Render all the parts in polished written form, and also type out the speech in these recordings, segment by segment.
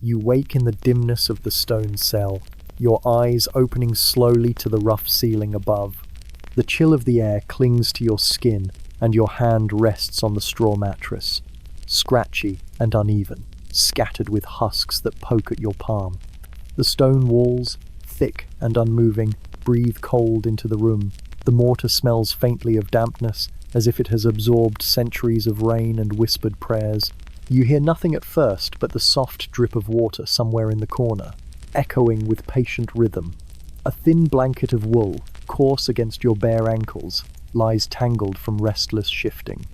You wake in the dimness of the stone cell, your eyes opening slowly to the rough ceiling above. The chill of the air clings to your skin, and your hand rests on the straw mattress, scratchy and uneven, scattered with husks that poke at your palm. The stone walls, thick and unmoving, breathe cold into the room. The mortar smells faintly of dampness, as if it has absorbed centuries of rain and whispered prayers. You hear nothing at first but the soft drip of water somewhere in the corner, echoing with patient rhythm. A thin blanket of wool, coarse against your bare ankles, lies tangled from restless shifting.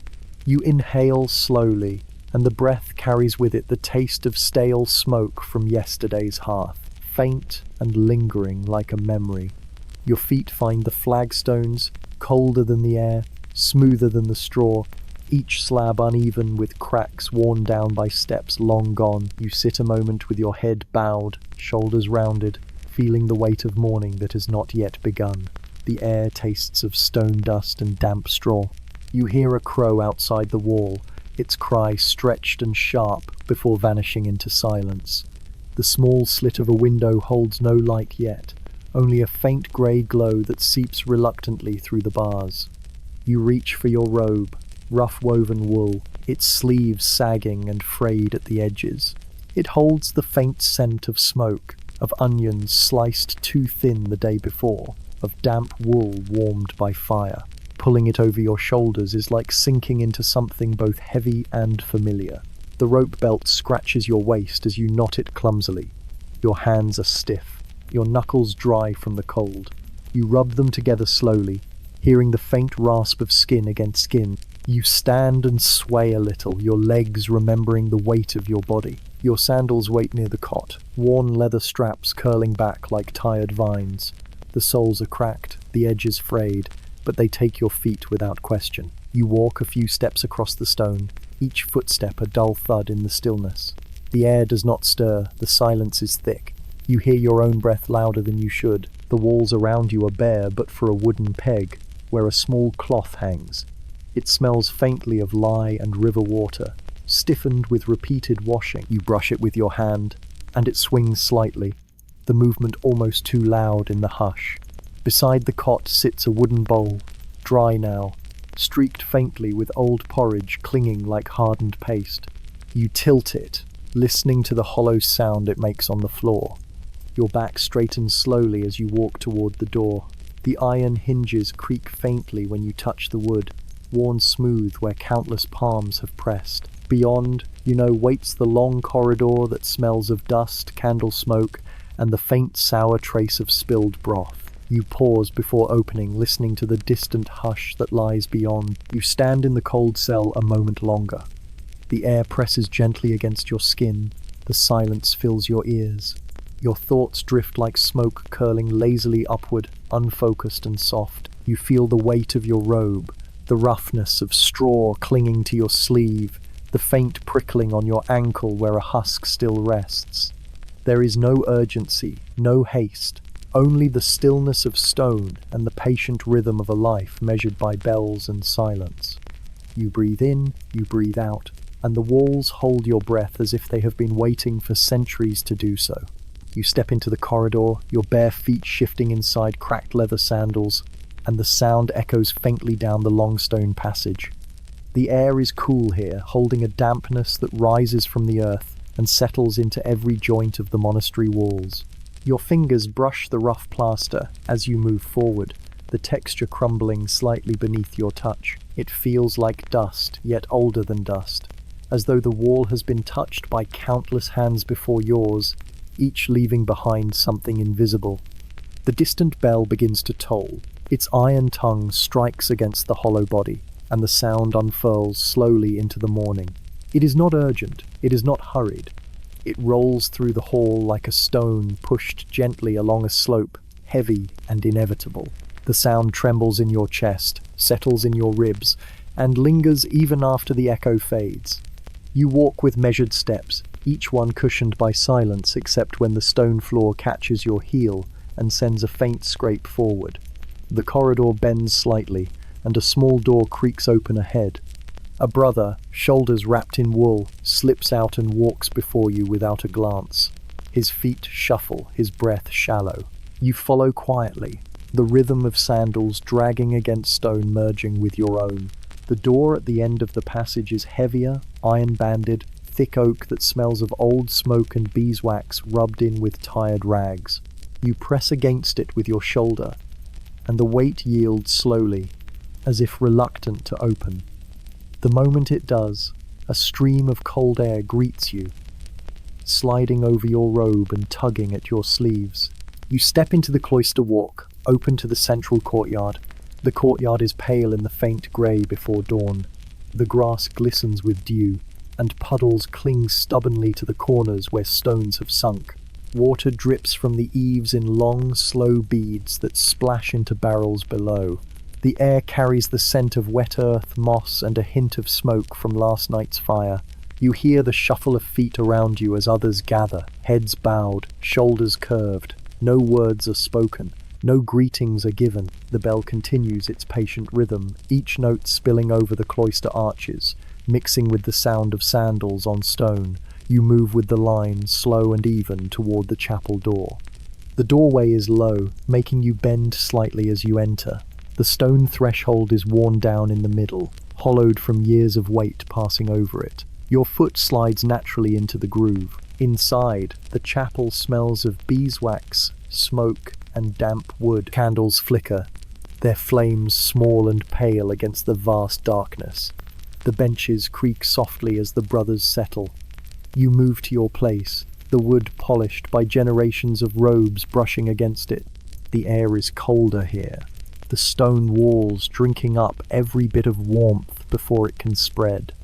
You inhale slowly, and the breath carries with it the taste of stale smoke from yesterday's hearth, faint and lingering like a memory. Your feet find the flagstones, colder than the air, smoother than the straw, each slab uneven with cracks worn down by steps long gone. You sit a moment with your head bowed, shoulders rounded, feeling the weight of morning that has not yet begun. The air tastes of stone dust and damp straw. You hear a crow outside the wall, its cry stretched and sharp before vanishing into silence. The small slit of a window holds no light yet, only a faint grey glow that seeps reluctantly through the bars. You reach for your robe, rough woven wool, its sleeves sagging and frayed at the edges. It holds the faint scent of smoke, of onions sliced too thin the day before, of damp wool warmed by fire. Pulling it over your shoulders is like sinking into something both heavy and familiar. The rope belt scratches your waist as you knot it clumsily. Your hands are stiff, your knuckles dry from the cold. You rub them together slowly, hearing the faint rasp of skin against skin. You stand and sway a little, your legs remembering the weight of your body. Your sandals wait near the cot, worn leather straps curling back like tired vines. The soles are cracked, the edges frayed, but they take your feet without question. You walk a few steps across the stone, each footstep a dull thud in the stillness. The air does not stir, the silence is thick. You hear your own breath louder than you should. The walls around you are bare but for a wooden peg, where a small cloth hangs. It smells faintly of lye and river water, stiffened with repeated washing. You brush it with your hand, and it swings slightly, the movement almost too loud in the hush. Beside the cot sits a wooden bowl, dry now, streaked faintly with old porridge clinging like hardened paste. You tilt it, listening to the hollow sound it makes on the floor. Your back straightens slowly as you walk toward the door. The iron hinges creak faintly when you touch the wood, worn smooth where countless palms have pressed. Beyond, waits the long corridor that smells of dust, candle smoke, and the faint sour trace of spilled broth. You pause before opening, listening to the distant hush that lies beyond. You stand in the cold cell a moment longer. The air presses gently against your skin. The silence fills your ears. Your thoughts drift like smoke curling lazily upward, unfocused and soft. You feel the weight of your robe, the roughness of straw clinging to your sleeve, the faint prickling on your ankle where a husk still rests. There is no urgency, no haste, only the stillness of stone and the patient rhythm of a life measured by bells and silence. You breathe in, you breathe out, and the walls hold your breath as if they have been waiting for centuries to do so. You step into the corridor, your bare feet shifting inside cracked leather sandals, and the sound echoes faintly down the long stone passage. The air is cool here, holding a dampness that rises from the earth and settles into every joint of the monastery walls. Your fingers brush the rough plaster as you move forward, the texture crumbling slightly beneath your touch. It feels like dust, yet older than dust, as though the wall has been touched by countless hands before yours, each leaving behind something invisible. The distant bell begins to toll. Its iron tongue strikes against the hollow body, and the sound unfurls slowly into the morning. It is not urgent, it is not hurried. It rolls through the hall like a stone pushed gently along a slope, heavy and inevitable. The sound trembles in your chest, settles in your ribs, and lingers even after the echo fades. You walk with measured steps, each one cushioned by silence except when the stone floor catches your heel and sends a faint scrape forward. The corridor bends slightly, and a small door creaks open ahead. A brother, shoulders wrapped in wool, slips out and walks before you without a glance. His feet shuffle, his breath shallow. You follow quietly, the rhythm of sandals dragging against stone merging with your own. The door at the end of the passage is heavier, iron-banded, thick oak that smells of old smoke and beeswax rubbed in with tired rags. You press against it with your shoulder, and the weight yields slowly, as if reluctant to open. The moment it does, a stream of cold air greets you, sliding over your robe and tugging at your sleeves. You step into the cloister walk, open to the central courtyard. The courtyard is pale in the faint grey before dawn. The grass glistens with dew, and puddles cling stubbornly to the corners where stones have sunk. Water drips from the eaves in long, slow beads that splash into barrels below. The air carries the scent of wet earth, moss, and a hint of smoke from last night's fire. You hear the shuffle of feet around you as others gather, heads bowed, shoulders curved. No words are spoken. No greetings are given. The bell continues its patient rhythm, each note spilling over the cloister arches, mixing with the sound of sandals on stone. You move with the line, slow and even, toward the chapel door. The doorway is low, making you bend slightly as you enter. The stone threshold is worn down in the middle, hollowed from years of weight passing over it. Your foot slides naturally into the groove. Inside, the chapel smells of beeswax, smoke, and damp wood. Candles flicker, their flames small and pale against the vast darkness. The benches creak softly as the brothers settle. You move to your place, the wood polished by generations of robes brushing against it. The air is colder here, the stone walls drinking up every bit of warmth before it can spread.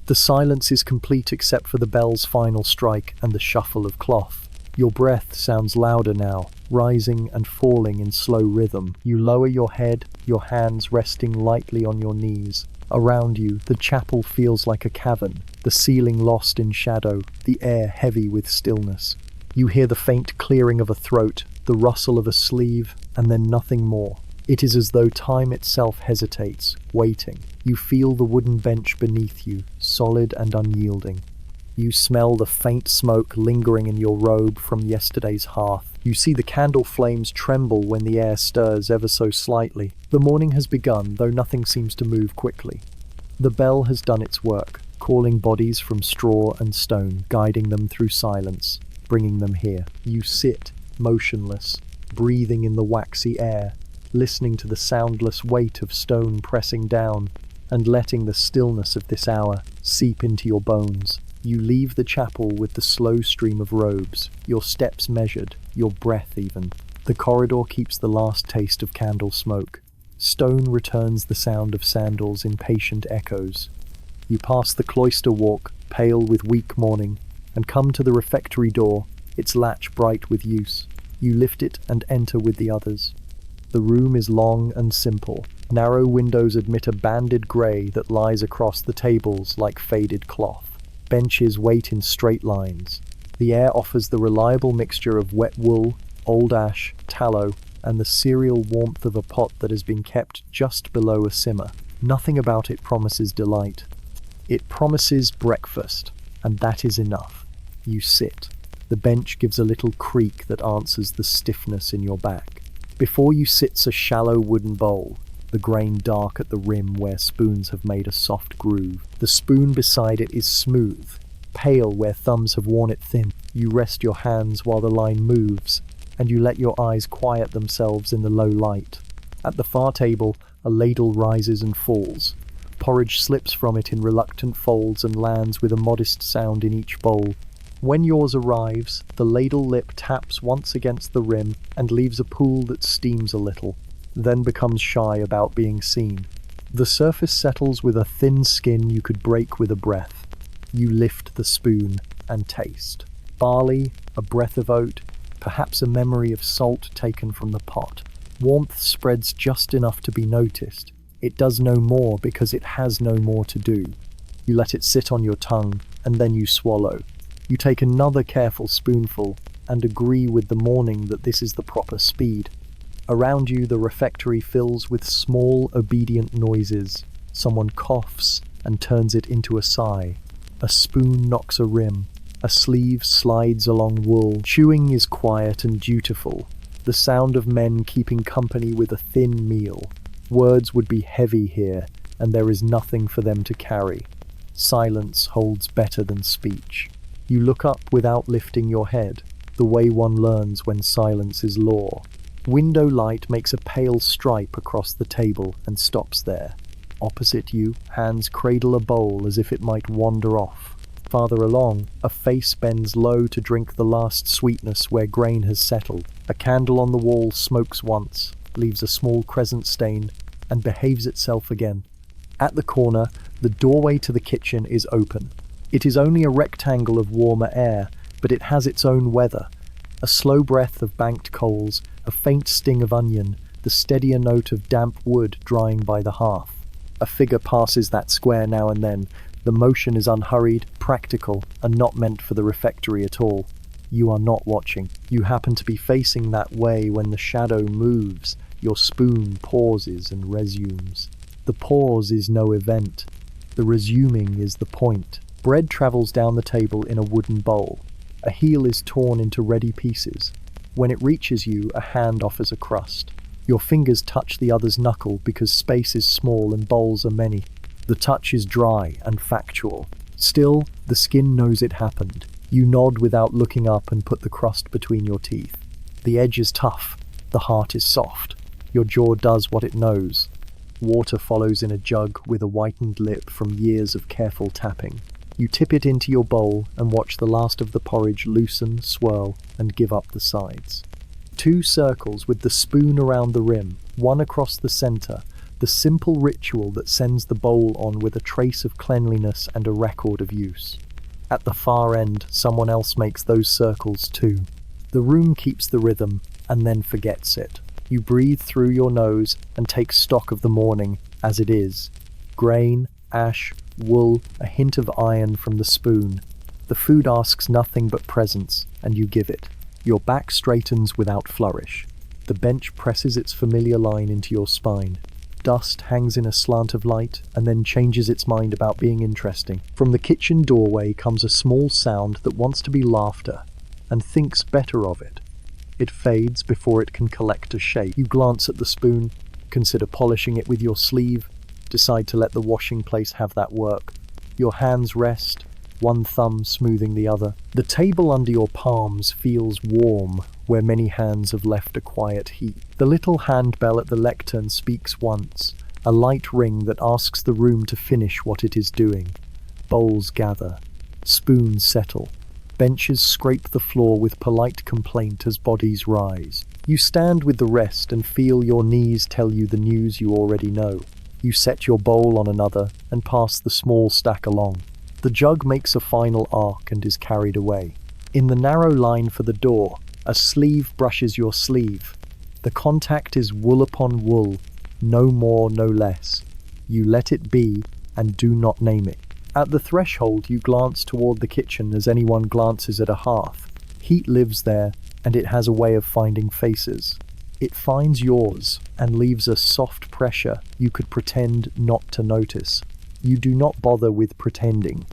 The silence is complete except for the bell's final strike and the shuffle of cloth. Your breath sounds louder now, rising and falling in slow rhythm. You lower your head, your hands resting lightly on your knees. Around you, the chapel feels like a cavern, the ceiling lost in shadow, the air heavy with stillness. You hear the faint clearing of a throat, the rustle of a sleeve, and then nothing more. It is as though time itself hesitates, waiting. You feel the wooden bench beneath you, solid and unyielding. You smell the faint smoke lingering in your robe from yesterday's hearth. You see the candle flames tremble when the air stirs ever so slightly. The morning has begun, though nothing seems to move quickly. The bell has done its work, calling bodies from straw and stone, guiding them through silence, bringing them here. You sit, motionless, breathing in the waxy air, listening to the soundless weight of stone pressing down, and letting the stillness of this hour seep into your bones. You leave the chapel with the slow stream of robes, your steps measured, your breath even. The corridor keeps the last taste of candle smoke. Stone returns the sound of sandals in patient echoes. You pass the cloister walk, pale with weak morning, and come to the refectory door, its latch bright with use. You lift it and enter with the others. The room is long and simple. Narrow windows admit a banded grey that lies across the tables like faded cloth. Benches wait in straight lines. The air offers the reliable mixture of wet wool, old ash, tallow, and the cereal warmth of a pot that has been kept just below a simmer. Nothing about it promises delight. It promises breakfast, and that is enough. You sit. The bench gives a little creak that answers the stiffness in your back. Before you sits a shallow wooden bowl, the grain dark at the rim where spoons have made a soft groove. The spoon beside it is smooth, pale where thumbs have worn it thin. You rest your hands while the line moves, and you let your eyes quiet themselves in the low light. At the far table, a ladle rises and falls. Porridge slips from it in reluctant folds and lands with a modest sound in each bowl. When yours arrives, the ladle lip taps once against the rim and leaves a pool that steams a little, then becomes shy about being seen. The surface settles with a thin skin you could break with a breath. You lift the spoon and taste. Barley, a breath of oat, perhaps a memory of salt taken from the pot. Warmth spreads just enough to be noticed. It does no more because it has no more to do. You let it sit on your tongue, and then you swallow. You take another careful spoonful, and agree with the morning that this is the proper speed. Around you, the refectory fills with small, obedient noises. Someone coughs, and turns it into a sigh. A spoon knocks a rim. A sleeve slides along wool. Chewing is quiet and dutiful. The sound of men keeping company with a thin meal. Words would be heavy here, and there is nothing for them to carry. Silence holds better than speech. You look up without lifting your head, the way one learns when silence is law. Window light makes a pale stripe across the table and stops there. Opposite you, hands cradle a bowl as if it might wander off. Farther along, a face bends low to drink the last sweetness where grain has settled. A candle on the wall smokes once, leaves a small crescent stain, and behaves itself again. At the corner, the doorway to the kitchen is open. It is only a rectangle of warmer air, but it has its own weather. A slow breath of banked coals, a faint sting of onion, the steadier note of damp wood drying by the hearth. A figure passes that square now and then. The motion is unhurried, practical, and not meant for the refectory at all. You are not watching. You happen to be facing that way when the shadow moves. Your spoon pauses and resumes. The pause is no event. The resuming is the point. Bread travels down the table in a wooden bowl. A heel is torn into ready pieces. When it reaches you, a hand offers a crust. Your fingers touch the other's knuckle because space is small and bowls are many. The touch is dry and factual. Still, the skin knows it happened. You nod without looking up and put the crust between your teeth. The edge is tough. The heart is soft. Your jaw does what it knows. Water follows in a jug with a whitened lip from years of careful tapping. You tip it into your bowl and watch the last of the porridge loosen, swirl, and give up the sides. 2 circles with the spoon around the rim, one across the center, the simple ritual that sends the bowl on with a trace of cleanliness and a record of use. At the far end, someone else makes those circles too. The room keeps the rhythm and then forgets it. You breathe through your nose and take stock of the morning as it is. Grain, ash, wool, a hint of iron from the spoon. The food asks nothing but presence, and you give it. Your back straightens without flourish. The bench presses its familiar line into your spine. Dust hangs in a slant of light, and then changes its mind about being interesting. From the kitchen doorway comes a small sound that wants to be laughter, and thinks better of it. It fades before it can collect a shape. You glance at the spoon, consider polishing it with your sleeve, decide to let the washing place have that work. Your hands rest, one thumb smoothing the other. The table under your palms feels warm, where many hands have left a quiet heat. The little handbell at the lectern speaks once, a light ring that asks the room to finish what it is doing. Bowls gather, spoons settle. Benches scrape the floor with polite complaint as bodies rise. You stand with the rest and feel your knees tell you the news you already know. You set your bowl on another and pass the small stack along. The jug makes a final arc and is carried away. In the narrow line for the door, a sleeve brushes your sleeve. The contact is wool upon wool, no more, no less. You let it be and do not name it. At the threshold, you glance toward the kitchen as anyone glances at a hearth. Heat lives there, and it has a way of finding faces. It finds yours and leaves a soft pressure you could pretend not to notice. You do not bother with pretending.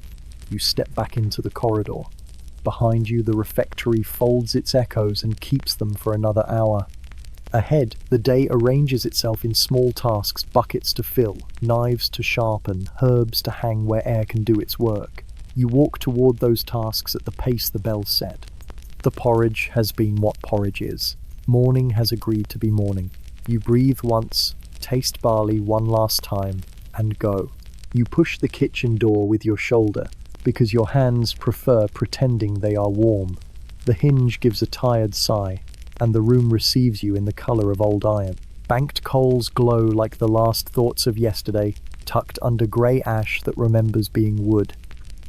You step back into the corridor. Behind you, the refectory folds its echoes and keeps them for another hour. Ahead, the day arranges itself in small tasks, buckets to fill, knives to sharpen, herbs to hang where air can do its work. You walk toward those tasks at the pace the bell set. The porridge has been what porridge is. Morning has agreed to be morning. You breathe once, taste barley one last time, and go. You push the kitchen door with your shoulder, because your hands prefer pretending they are warm. The hinge gives a tired sigh, and the room receives you in the colour of old iron. Banked coals glow like the last thoughts of yesterday, tucked under grey ash that remembers being wood.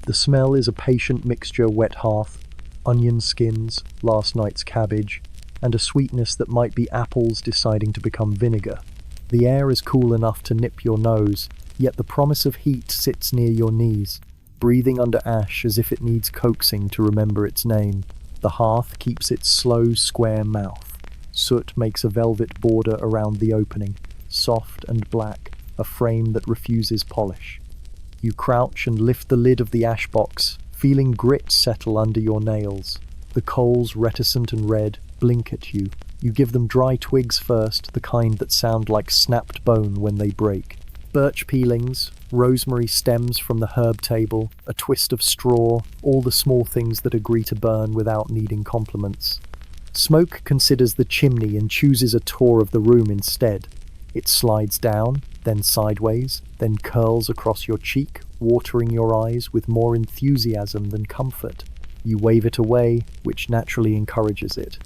The smell is a patient mixture: wet hearth, onion skins, last night's cabbage, and a sweetness that might be apples deciding to become vinegar. The air is cool enough to nip your nose, yet the promise of heat sits near your knees, breathing under ash as if it needs coaxing to remember its name. The hearth keeps its slow, square mouth. Soot makes a velvet border around the opening, soft and black, a frame that refuses polish. You crouch and lift the lid of the ash box, feeling grit settle under your nails. The coals, reticent and red, blink at you. You give them dry twigs first, the kind that sound like snapped bone when they break. Birch peelings, rosemary stems from the herb table, a twist of straw, all the small things that agree to burn without needing compliments. Smoke considers the chimney and chooses a tour of the room instead. It slides down, then sideways, then curls across your cheek, watering your eyes with more enthusiasm than comfort. You wave it away, which naturally encourages it.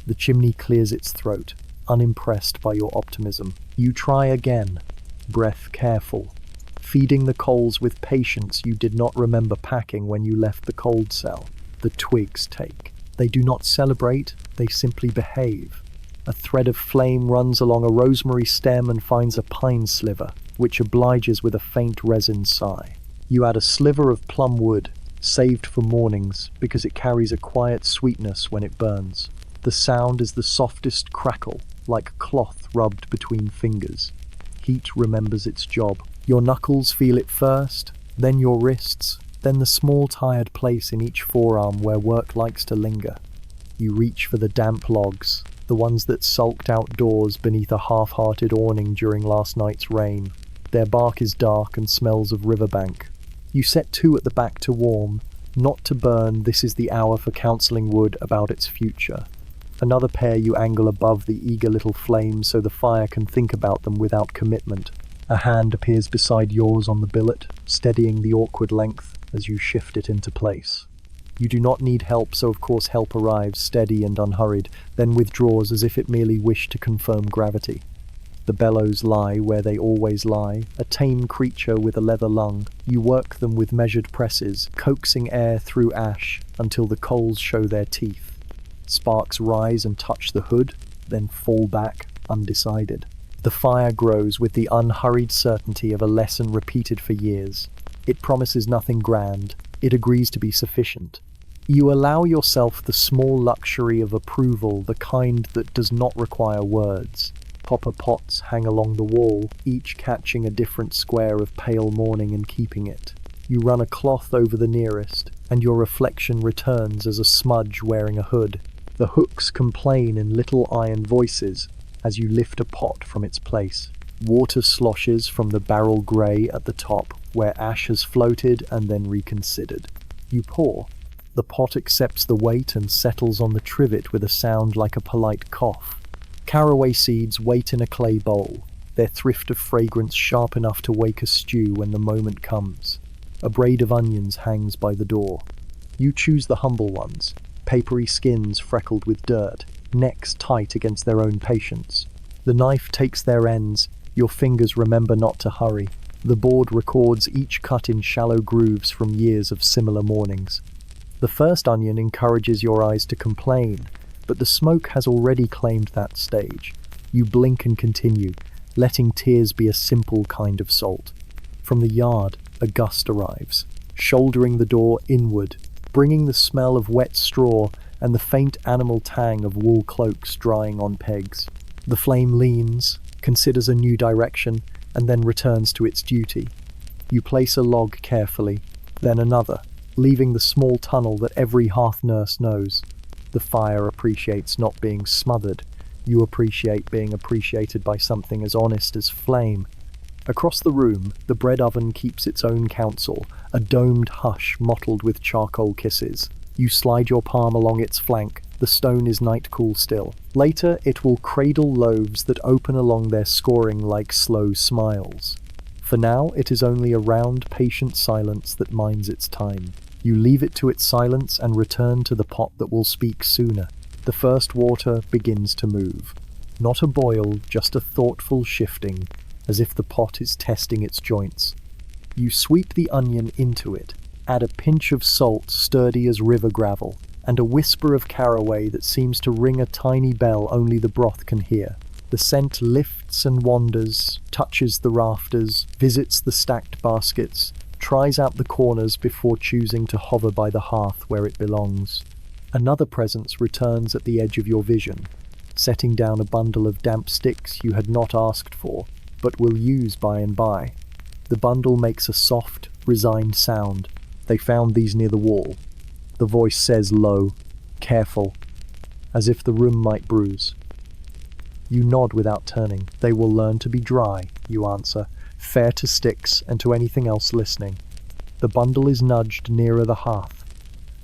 The chimney clears its throat, unimpressed by your optimism. You try again, breath careful, feeding the coals with patience you did not remember packing when you left the cold cell. The twigs take. They do not celebrate, they simply behave. A thread of flame runs along a rosemary stem and finds a pine sliver, which obliges with a faint resin sigh. You add a sliver of plum wood, saved for mornings, because it carries a quiet sweetness when it burns. The sound is the softest crackle, like cloth rubbed between fingers. Heat remembers its job. Your knuckles feel it first, then your wrists, then the small tired place in each forearm where work likes to linger. You reach for the damp logs, the ones that sulked outdoors beneath a half-hearted awning during last night's rain. Their bark is dark and smells of riverbank. You set two at the back to warm, not to burn. This is the hour for counseling wood about its future. Another pair you angle above the eager little flame so the fire can think about them without commitment. A hand appears beside yours on the billet, steadying the awkward length as you shift it into place. You do not need help, so of course help arrives, steady and unhurried, then withdraws as if it merely wished to confirm gravity. The bellows lie where they always lie, a tame creature with a leather lung. You work them with measured presses, coaxing air through ash until the coals show their teeth. Sparks rise and touch the hood, then fall back, undecided. The fire grows with the unhurried certainty of a lesson repeated for years. It promises nothing grand. It agrees to be sufficient. You allow yourself the small luxury of approval, the kind that does not require words. Copper pots hang along the wall, each catching a different square of pale morning and keeping it. You run a cloth over the nearest, and your reflection returns as a smudge wearing a hood. The hooks complain in little iron voices as you lift a pot from its place. Water sloshes from the barrel grey at the top, where ash has floated and then reconsidered. You pour. The pot accepts the weight and settles on the trivet with a sound like a polite cough. Caraway seeds wait in a clay bowl, their thrift of fragrance sharp enough to wake a stew when the moment comes. A braid of onions hangs by the door. You choose the humble ones, papery skins freckled with dirt, necks tight against their own patience. The knife takes their ends, your fingers remember not to hurry. The board records each cut in shallow grooves from years of similar mornings. The first onion encourages your eyes to complain, but the smoke has already claimed that stage. You blink and continue, letting tears be a simple kind of salt. From the yard, a gust arrives, shouldering the door inward, bringing the smell of wet straw and the faint animal tang of wool cloaks drying on pegs. The flame leans, considers a new direction, and then returns to its duty. You place a log carefully, then another, leaving the small tunnel that every hearth nurse knows. The fire appreciates not being smothered. You appreciate being appreciated by something as honest as flame. Across the room, the bread oven keeps its own counsel, a domed hush mottled with charcoal kisses. You slide your palm along its flank. The stone is night-cool still. Later, it will cradle loaves that open along their scoring like slow smiles. For now, it is only a round, patient silence that minds its time. You leave it to its silence and return to the pot that will speak sooner. The first water begins to move. Not a boil, just a thoughtful shifting, as if the pot is testing its joints. You sweep the onion into it, add a pinch of salt sturdy as river gravel, and a whisper of caraway that seems to ring a tiny bell only the broth can hear. The scent lifts and wanders, touches the rafters, visits the stacked baskets, tries out the corners before choosing to hover by the hearth where it belongs. Another presence returns at the edge of your vision, setting down a bundle of damp sticks you had not asked for, but will use by and by. The bundle makes a soft, resigned sound. They found these near the wall. The voice says low, careful, as if the room might bruise. You nod without turning. They will learn to be dry, you answer, fair to sticks and to anything else listening. The bundle is nudged nearer the hearth.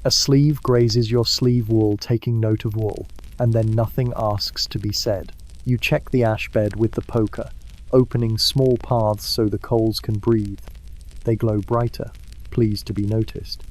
A sleeve grazes your sleeve wool, taking note of wool, and then nothing asks to be said. You check the ash bed with the poker, opening small paths so the coals can breathe. They glow brighter, pleased to be noticed.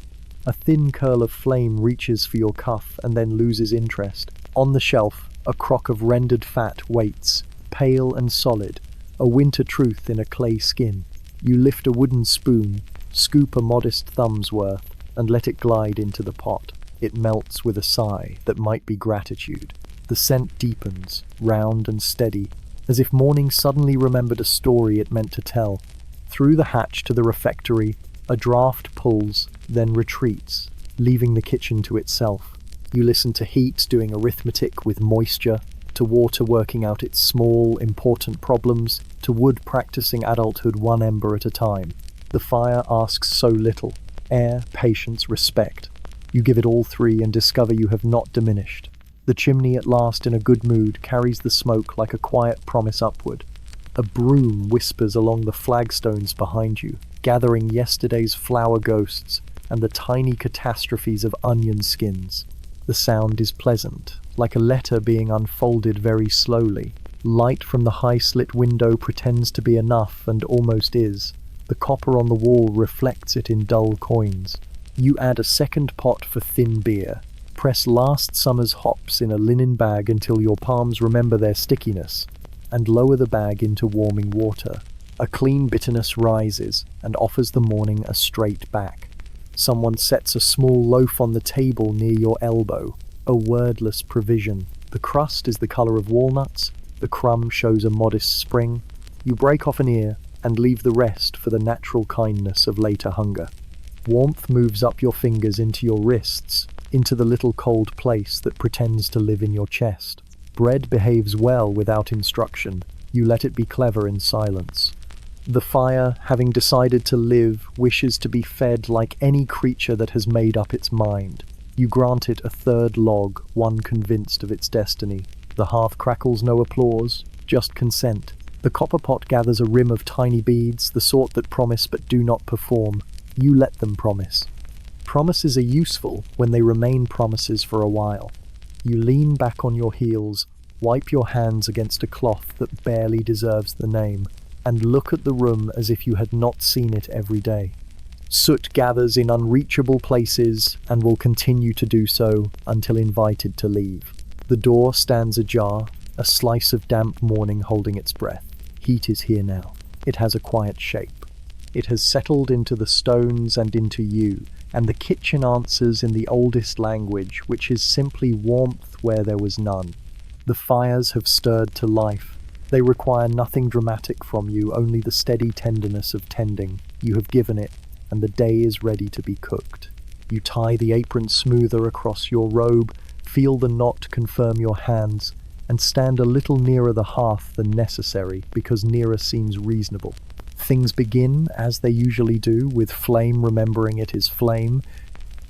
A thin curl of flame reaches for your cuff and then loses interest. On the shelf, a crock of rendered fat waits, pale and solid, a winter truth in a clay skin. You lift a wooden spoon, scoop a modest thumb's worth, and let it glide into the pot. It melts with a sigh that might be gratitude. The scent deepens, round and steady, as if morning suddenly remembered a story it meant to tell. Through the hatch to the refectory, a draught pulls, then retreats, leaving the kitchen to itself. You listen to heat doing arithmetic with moisture, to water working out its small, important problems, to wood practicing adulthood one ember at a time. The fire asks so little: air, patience, respect. You give it all three and discover you have not diminished. The chimney, at last in a good mood, carries the smoke like a quiet promise upward. A broom whispers along the flagstones behind you, gathering yesterday's flower ghosts and the tiny catastrophes of onion skins. The sound is pleasant, like a letter being unfolded very slowly. Light from the high-slit window pretends to be enough, and almost is. The copper on the wall reflects it in dull coins. You add a second pot for thin beer. Press last summer's hops in a linen bag until your palms remember their stickiness, and lower the bag into warming water. A clean bitterness rises and offers the morning a straight back. Someone sets a small loaf on the table near your elbow, a wordless provision. The crust is the color of walnuts, the crumb shows a modest spring. You break off an ear and leave the rest for the natural kindness of later hunger. Warmth moves up your fingers into your wrists, into the little cold place that pretends to live in your chest. Bread behaves well without instruction. You let it be clever in silence. The fire, having decided to live, wishes to be fed like any creature that has made up its mind. You grant it a third log, one convinced of its destiny. The hearth crackles no applause, just consent. The copper pot gathers a rim of tiny beads, the sort that promise but do not perform. You let them promise. Promises are useful when they remain promises for a while. You lean back on your heels, wipe your hands against a cloth that barely deserves the name, and look at the room as if you had not seen it every day. Soot gathers in unreachable places and will continue to do so until invited to leave. The door stands ajar, a slice of damp morning holding its breath. Heat is here now. It has a quiet shape. It has settled into the stones and into you, and the kitchen answers in the oldest language, which is simply warmth where there was none. The fires have stirred to life. They require nothing dramatic from you, only the steady tenderness of tending. You have given it, and the day is ready to be cooked. You tie the apron smoother across your robe, feel the knot confirm your hands, and stand a little nearer the hearth than necessary, because nearer seems reasonable. Things begin, as they usually do, with flame remembering it is flame.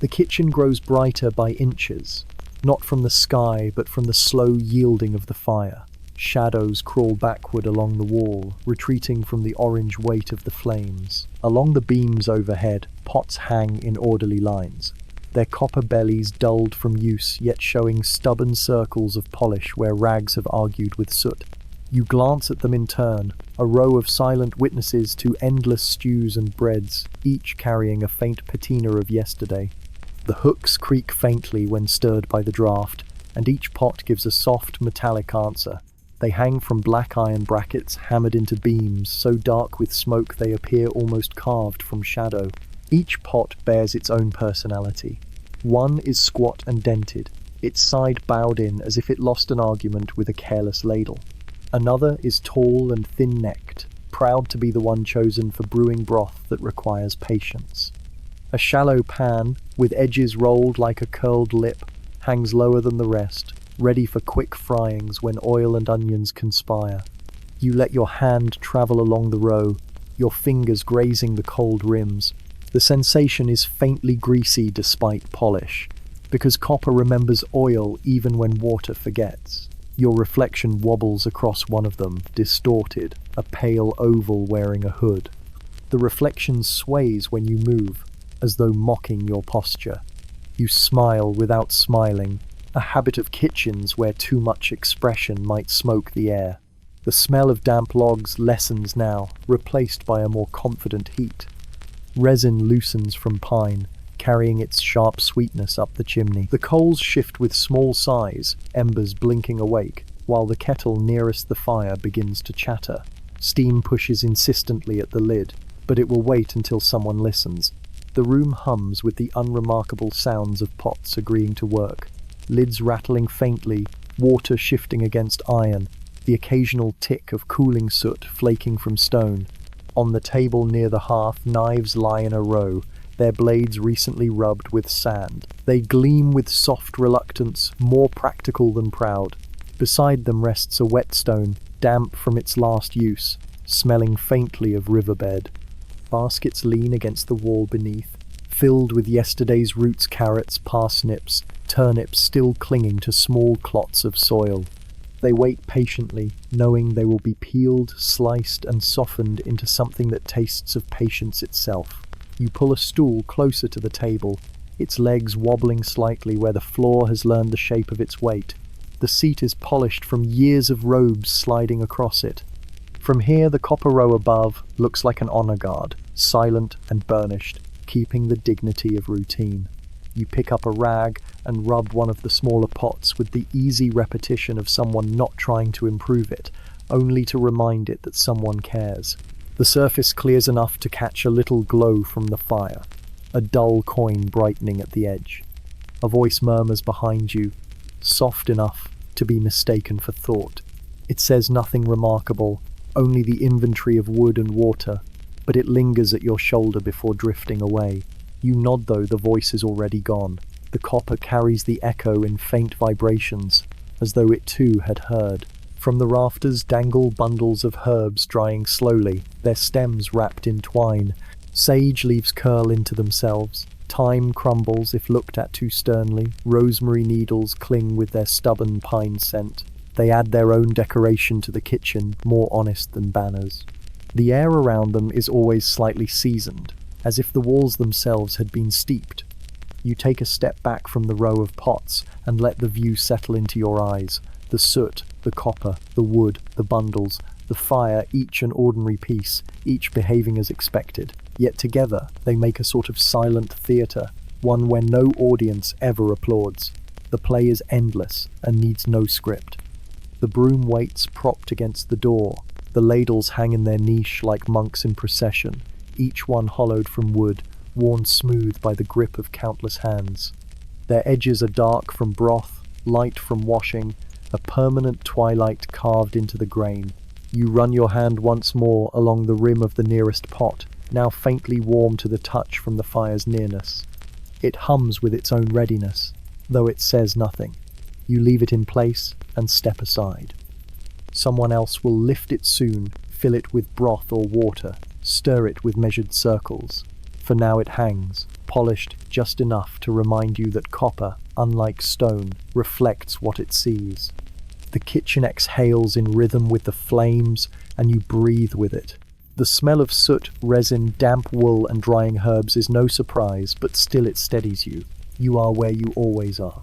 The kitchen grows brighter by inches, not from the sky, but from the slow yielding of the fire. Shadows crawl backward along the wall, retreating from the orange weight of the flames. Along the beams overhead, pots hang in orderly lines, their copper bellies dulled from use, yet showing stubborn circles of polish where rags have argued with soot. You glance at them in turn, a row of silent witnesses to endless stews and breads, each carrying a faint patina of yesterday. The hooks creak faintly when stirred by the draught, and each pot gives a soft, metallic answer. They hang from black iron brackets hammered into beams, so dark with smoke they appear almost carved from shadow. Each pot bears its own personality. One is squat and dented, its side bowed in as if it lost an argument with a careless ladle. Another is tall and thin-necked, proud to be the one chosen for brewing broth that requires patience. A shallow pan, with edges rolled like a curled lip, hangs lower than the rest, ready for quick fryings when oil and onions conspire. You let your hand travel along the row, your fingers grazing the cold rims, The sensation is faintly greasy despite polish, because copper remembers oil even when water forgets. Your reflection wobbles across one of them, distorted, a pale oval wearing a hood. The reflection sways when you move, as though mocking your posture. You smile without smiling, a habit of kitchens where too much expression might smoke the air. The smell of damp logs lessens now, replaced by a more confident heat. Resin loosens from pine, carrying its sharp sweetness up the chimney. The coals shift with small sighs, embers blinking awake, while the kettle nearest the fire begins to chatter. Steam pushes insistently at the lid, but it will wait until someone listens. The room hums with the unremarkable sounds of pots agreeing to work, lids rattling faintly, water shifting against iron, the occasional tick of cooling soot flaking from stone. On the table near the hearth, knives lie in a row, their blades recently rubbed with sand. They gleam with soft reluctance, more practical than proud. Beside them rests a whetstone, damp from its last use, smelling faintly of riverbed. Baskets lean against the wall beneath, filled with yesterday's roots, carrots, parsnips, turnips still clinging to small clots of soil. They wait patiently, knowing they will be peeled, sliced, and softened into something that tastes of patience itself. You pull a stool closer to the table, its legs wobbling slightly where the floor has learned the shape of its weight. The seat is polished from years of robes sliding across it. From here, the copper row above looks like an honor guard, silent and burnished, keeping the dignity of routine. You pick up a rag and rub one of the smaller pots with the easy repetition of someone not trying to improve it, only to remind it that someone cares. The surface clears enough to catch a little glow from the fire, a dull coin brightening at the edge. A voice murmurs behind you, soft enough to be mistaken for thought. It says nothing remarkable, only the inventory of wood and water, but it lingers at your shoulder before drifting away. You nod though the voice is already gone. The copper carries the echo in faint vibrations, as though it too had heard. From the rafters dangle bundles of herbs drying slowly, their stems wrapped in twine. Sage leaves curl into themselves. Thyme crumbles if looked at too sternly. Rosemary needles cling with their stubborn pine scent. They add their own decoration to the kitchen, more honest than banners. The air around them is always slightly seasoned, as if the walls themselves had been steeped. You take a step back from the row of pots and let the view settle into your eyes. The soot, the copper, the wood, the bundles, the fire, each an ordinary piece, each behaving as expected. Yet together they make a sort of silent theatre, one where no audience ever applauds. The play is endless and needs no script. The broom waits propped against the door. The ladles hang in their niche like monks in procession, each one hollowed from wood, worn smooth by the grip of countless hands. Their edges are dark from broth, light from washing, a permanent twilight carved into the grain. You run your hand once more along the rim of the nearest pot, now faintly warm to the touch from the fire's nearness. It hums with its own readiness, though it says nothing. You leave it in place and step aside. Someone else will lift it soon, fill it with broth or water, stir it with measured circles. For now it hangs, polished just enough to remind you that copper, unlike stone, reflects what it sees. The kitchen exhales in rhythm with the flames, and you breathe with it. The smell of soot, resin, damp wool, and drying herbs is no surprise, but still it steadies you. You are where you always are.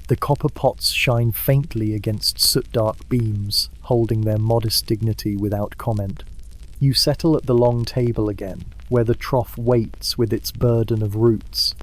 The copper pots shine faintly against soot-dark beams, holding their modest dignity without comment. You settle at the long table again, where the trough waits with its burden of roots.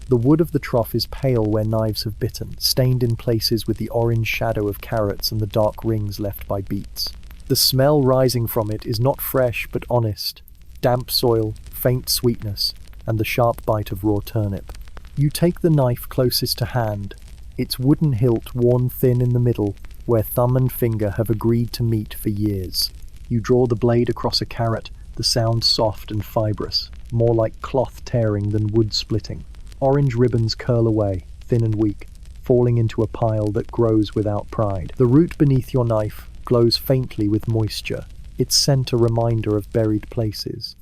The wood of the trough is pale where knives have bitten, stained in places with the orange shadow of carrots and the dark rings left by beets. The smell rising from it is not fresh but honest, damp soil, faint sweetness, and the sharp bite of raw turnip. You take the knife closest to hand, its wooden hilt worn thin in the middle, where thumb and finger have agreed to meet for years. You draw the blade across a carrot, the sound soft and fibrous, more like cloth tearing than wood splitting. Orange ribbons curl away, thin and weak, falling into a pile that grows without pride. The root beneath your knife glows faintly with moisture, its scent a reminder of buried places.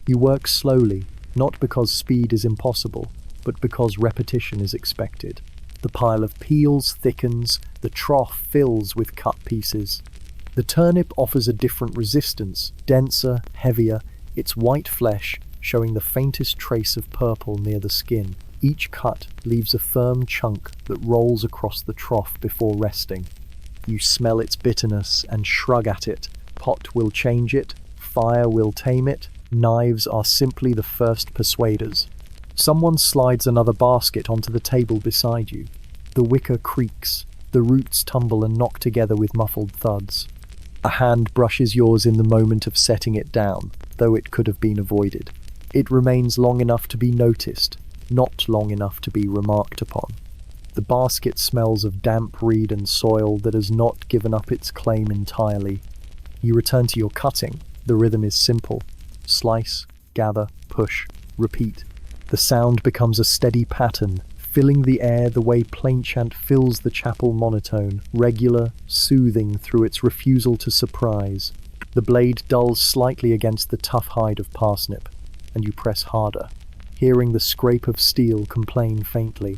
You work slowly, not because speed is impossible, but because repetition is expected. The pile of peels thickens, the trough fills with cut pieces. The turnip offers a different resistance, denser, heavier, its white flesh showing the faintest trace of purple near the skin. Each cut leaves a firm chunk that rolls across the trough before resting. You smell its bitterness and shrug at it. Pot will change it, fire will tame it, knives are simply the first persuaders. Someone slides another basket onto the table beside you. The wicker creaks, the roots tumble and knock together with muffled thuds. A hand brushes yours in the moment of setting it down, though it could have been avoided. It remains long enough to be noticed, not long enough to be remarked upon. The basket smells of damp reed and soil that has not given up its claim entirely. You return to your cutting. The rhythm is simple. Slice, gather, push, repeat. The sound becomes a steady pattern, filling the air the way plainchant fills the chapel monotone, regular, soothing through its refusal to surprise. The blade dulls slightly against the tough hide of parsnip, and you press harder, hearing the scrape of steel complain faintly.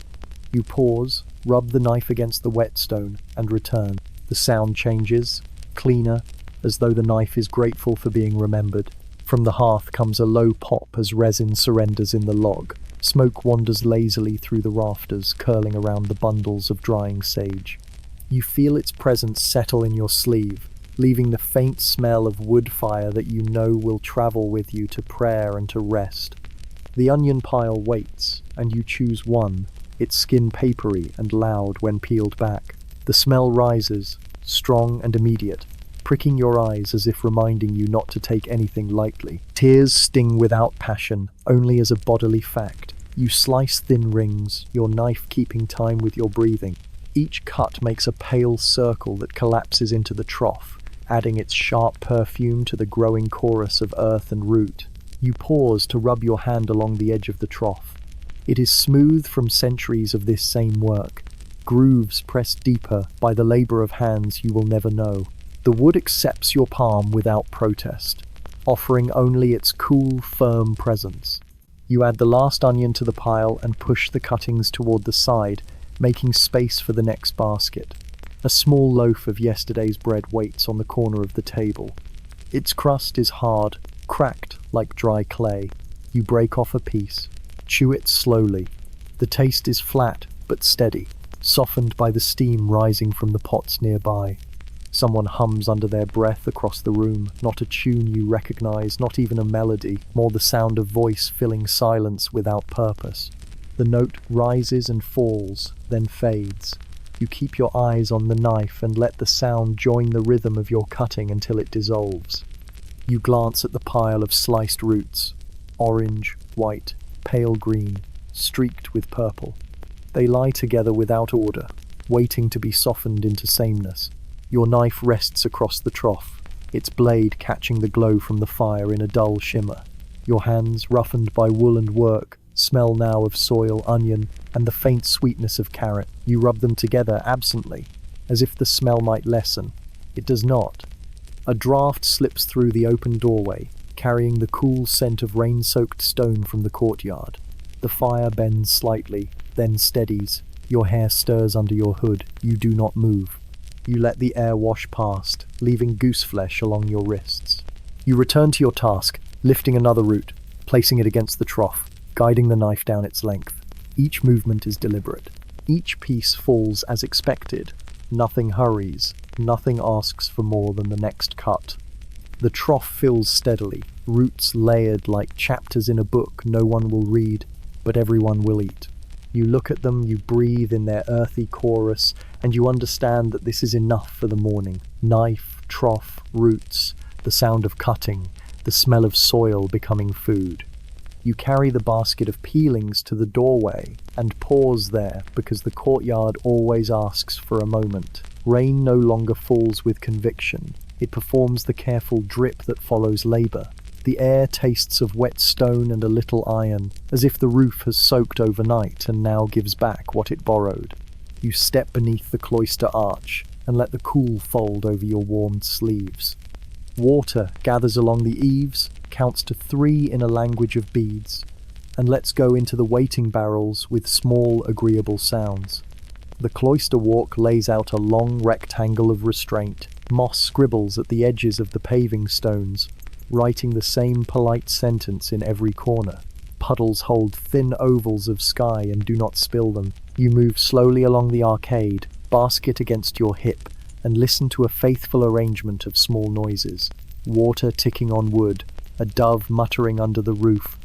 You pause, rub the knife against the whetstone, and return. The sound changes, cleaner, as though the knife is grateful for being remembered. From the hearth comes a low pop as resin surrenders in the log. Smoke wanders lazily through the rafters, curling around the bundles of drying sage. You feel its presence settle in your sleeve, leaving the faint smell of wood fire that you know will travel with you to prayer and to rest. The onion pile waits, and you choose one, its skin papery and loud when peeled back. The smell rises, strong and immediate, pricking your eyes as if reminding you not to take anything lightly. Tears sting without passion, only as a bodily fact. You slice thin rings, your knife keeping time with your breathing. Each cut makes a pale circle that collapses into the trough, adding its sharp perfume to the growing chorus of earth and root. You pause to rub your hand along the edge of the trough. It is smooth from centuries of this same work, grooves pressed deeper by the labor of hands you will never know. The wood accepts your palm without protest, offering only its cool, firm presence. You add the last onion to the pile and push the cuttings toward the side, making space for the next basket. A small loaf of yesterday's bread waits on the corner of the table. Its crust is hard, cracked like dry clay. You break off a piece, chew it slowly. The taste is flat but steady, softened by the steam rising from the pots nearby. Someone hums under their breath across the room, not a tune you recognize, not even a melody, more the sound of voice filling silence without purpose. The note rises and falls, then fades. You keep your eyes on the knife and let the sound join the rhythm of your cutting until it dissolves. You glance at the pile of sliced roots, orange, white, pale green, streaked with purple. They lie together without order, waiting to be softened into sameness. Your knife rests across the trough, its blade catching the glow from the fire in a dull shimmer. Your hands, roughened by wool and work, smell now of soil, onion, and the faint sweetness of carrot. You rub them together absently, as if the smell might lessen. It does not. A draught slips through the open doorway, carrying the cool scent of rain-soaked stone from the courtyard. The fire bends slightly, then steadies. Your hair stirs under your hood. You do not move. You let the air wash past, leaving goose flesh along your wrists. You return to your task, lifting another root, placing it against the trough, guiding the knife down its length. Each movement is deliberate. Each piece falls as expected. Nothing hurries. Nothing asks for more than the next cut. The trough fills steadily, roots layered like chapters in a book no one will read, but everyone will eat. You look at them, you breathe in their earthy chorus, and you understand that this is enough for the morning. Knife, trough, roots, the sound of cutting, the smell of soil becoming food. You carry the basket of peelings to the doorway and pause there because the courtyard always asks for a moment. Rain no longer falls with conviction. It performs the careful drip that follows labor. The air tastes of wet stone and a little iron, as if the roof has soaked overnight and now gives back what it borrowed. You step beneath the cloister arch and let the cool fold over your warmed sleeves. Water gathers along the eaves, counts to 3 in a language of beads. and let's go into the waiting barrels with small, agreeable sounds. The cloister walk lays out a long rectangle of restraint. Moss scribbles at the edges of the paving stones, writing the same polite sentence in every corner. Puddles hold thin ovals of sky and do not spill them. You move slowly along the arcade, basket against your hip, and listen to a faithful arrangement of small noises. Water ticking on wood, a dove muttering under the roof,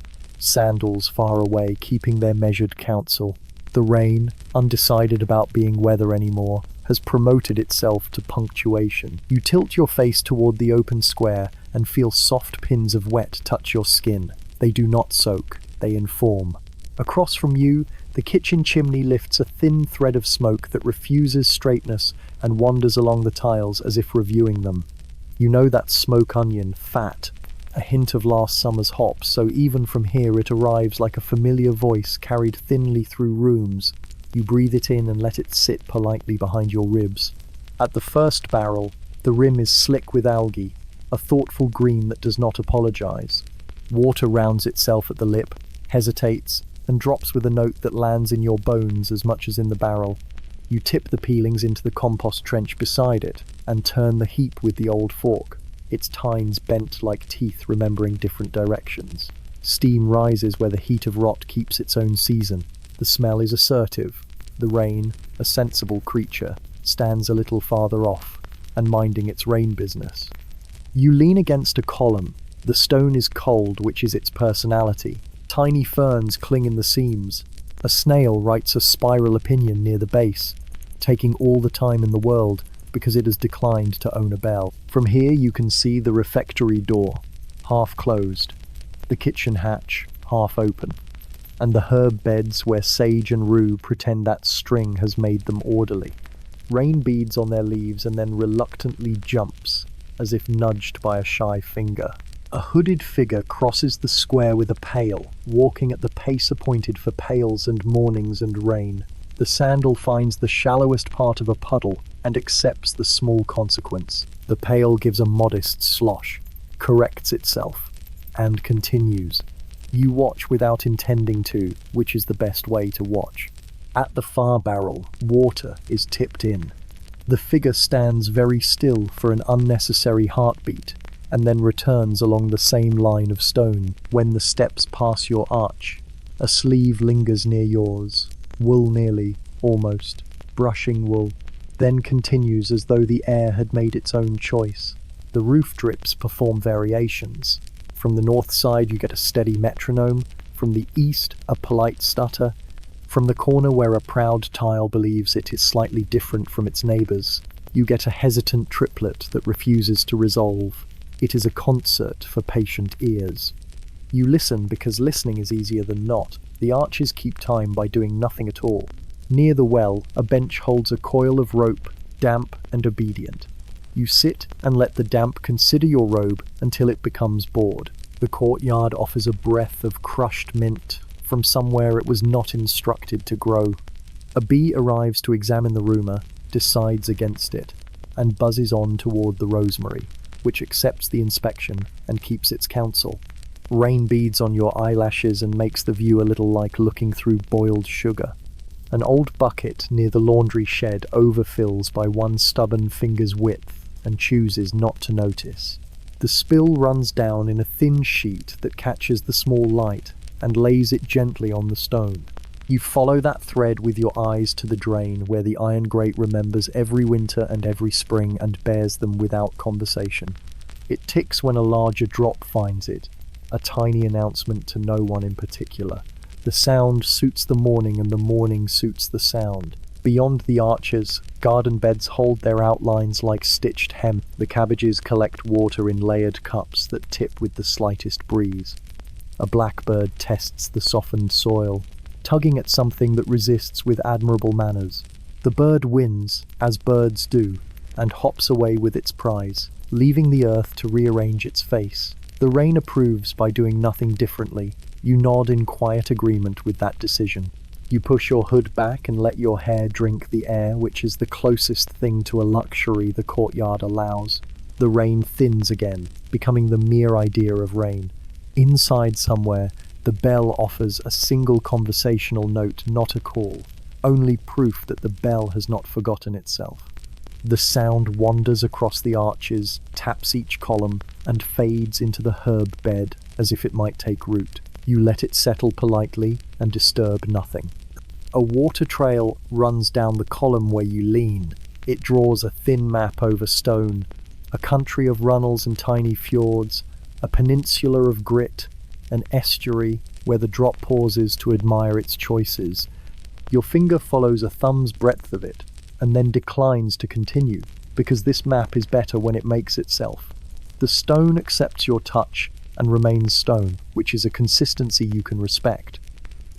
sandals far away keeping their measured counsel. The rain, undecided about being weather anymore, has promoted itself to punctuation. You tilt your face toward the open square and feel soft pins of wet touch your skin. They do not soak, they inform. Across from you, the kitchen chimney lifts a thin thread of smoke that refuses straightness and wanders along the tiles as if reviewing them. You know that smoke onion, fat, a hint of last summer's hops, so even from here it arrives like a familiar voice carried thinly through rooms. You breathe it in and let it sit politely behind your ribs. At the first barrel, the rim is slick with algae, a thoughtful green that does not apologize. Water rounds itself at the lip, hesitates, and drops with a note that lands in your bones as much as in the barrel. You tip the peelings into the compost trench beside it, and turn the heap with the old fork, its tines bent like teeth remembering different directions. Steam rises where the heat of rot keeps its own season. The smell is assertive. The rain, a sensible creature, stands a little farther off, and minding its rain business. You lean against a column. The stone is cold, which is its personality. Tiny ferns cling in the seams. A snail writes a spiral opinion near the base, taking all the time in the world because it has declined to own a bell. From here you can see the refectory door, half closed, the kitchen hatch, half open, and the herb beds where sage and rue pretend that string has made them orderly. Rain beads on their leaves and then reluctantly jumps, as if nudged by a shy finger. A hooded figure crosses the square with a pail, walking at the pace appointed for pails and mornings and rain. The sandal finds the shallowest part of a puddle and accepts the small consequence. The pail gives a modest slosh, corrects itself, and continues. You watch without intending to, which is the best way to watch. At the far barrel, water is tipped in. The figure stands very still for an unnecessary heartbeat, and then returns along the same line of stone. When the steps pass your arch, a sleeve lingers near yours, wool nearly, almost, brushing wool, then continues as though the air had made its own choice. The roof drips perform variations. From the north side you get a steady metronome, from the east a polite stutter, from the corner where a proud tile believes it is slightly different from its neighbours, you get a hesitant triplet that refuses to resolve. It is a concert for patient ears. You listen because listening is easier than not. The archers keep time by doing nothing at all. Near the well, a bench holds a coil of rope, damp and obedient. You sit and let the damp consider your robe until it becomes bored. The courtyard offers a breath of crushed mint from somewhere it was not instructed to grow. A bee arrives to examine the rumour, decides against it, and buzzes on toward the rosemary, which accepts the inspection and keeps its counsel. Rain beads on your eyelashes and makes the view a little like looking through boiled sugar. An old bucket near the laundry shed overfills by one stubborn finger's width and chooses not to notice. The spill runs down in a thin sheet that catches the small light and lays it gently on the stone. You follow that thread with your eyes to the drain where the iron grate remembers every winter and every spring and bears them without conversation. It ticks when a larger drop finds it, a tiny announcement to no one in particular. The sound suits the morning and the morning suits the sound. Beyond the arches, garden beds hold their outlines like stitched hem. The cabbages collect water in layered cups that tip with the slightest breeze. A blackbird tests the softened soil, tugging at something that resists with admirable manners. The bird wins, as birds do, and hops away with its prize, leaving the earth to rearrange its face. The rain approves by doing nothing differently. You nod in quiet agreement with that decision. You push your hood back and let your hair drink the air, which is the closest thing to a luxury the courtyard allows. The rain thins again, becoming the mere idea of rain. Inside somewhere, The bell offers a single conversational note, not a call, only proof that the bell has not forgotten itself. The sound wanders across the arches, taps each column, and fades into the herb bed as if it might take root. You let it settle politely and disturb nothing. A water trail runs down the column where you lean. It draws a thin map over stone, a country of runnels and tiny fjords, a peninsula of grit, an estuary where the drop pauses to admire its choices. Your finger follows a thumb's breadth of it, and then declines to continue, because this map is better when it makes itself. The stone accepts your touch and remains stone, which is a consistency you can respect.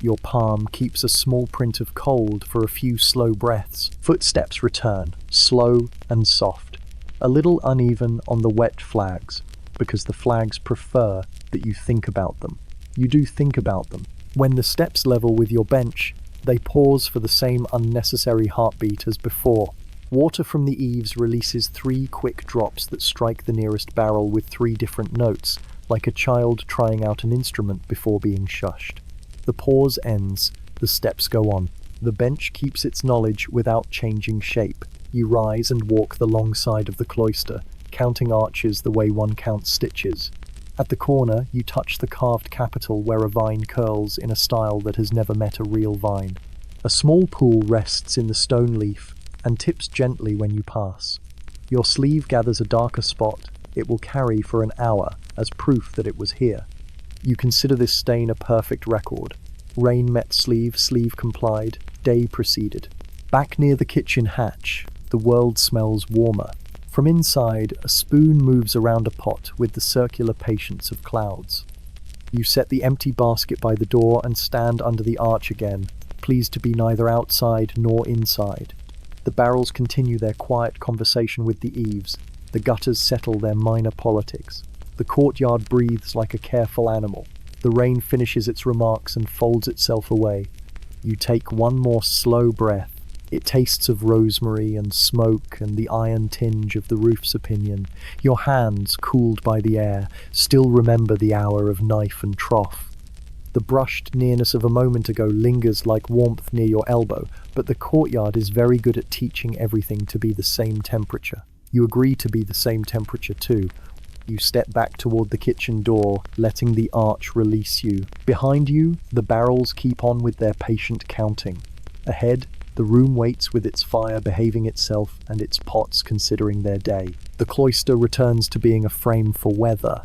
Your palm keeps a small print of cold for a few slow breaths. Footsteps return, slow and soft, a little uneven on the wet flags, because the flags prefer that you think about them. You do think about them. When the steps level with your bench, they pause for the same unnecessary heartbeat as before. Water from the eaves releases 3 quick drops that strike the nearest barrel with 3 different notes, like a child trying out an instrument before being shushed. The pause ends, the steps go on. The bench keeps its knowledge without changing shape. You rise and walk the long side of the cloister, counting arches the way one counts stitches. At the corner, you touch the carved capital where a vine curls in a style that has never met a real vine. A small pool rests in the stone leaf and tips gently when you pass. Your sleeve gathers a darker spot it will carry for an hour as proof that it was here. You consider this stain a perfect record. Rain met sleeve, sleeve complied, day proceeded. Back near the kitchen hatch, the world smells warmer. From inside, a spoon moves around a pot with the circular patience of clouds. You set the empty basket by the door and stand under the arch again, pleased to be neither outside nor inside. The barrels continue their quiet conversation with the eaves. The gutters settle their minor politics. The courtyard breathes like a careful animal. The rain finishes its remarks and folds itself away. You take one more slow breath. It tastes of rosemary and smoke and the iron tinge of the roof's opinion. Your hands, cooled by the air, still remember the hour of knife and trough. The brushed nearness of a moment ago lingers like warmth near your elbow, but the courtyard is very good at teaching everything to be the same temperature. You agree to be the same temperature too. You step back toward the kitchen door, letting the arch release you. Behind you, the barrels keep on with their patient counting. Ahead, the room waits with its fire behaving itself and its pots considering their day. The cloister returns to being a frame for weather,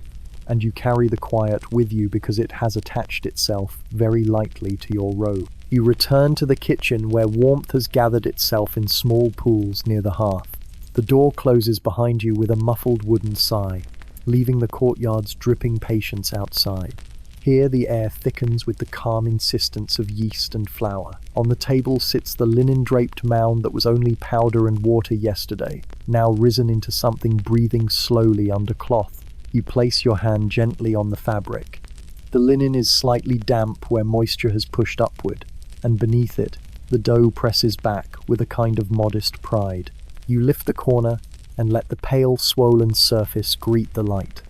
and you carry the quiet with you because it has attached itself very lightly to your robe. You return to the kitchen where warmth has gathered itself in small pools near the hearth. The door closes behind you with a muffled wooden sigh, leaving the courtyard's dripping patience outside. Here the air thickens with the calm insistence of yeast and flour. On the table sits the linen-draped mound that was only powder and water yesterday, now risen into something breathing slowly under cloth. You place your hand gently on the fabric. The linen is slightly damp where moisture has pushed upward, and beneath it, the dough presses back with a kind of modest pride. You lift the corner and let the pale, swollen surface greet the light.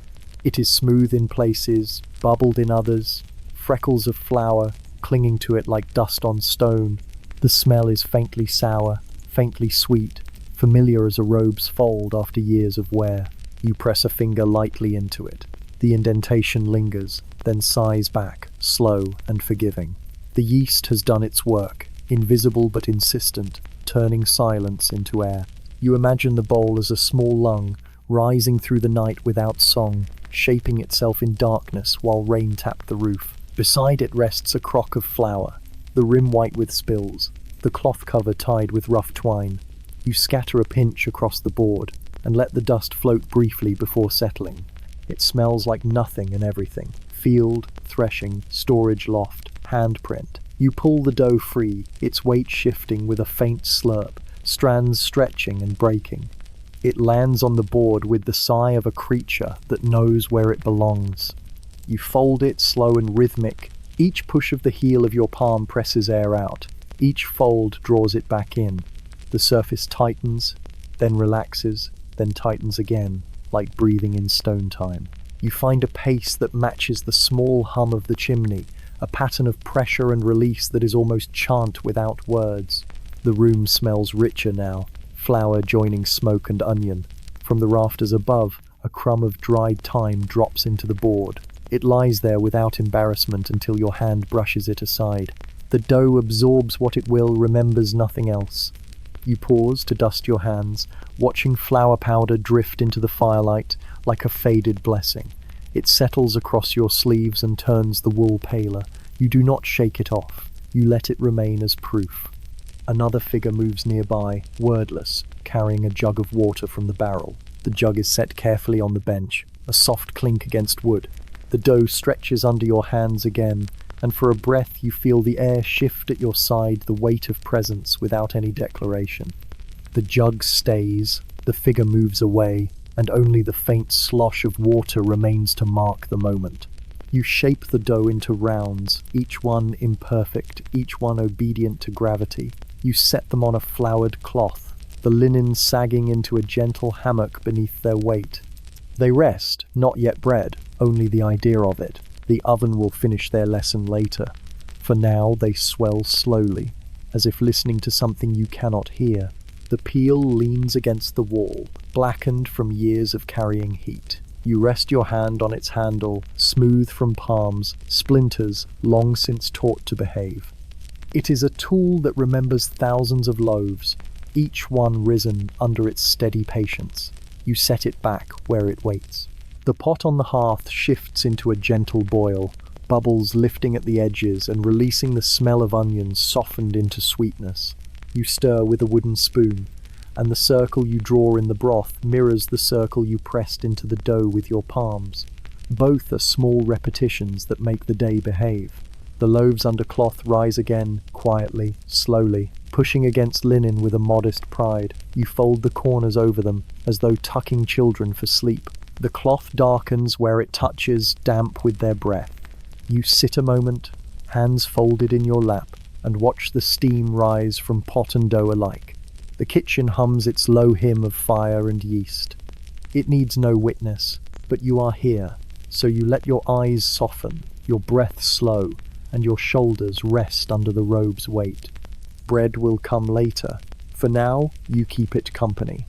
It is smooth in places, bubbled in others, freckles of flour clinging to it like dust on stone. The smell is faintly sour, faintly sweet, familiar as a robe's fold after years of wear. You press a finger lightly into it. The indentation lingers, then sighs back, slow and forgiving. The yeast has done its work, invisible but insistent, turning silence into air. You imagine the bowl as a small lung, rising through the night without song, shaping itself in darkness while rain tapped the roof. Beside it rests a crock of flour, the rim white with spills, the cloth cover tied with rough twine. You scatter a pinch across the board and let the dust float briefly before settling. It smells like nothing and everything. Field, threshing, storage loft, handprint. You pull the dough free, its weight shifting with a faint slurp, strands stretching and breaking. It lands on the board with the sigh of a creature that knows where it belongs. You fold it slow and rhythmic. Each push of the heel of your palm presses air out. Each fold draws it back in. The surface tightens, then relaxes, then tightens again, like breathing in stone time. You find a pace that matches the small hum of the chimney, a pattern of pressure and release that is almost chant without words. The room smells richer now, flour joining smoke and onion. From the rafters above, a crumb of dried thyme drops into the board. It lies there without embarrassment until your hand brushes it aside. The dough absorbs what it will, remembers nothing else. You pause to dust your hands, watching flour powder drift into the firelight like a faded blessing. It settles across your sleeves and turns the wool paler. You do not shake it off. You let it remain as proof. Another figure moves nearby, wordless, carrying a jug of water from the barrel. The jug is set carefully on the bench, a soft clink against wood. The dough stretches under your hands again, and for a breath you feel the air shift at your side, the weight of presence without any declaration. The jug stays, the figure moves away, and only the faint slosh of water remains to mark the moment. You shape the dough into rounds, each one imperfect, each one obedient to gravity. You set them on a floured cloth, the linen sagging into a gentle hammock beneath their weight. They rest, not yet bread, only the idea of it. The oven will finish their lesson later. For now they swell slowly, as if listening to something you cannot hear. The peel leans against the wall, blackened from years of carrying heat. You rest your hand on its handle, smooth from palms, splinters long since taught to behave. It is a tool that remembers thousands of loaves, each one risen under its steady patience. You set it back where it waits. The pot on the hearth shifts into a gentle boil, bubbles lifting at the edges and releasing the smell of onions softened into sweetness. You stir with a wooden spoon, and the circle you draw in the broth mirrors the circle you pressed into the dough with your palms. Both are small repetitions that make the day behave. The loaves under cloth rise again, quietly, slowly, pushing against linen with a modest pride. You fold the corners over them, as though tucking children for sleep. The cloth darkens where it touches, damp with their breath. You sit a moment, hands folded in your lap, and watch the steam rise from pot and dough alike. The kitchen hums its low hymn of fire and yeast. It needs no witness, but you are here, so you let your eyes soften, your breath slow, and your shoulders rest under the robe's weight. Bread will come later. For now, you keep it company.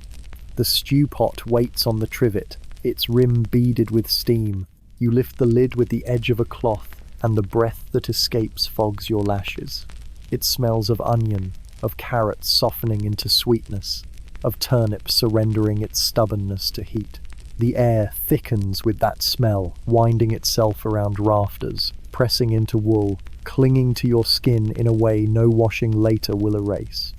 The stew pot waits on the trivet, its rim beaded with steam. You lift the lid with the edge of a cloth, and the breath that escapes fogs your lashes. It smells of onion, of carrots softening into sweetness, of turnip surrendering its stubbornness to heat. The air thickens with that smell, winding itself around rafters, pressing into wool, clinging to your skin in a way no washing later will erase.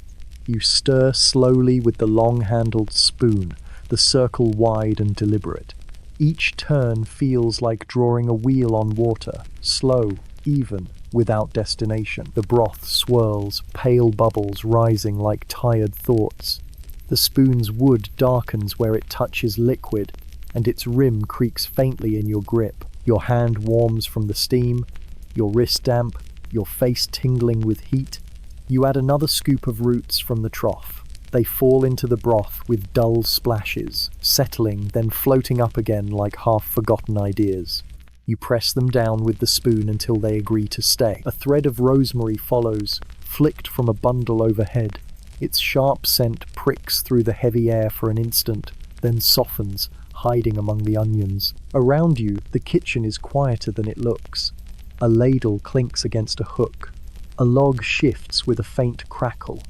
You stir slowly with the long-handled spoon, the circle wide and deliberate. Each turn feels like drawing a wheel on water, slow, even, without destination. The broth swirls, pale bubbles rising like tired thoughts. The spoon's wood darkens where it touches liquid, and its rim creaks faintly in your grip. Your hand warms from the steam, your wrist damp, your face tingling with heat. You add another scoop of roots from the trough. They fall into the broth with dull splashes, settling, then floating up again like half-forgotten ideas. You press them down with the spoon until they agree to stay. A thread of rosemary follows, flicked from a bundle overhead. Its sharp scent pricks through the heavy air for an instant, then softens, hiding among the onions. Around you, the kitchen is quieter than it looks. A ladle clinks against a hook. A log shifts with a faint crackle.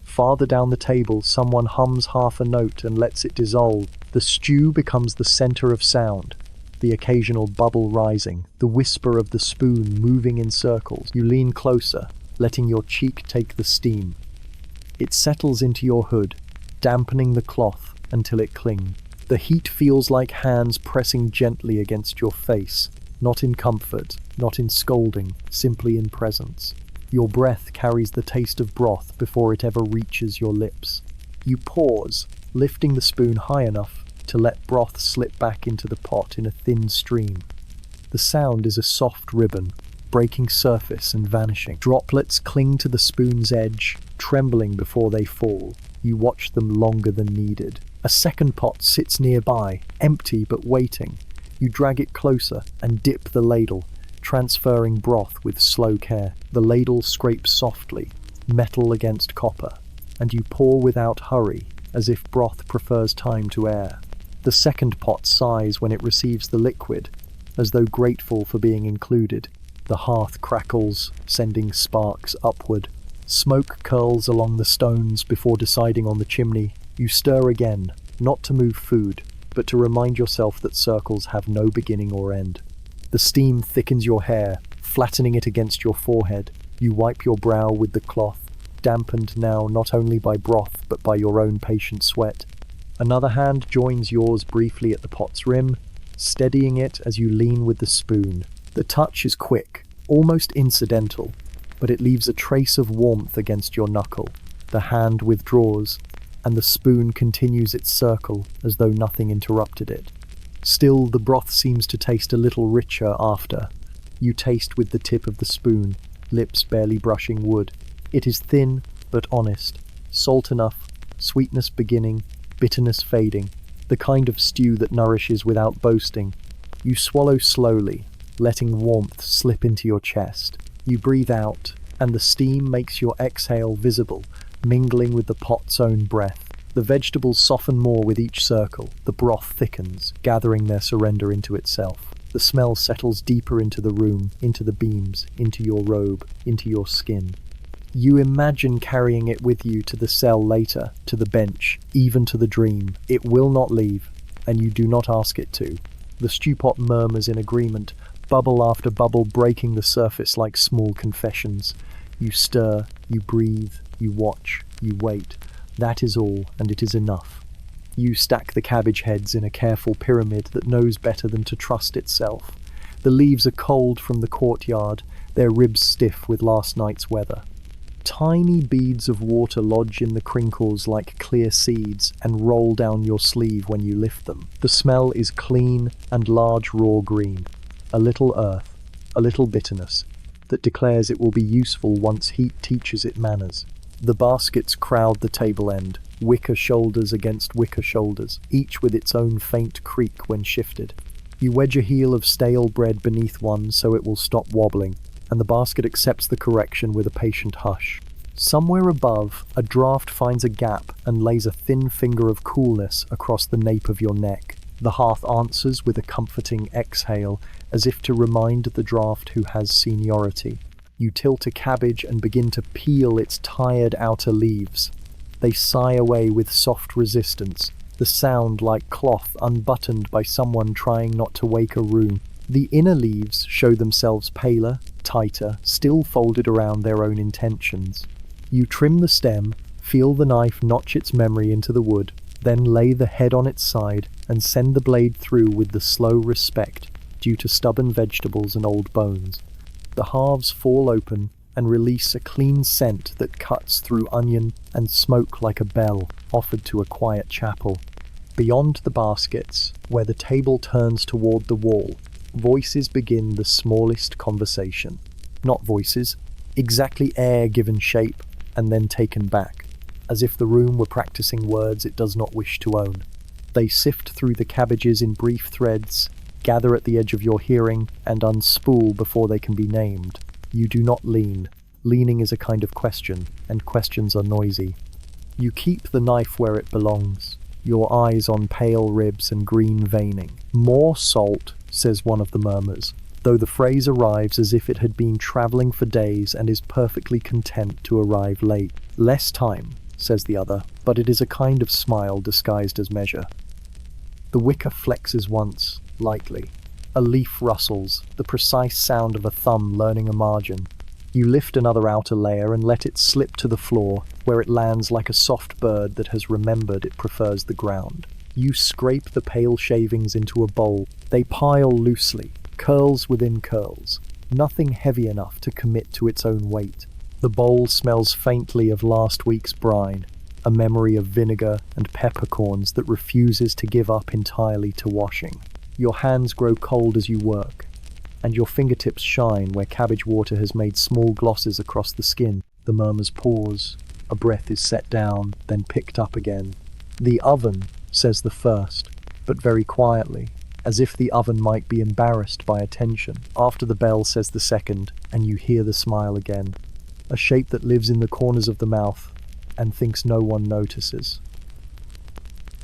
Farther down the table, someone hums half a note and lets it dissolve. The stew becomes the center of sound, the occasional bubble rising, the whisper of the spoon moving in circles. You lean closer, letting your cheek take the steam. It settles into your hood, dampening the cloth until it clings. The heat feels like hands pressing gently against your face, not in comfort, not in scolding, simply in presence. Your breath carries the taste of broth before it ever reaches your lips. You pause, lifting the spoon high enough to let broth slip back into the pot in a thin stream. The sound is a soft ribbon, breaking surface and vanishing. Droplets cling to the spoon's edge, trembling before they fall. You watch them longer than needed. A second pot sits nearby, empty but waiting. You drag it closer and dip the ladle, transferring broth with slow care. The ladle scrapes softly, metal against copper, and you pour without hurry, as if broth prefers time to air. The second pot sighs when it receives the liquid, as though grateful for being included. The hearth crackles, sending sparks upward. Smoke curls along the stones before deciding on the chimney. You stir again, not to move food, but to remind yourself that circles have no beginning or end. The steam thickens your hair, flattening it against your forehead. You wipe your brow with the cloth, dampened now not only by broth but by your own patient sweat. Another hand joins yours briefly at the pot's rim, steadying it as you lean with the spoon. The touch is quick, almost incidental, but it leaves a trace of warmth against your knuckle. The hand withdraws, and the spoon continues its circle as though nothing interrupted it. Still, the broth seems to taste a little richer after. You taste with the tip of the spoon, lips barely brushing wood. It is thin, but honest. Salt enough, sweetness beginning, bitterness fading. The kind of stew that nourishes without boasting. You swallow slowly, letting warmth slip into your chest. You breathe out, and the steam makes your exhale visible, mingling with the pot's own breath. The vegetables soften more with each circle. The broth thickens, gathering their surrender into itself. The smell settles deeper into the room, into the beams, into your robe, into your skin. You imagine carrying it with you to the cell later, to the bench, even to the dream. It will not leave, and you do not ask it to. The stewpot murmurs in agreement, bubble after bubble breaking the surface like small confessions. You stir, you breathe, you watch, you wait. That is all, and it is enough. You stack the cabbage heads in a careful pyramid that knows better than to trust itself. The leaves are cold from the courtyard, their ribs stiff with last night's weather. Tiny beads of water lodge in the crinkles like clear seeds and roll down your sleeve when you lift them. The smell is clean and large raw green. A little earth, a little bitterness, that declares it will be useful once heat teaches it manners. The baskets crowd the table end, wicker shoulders against wicker shoulders, each with its own faint creak when shifted. You wedge a heel of stale bread beneath one so it will stop wobbling, and the basket accepts the correction with a patient hush. Somewhere above, a draught finds a gap and lays a thin finger of coolness across the nape of your neck. The hearth answers with a comforting exhale, as if to remind the draught who has seniority. You tilt a cabbage and begin to peel its tired outer leaves. They sigh away with soft resistance, the sound like cloth unbuttoned by someone trying not to wake a room. The inner leaves show themselves paler, tighter, still folded around their own intentions. You trim the stem, feel the knife notch its memory into the wood, then lay the head on its side and send the blade through with the slow respect due to stubborn vegetables and old bones. The halves fall open and release a clean scent that cuts through onion and smoke like a bell offered to a quiet chapel. Beyond the baskets, where the table turns toward the wall, voices begin the smallest conversation. Not voices, exactly air given shape and then taken back, as if the room were practicing words it does not wish to own. They sift through the cabbages in brief threads, gather at the edge of your hearing, and unspool before they can be named. You do not lean. Leaning is a kind of question, and questions are noisy. You keep the knife where it belongs, your eyes on pale ribs and green veining. More salt, says one of the murmurs, though the phrase arrives as if it had been travelling for days and is perfectly content to arrive late. Less time, says the other, but it is a kind of smile disguised as measure. The wicker flexes once, lightly. A leaf rustles, the precise sound of a thumb learning a margin. You lift another outer layer and let it slip to the floor, where it lands like a soft bird that has remembered it prefers the ground. You scrape the pale shavings into a bowl. They pile loosely, curls within curls, nothing heavy enough to commit to its own weight. The bowl smells faintly of last week's brine, a memory of vinegar and peppercorns that refuses to give up entirely to washing. Your hands grow cold as you work, and your fingertips shine where cabbage water has made small glosses across the skin. The murmurs pause. A breath is set down, then picked up again. The oven, says the first, but very quietly. as if the oven might be embarrassed by attention. After the bell says the second, and you hear the smile again, a shape that lives in the corners of the mouth and thinks no one notices.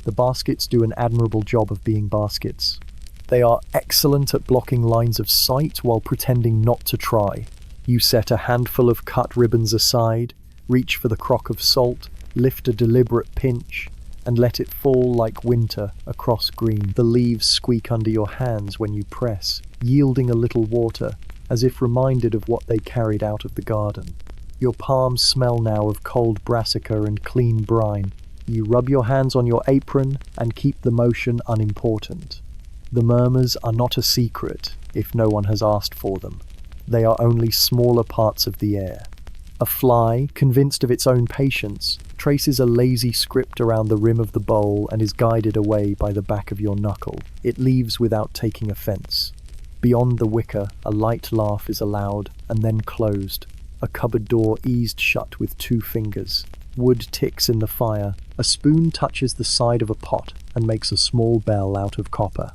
The baskets do an admirable job of being baskets. They are excellent at blocking lines of sight while pretending not to try. You set a handful of cut ribbons aside, reach for the crock of salt, lift a deliberate pinch, and let it fall like winter across green. The leaves squeak under your hands when you press, yielding a little water, as if reminded of what they carried out of the garden. Your palms smell now of cold brassica and clean brine. You rub your hands on your apron and keep the motion unimportant. The murmurs are not a secret if no one has asked for them. They are only smaller parts of the air. A fly, convinced of its own patience, traces a lazy script around the rim of the bowl and is guided away by the back of your knuckle. It leaves without taking offense. Beyond the wicker, a light laugh is allowed and then closed. A cupboard door eased shut with 2 fingers. Wood ticks in the fire. A spoon touches the side of a pot and makes a small bell out of copper.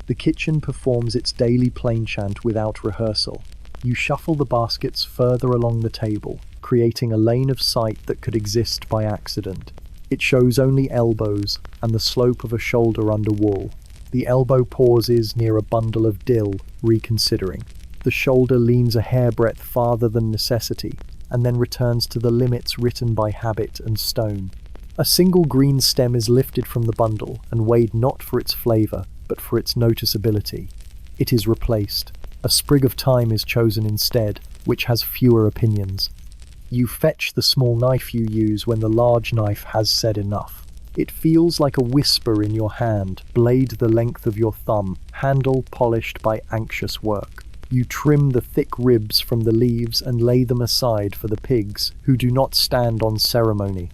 The kitchen performs its daily plain chant without rehearsal. You shuffle the baskets further along the table, creating a lane of sight that could exist by accident. It shows only elbows and the slope of a shoulder under wool. The elbow pauses near a bundle of dill, reconsidering. The shoulder leans a hairbreadth farther than necessity, and then returns to the limits written by habit and stone. A single green stem is lifted from the bundle and weighed not for its flavour, but for its noticeability. It is replaced. A sprig of thyme is chosen instead, which has fewer opinions. You fetch the small knife you use when the large knife has said enough. It feels like a whisper in your hand, blade the length of your thumb, handle polished by anxious work. You trim the thick ribs from the leaves and lay them aside for the pigs, who do not stand on ceremony.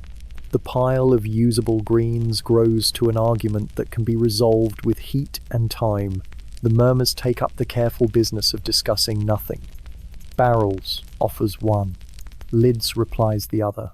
The pile of usable greens grows to an argument that can be resolved with heat and time. The murmurs take up the careful business of discussing nothing. Barrels offers one. Lids replies the other.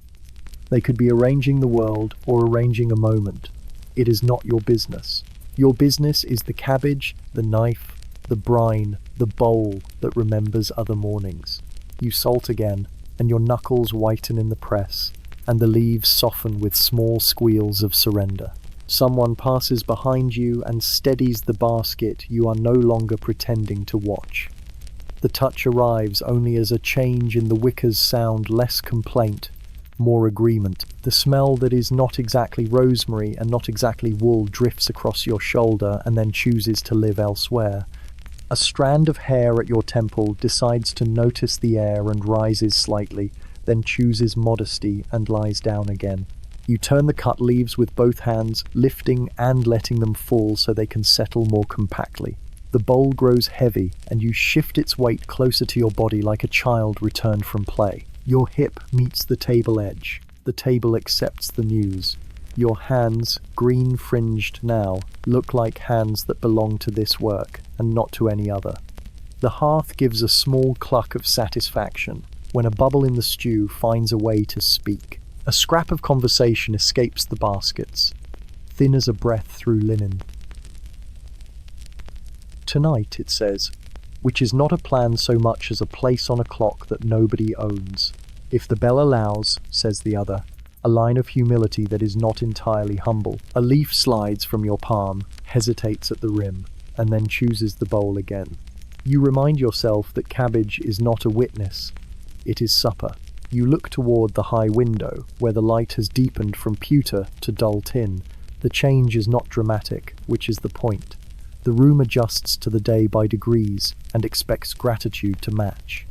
They could be arranging the world or arranging a moment. It is not your business. Your business is the cabbage, the knife, the brine, the bowl that remembers other mornings. You salt again, and your knuckles whiten in the press, and the leaves soften with small squeals of surrender. Someone passes behind you and steadies the basket you are no longer pretending to watch. The touch arrives only as a change in the wicker's sound, less complaint, more agreement. The smell that is not exactly rosemary and not exactly wool drifts across your shoulder and then chooses to live elsewhere. A strand of hair at your temple decides to notice the air and rises slightly, then chooses modesty and lies down again. You turn the cut leaves with both hands, lifting and letting them fall so they can settle more compactly. The bowl grows heavy, and you shift its weight closer to your body like a child returned from play. Your hip meets the table edge. The table accepts the news. Your hands, green-fringed now, look like hands that belong to this work, and not to any other. The hearth gives a small cluck of satisfaction when a bubble in the stew finds a way to speak. A scrap of conversation escapes the baskets, thin as a breath through linen. Tonight, it says, which is not a plan so much as a place on a clock that nobody owns. If the bell allows, says the other, a line of humility that is not entirely humble. A leaf slides from your palm, hesitates at the rim, and then chooses the bowl again. You remind yourself that cabbage is not a witness. It is supper. You look toward the high window, where the light has deepened from pewter to dull tin. The change is not dramatic, which is the point. The room adjusts to the day by degrees and expects gratitude to match.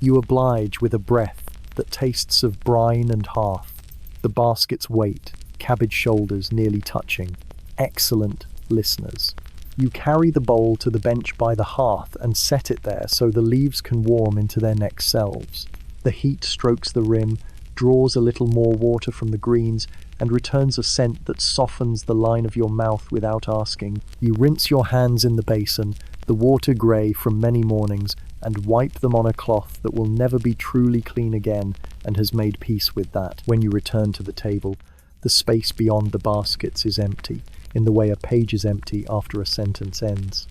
You oblige with a breath that tastes of brine and hearth. The baskets wait, cabbage shoulders nearly touching. Excellent listeners. You carry the bowl to the bench by the hearth and set it there so the leaves can warm into their next selves. The heat strokes the rim, draws a little more water from the greens, and returns a scent that softens the line of your mouth without asking. You rinse your hands in the basin, the water grey from many mornings, and wipe them on a cloth that will never be truly clean again and has made peace with that. When you return to the table, the space beyond the baskets is empty. in the way a page is empty after a sentence ends.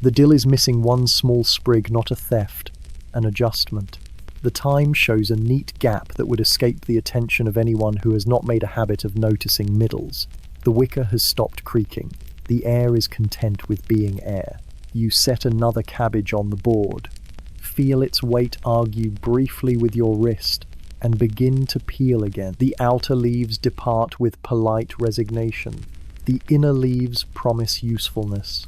The dill is missing one small sprig, not a theft, an adjustment. The time shows a neat gap that would escape the attention of anyone who has not made a habit of noticing middles. The wicker has stopped creaking. The air is content with being air. You set another cabbage on the board. Feel its weight argue briefly with your wrist and begin to peel again. The outer leaves depart with polite resignation. The inner leaves promise usefulness.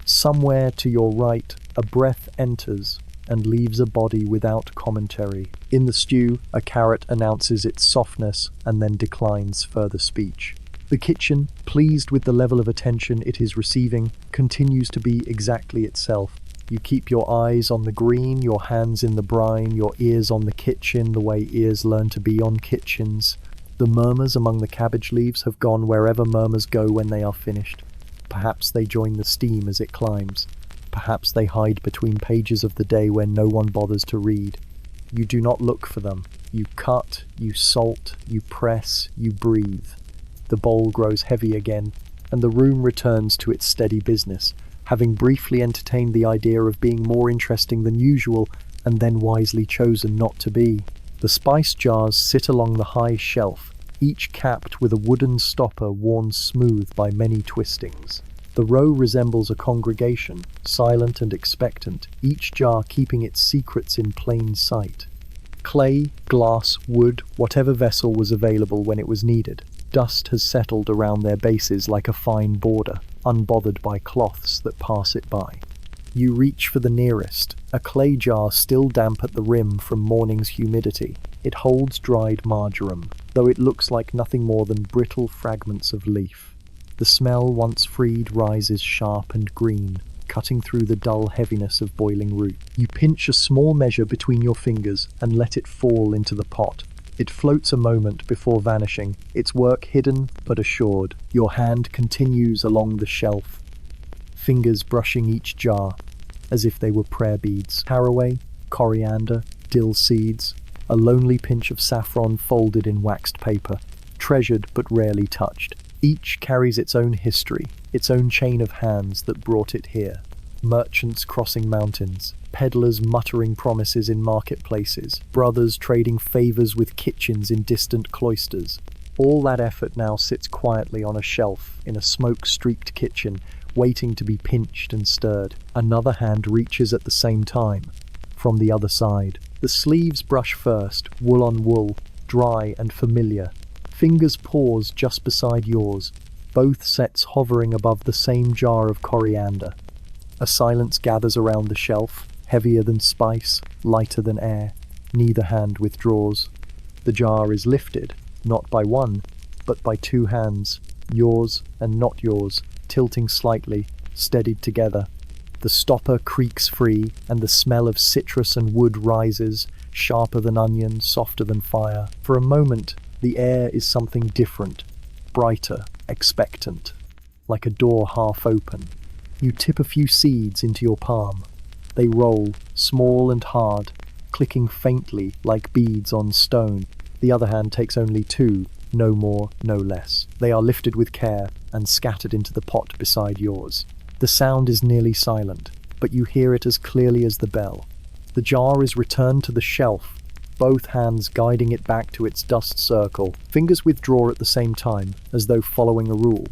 Somewhere to your right, a breath enters and leaves a body without commentary. In the stew, a carrot announces its softness and then declines further speech. The kitchen, pleased with the level of attention it is receiving, continues to be exactly itself. You keep your eyes on the green, your hands in the brine, your ears on the kitchen, the way ears learn to be on kitchens. The murmurs among the cabbage leaves have gone wherever murmurs go when they are finished. Perhaps they join the steam as it climbs. Perhaps they hide between pages of the day when no one bothers to read. You do not look for them. You cut, you salt, you press, you breathe. The bowl grows heavy again, and the room returns to its steady business, having briefly entertained the idea of being more interesting than usual, and then wisely chosen not to be. The spice jars sit along the high shelf, each capped with a wooden stopper worn smooth by many twistings. The row resembles a congregation, silent and expectant, each jar keeping its secrets in plain sight. Clay, glass, wood, whatever vessel was available when it was needed. Dust has settled around their bases like a fine border, unbothered by cloths that pass it by. You reach for the nearest, a clay jar still damp at the rim from morning's humidity. It holds dried marjoram, though it looks like nothing more than brittle fragments of leaf. The smell, once freed, rises sharp and green, cutting through the dull heaviness of boiling root. You pinch a small measure between your fingers and let it fall into the pot. It floats a moment before vanishing, its work hidden but assured. Your hand continues along the shelf, fingers brushing each jar, as if they were prayer beads. Caraway, coriander, dill seeds, a lonely pinch of saffron folded in waxed paper, treasured but rarely touched. Each carries its own history, its own chain of hands that brought it here. Merchants crossing mountains, peddlers muttering promises in marketplaces, brothers trading favors with kitchens in distant cloisters. All that effort now sits quietly on a shelf in a smoke-streaked kitchen, waiting to be pinched and stirred. Another hand reaches at the same time, from the other side. The sleeves brush first, wool on wool, dry and familiar. Fingers pause just beside yours, both sets hovering above the same jar of coriander. A silence gathers around the shelf, heavier than spice, lighter than air. Neither hand withdraws. The jar is lifted, not by one, but by two hands, yours and not yours, tilting slightly, steadied together. The stopper creaks free, and the smell of citrus and wood rises, sharper than onion, softer than fire. For a moment, the air is something different, brighter, expectant, like a door half open. You tip a few seeds into your palm. They roll, small and hard, clicking faintly like beads on stone. The other hand takes only two, no more, no less. They are lifted with care and scattered into the pot beside yours. The sound is nearly silent, but you hear it as clearly as the bell. The jar is returned to the shelf, both hands guiding it back to its dust circle. Fingers withdraw at the same time, as though following a rule.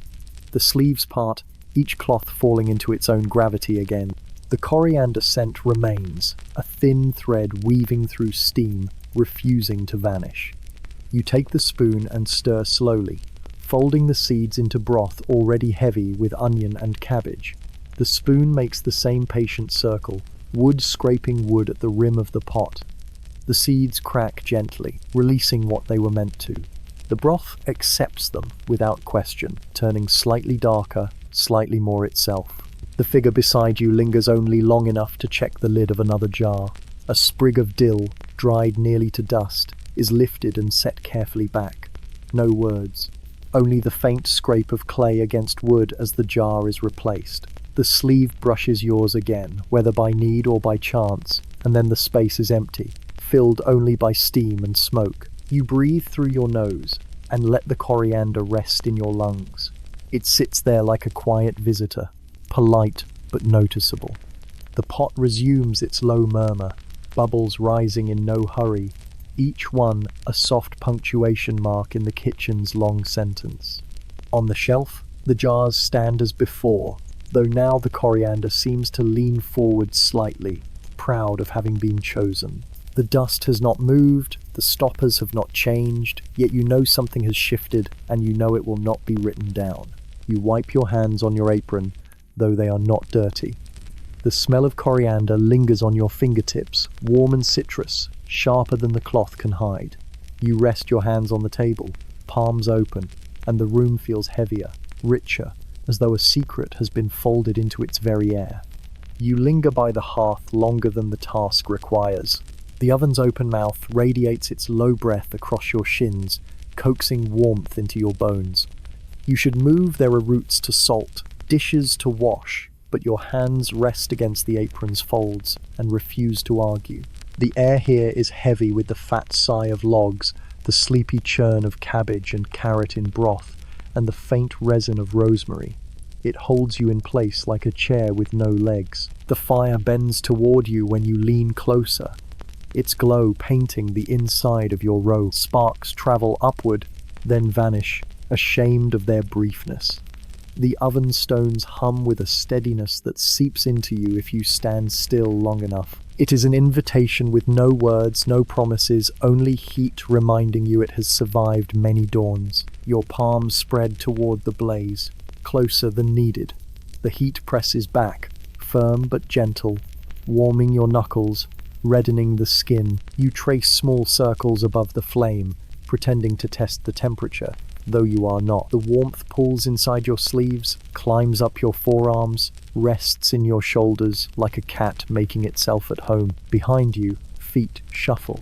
The sleeves part, each cloth falling into its own gravity again. The coriander scent remains, a thin thread weaving through steam, refusing to vanish. You take the spoon and stir slowly, folding the seeds into broth already heavy with onion and cabbage. The spoon makes the same patient circle, wood scraping wood at the rim of the pot. The seeds crack gently, releasing what they were meant to. The broth accepts them without question, turning slightly darker, slightly more itself. The figure beside you lingers only long enough to check the lid of another jar. A sprig of dill, dried nearly to dust, is lifted and set carefully back. No words, only the faint scrape of clay against wood as the jar is replaced. The sleeve brushes yours again, whether by need or by chance, and then the space is empty, filled only by steam and smoke. You breathe through your nose and let the coriander rest in your lungs. It sits there like a quiet visitor, polite but noticeable. The pot resumes its low murmur, bubbles rising in no hurry, each one a soft punctuation mark in the kitchen's long sentence. On the shelf, the jars stand as before, though now the coriander seems to lean forward slightly, proud of having been chosen. The dust has not moved, the stoppers have not changed, yet you know something has shifted and you know it will not be written down. You wipe your hands on your apron, though they are not dirty. The smell of coriander lingers on your fingertips, warm and citrus, sharper than the cloth can hide. You rest your hands on the table, palms open, and the room feels heavier, richer, as though a secret has been folded into its very air. You linger by the hearth longer than the task requires. The oven's open mouth radiates its low breath across your shins, coaxing warmth into your bones. You should move, there are roots to salt, dishes to wash, but your hands rest against the apron's folds and refuse to argue. The air here is heavy with the fat sigh of logs, the sleepy churn of cabbage and carrot in broth, and the faint resin of rosemary. It holds you in place like a chair with no legs. The fire bends toward you when you lean closer, its glow painting the inside of your robe. Sparks travel upward, then vanish, ashamed of their briefness. The oven stones hum with a steadiness that seeps into you if you stand still long enough. It is an invitation with no words, no promises, only heat reminding you it has survived many dawns. Your palms spread toward the blaze, closer than needed. The heat presses back, firm but gentle, warming your knuckles, reddening the skin. You trace small circles above the flame, pretending to test the temperature, though you are not. The warmth pulls inside your sleeves, climbs up your forearms, rests in your shoulders like a cat making itself at home. Behind you, feet shuffle.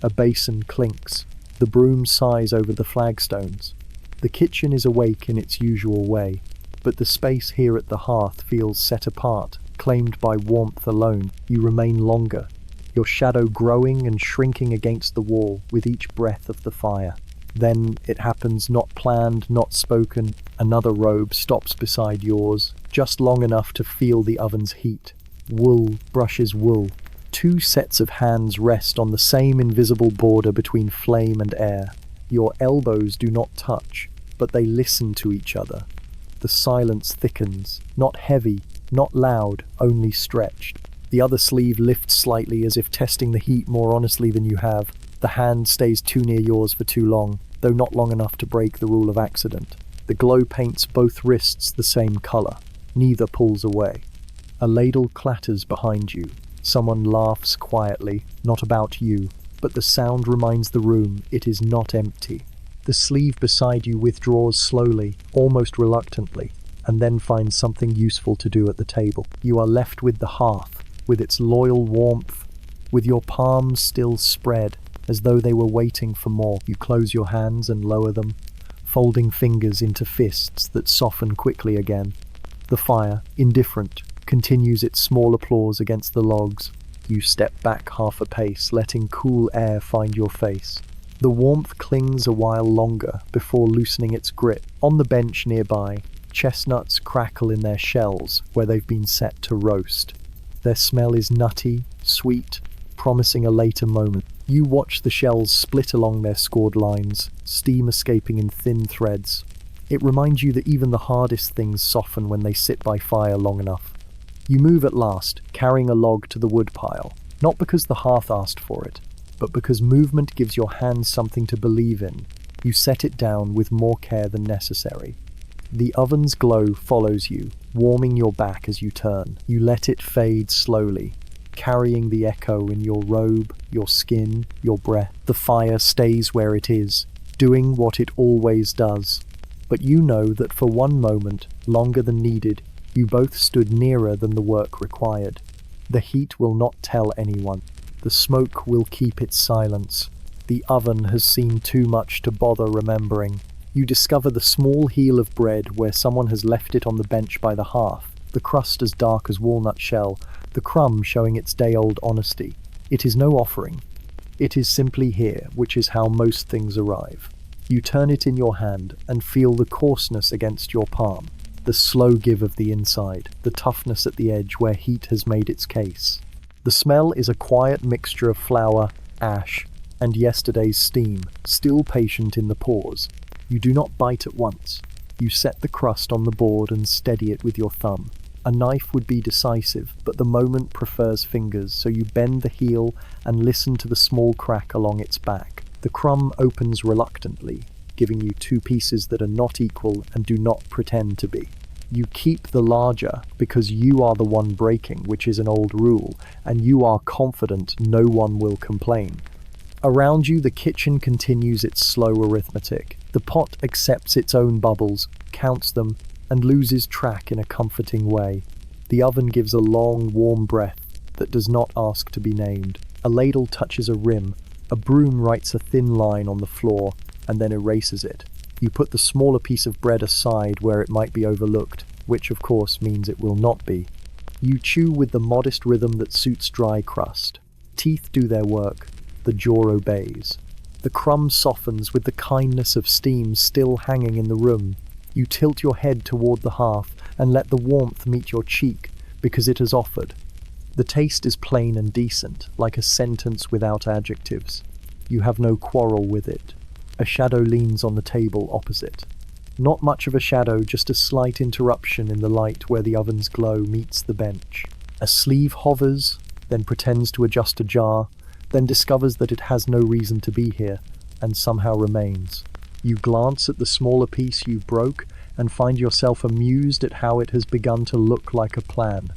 A basin clinks. The broom sighs over the flagstones. The kitchen is awake in its usual way, but the space here at the hearth feels set apart, claimed by warmth alone. You remain longer, your shadow growing and shrinking against the wall with each breath of the fire. Then it happens, not planned, not spoken. Another robe stops beside yours, just long enough to feel the oven's heat. Wool brushes wool. Two sets of hands rest on the same invisible border between flame and air. Your elbows do not touch, but they listen to each other. The silence thickens, not heavy, not loud, only stretched. The other sleeve lifts slightly as if testing the heat more honestly than you have. The hand stays too near yours for too long, though not long enough to break the rule of accident. The glow paints both wrists the same color. Neither pulls away. A ladle clatters behind you. Someone laughs quietly, not about you, but the sound reminds the room it is not empty. The sleeve beside you withdraws slowly, almost reluctantly, and then finds something useful to do at the table. You are left with the hearth, with its loyal warmth, with your palms still spread, as though they were waiting for more. You close your hands and lower them, folding fingers into fists that soften quickly again. The fire, indifferent, continues its small applause against the logs. You step back half a pace, letting cool air find your face. The warmth clings a while longer before loosening its grip. On the bench nearby, chestnuts crackle in their shells where they've been set to roast. Their smell is nutty, sweet, promising a later moment. You watch the shells split along their scored lines, steam escaping in thin threads. It reminds you that even the hardest things soften when they sit by fire long enough. You move at last, carrying a log to the woodpile, not because the hearth asked for it, but because movement gives your hands something to believe in. You set it down with more care than necessary. The oven's glow follows you, warming your back as you turn. You let it fade slowly, carrying the echo in your robe, your skin, your breath. The fire stays where it is, doing what it always does. But you know that for one moment, longer than needed, you both stood nearer than the work required. The heat will not tell anyone. The smoke will keep its silence. The oven has seen too much to bother remembering. You discover the small heel of bread where someone has left it on the bench by the hearth, the crust as dark as walnut shell, the crumb showing its day-old honesty. It is no offering. It is simply here, which is how most things arrive. You turn it in your hand and feel the coarseness against your palm, the slow give of the inside, the toughness at the edge where heat has made its case. The smell is a quiet mixture of flour, ash, and yesterday's steam, still patient in the pores. You do not bite at once. You set the crust on the board and steady it with your thumb. A knife would be decisive, but the moment prefers fingers, so you bend the heel and listen to the small crack along its back. The crumb opens reluctantly, giving you two pieces that are not equal and do not pretend to be. You keep the larger because you are the one breaking, which is an old rule, and you are confident no one will complain. Around you, the kitchen continues its slow arithmetic. The pot accepts its own bubbles, counts them, and loses track in a comforting way. The oven gives a long, warm breath that does not ask to be named. A ladle touches a rim. A broom writes a thin line on the floor and then erases it. You put the smaller piece of bread aside where it might be overlooked, which of course means it will not be. You chew with the modest rhythm that suits dry crust. Teeth do their work. The jaw obeys. The crumb softens with the kindness of steam still hanging in the room. You tilt your head toward the hearth and let the warmth meet your cheek because it has offered. The taste is plain and decent, like a sentence without adjectives. You have no quarrel with it. A shadow leans on the table opposite. Not much of a shadow, just a slight interruption in the light where the oven's glow meets the bench. A sleeve hovers, then pretends to adjust a jar, then discovers that it has no reason to be here, and somehow remains. You glance at the smaller piece you broke and find yourself amused at how it has begun to look like a plan.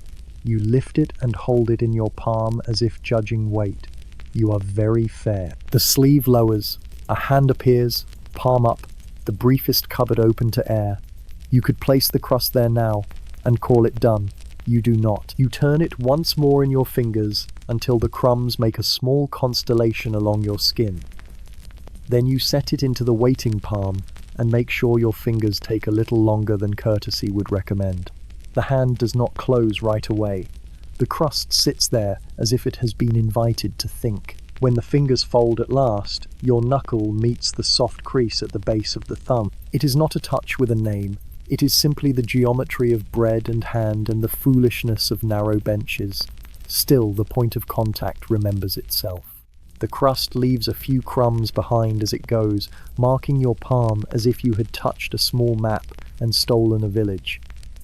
You lift it and hold it in your palm as if judging weight. You are very fair. The sleeve lowers. A hand appears, palm up, the briefest cupboard open to air. You could place the crust there now and call it done. You do not. You turn it once more in your fingers until the crumbs make a small constellation along your skin. Then you set it into the waiting palm and make sure your fingers take a little longer than courtesy would recommend. The hand does not close right away. The crust sits there as if it has been invited to think. When the fingers fold at last, your knuckle meets the soft crease at the base of the thumb. It is not a touch with a name. It is simply the geometry of bread and hand and the foolishness of narrow benches. Still, the point of contact remembers itself. The crust leaves a few crumbs behind as it goes, marking your palm as if you had touched a small map and stolen a village.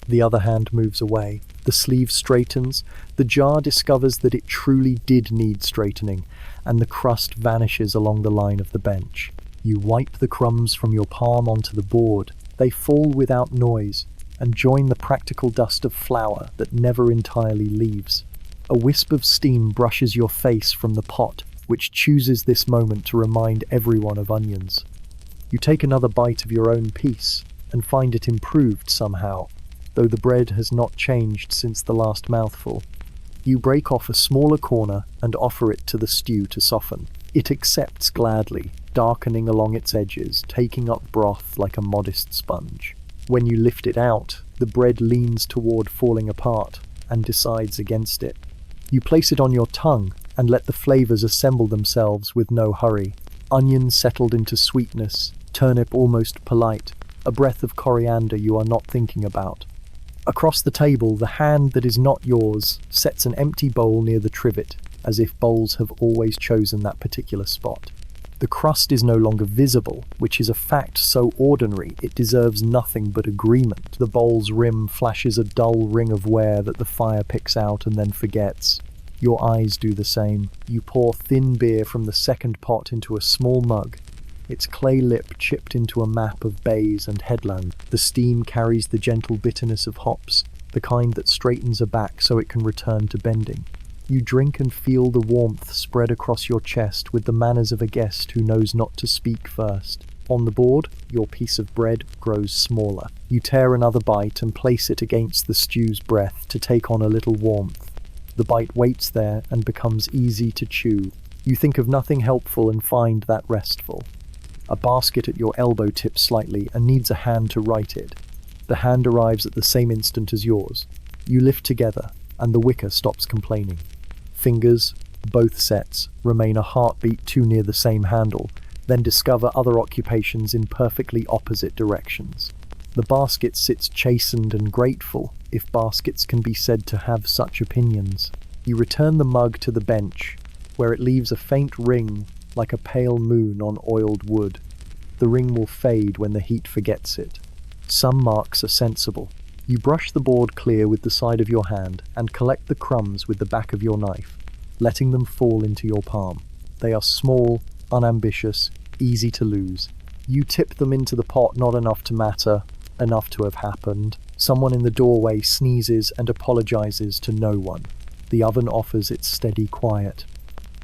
The other hand moves away. The sleeve straightens. The jar discovers that it truly did need straightening, and the crust vanishes along the line of the bench. You wipe the crumbs from your palm onto the board. They fall without noise and join the practical dust of flour that never entirely leaves. A wisp of steam brushes your face from the pot, which chooses this moment to remind everyone of onions. You take another bite of your own piece and find it improved somehow, though the bread has not changed since the last mouthful. You break off a smaller corner and offer it to the stew to soften. It accepts gladly, darkening along its edges, taking up broth like a modest sponge. When you lift it out, the bread leans toward falling apart and decides against it. You place it on your tongue and let the flavors assemble themselves with no hurry. Onion settled into sweetness, turnip almost polite, a breath of coriander you are not thinking about. Across the table, the hand that is not yours sets an empty bowl near the trivet, as if bowls have always chosen that particular spot. The crust is no longer visible, which is a fact so ordinary it deserves nothing but agreement. The bowl's rim flashes a dull ring of wear that the fire picks out and then forgets. Your eyes do the same. You pour thin beer from the second pot into a small mug, its clay lip chipped into a map of bays and headland. The steam carries the gentle bitterness of hops, the kind that straightens a back so it can return to bending. You drink and feel the warmth spread across your chest with the manners of a guest who knows not to speak first. On the board, your piece of bread grows smaller. You tear another bite and place it against the stew's breath to take on a little warmth. The bite waits there and becomes easy to chew. You think of nothing helpful and find that restful. A basket at your elbow tips slightly and needs a hand to right it. The hand arrives at the same instant as yours. You lift together, and the wicker stops complaining. Fingers, both sets, remain a heartbeat too near the same handle, then discover other occupations in perfectly opposite directions. The basket sits chastened and grateful, if baskets can be said to have such opinions. You return the mug to the bench, where it leaves a faint ring like a pale moon on oiled wood. The ring will fade when the heat forgets it. Some marks are sensible. You brush the board clear with the side of your hand and collect the crumbs with the back of your knife, letting them fall into your palm. They are small, unambitious, easy to lose. You tip them into the pot, not enough to matter, enough to have happened. Someone in the doorway sneezes and apologizes to no one. The oven offers its steady quiet.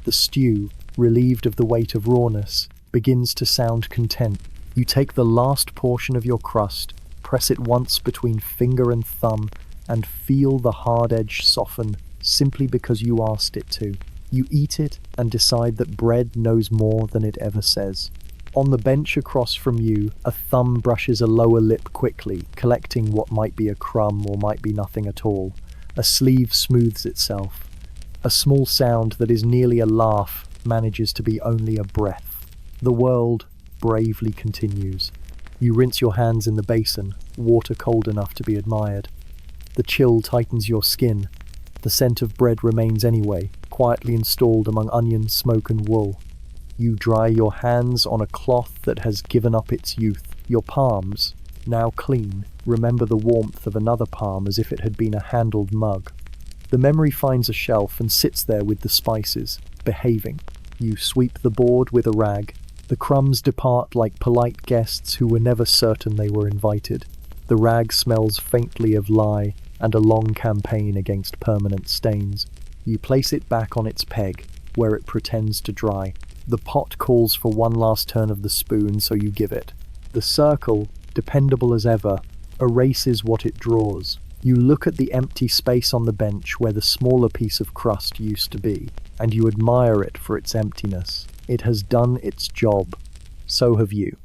The stew, relieved of the weight of rawness, begins to sound content. You take the last portion of your crust, press it once between finger and thumb, and feel the hard edge soften simply because you asked it to. You eat it and decide that bread knows more than it ever says. On the bench across from you, a thumb brushes a lower lip quickly, collecting what might be a crumb or might be nothing at all. A sleeve smooths itself. A small sound that is nearly a laugh manages to be only a breath. The world bravely continues. You rinse your hands in the basin, water cold enough to be admired. The chill tightens your skin. The scent of bread remains anyway, quietly installed among onion, smoke and wool. You dry your hands on a cloth that has given up its youth. Your palms, now clean, remember the warmth of another palm as if it had been a handled mug. The memory finds a shelf and sits there with the spices, behaving. You sweep the board with a rag. The crumbs depart like polite guests who were never certain they were invited. The rag smells faintly of lye and a long campaign against permanent stains. You place it back on its peg, where it pretends to dry. The pot calls for one last turn of the spoon, so you give it. The circle, dependable as ever, erases what it draws. You look at the empty space on the bench where the smaller piece of crust used to be, and you admire it for its emptiness. It has done its job. So have you.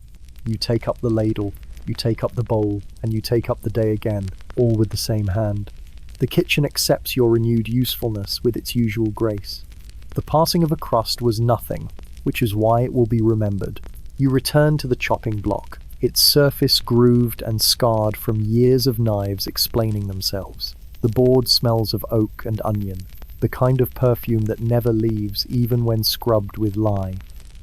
You take up the ladle, you take up the bowl, and you take up the day again, all with the same hand. The kitchen accepts your renewed usefulness with its usual grace. The passing of a crust was nothing, which is why it will be remembered. You return to the chopping block, its surface grooved and scarred from years of knives explaining themselves. The board smells of oak and onion, the kind of perfume that never leaves even when scrubbed with lye.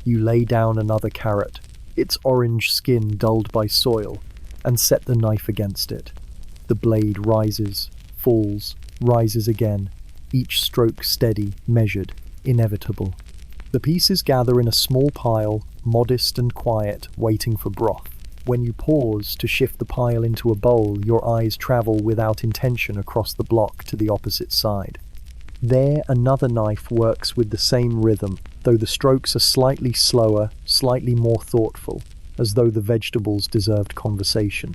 You lay down another carrot, its orange skin dulled by soil, and set the knife against it. The blade rises, falls, rises again, each stroke steady, measured, inevitable. The pieces gather in a small pile, modest and quiet, waiting for broth. When you pause to shift the pile into a bowl, your eyes travel without intention across the block to the opposite side. There, another knife works with the same rhythm, though the strokes are slightly slower, slightly more thoughtful, as though the vegetables deserved conversation.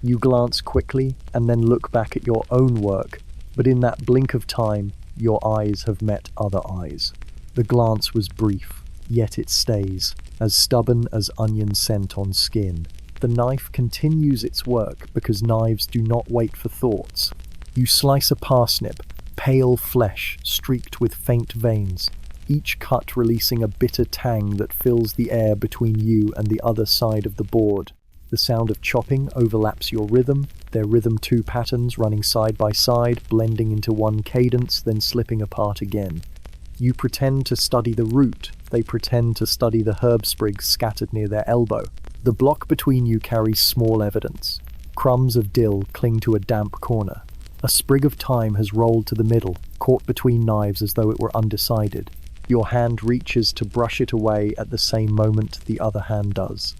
You glance quickly and then look back at your own work, but in that blink of time, your eyes have met other eyes. The glance was brief, yet it stays, as stubborn as onion scent on skin. The knife continues its work because knives do not wait for thoughts. You slice a parsnip, pale flesh streaked with faint veins, each cut releasing a bitter tang that fills the air between you and the other side of the board. The sound of chopping overlaps your rhythm, their rhythm two patterns running side by side, blending into one cadence, then slipping apart again. You pretend to study the root, they pretend to study the herb sprigs scattered near their elbow. The block between you carries small evidence. Crumbs of dill cling to a damp corner. A sprig of thyme has rolled to the middle, caught between knives as though it were undecided. Your hand reaches to brush it away at the same moment the other hand does.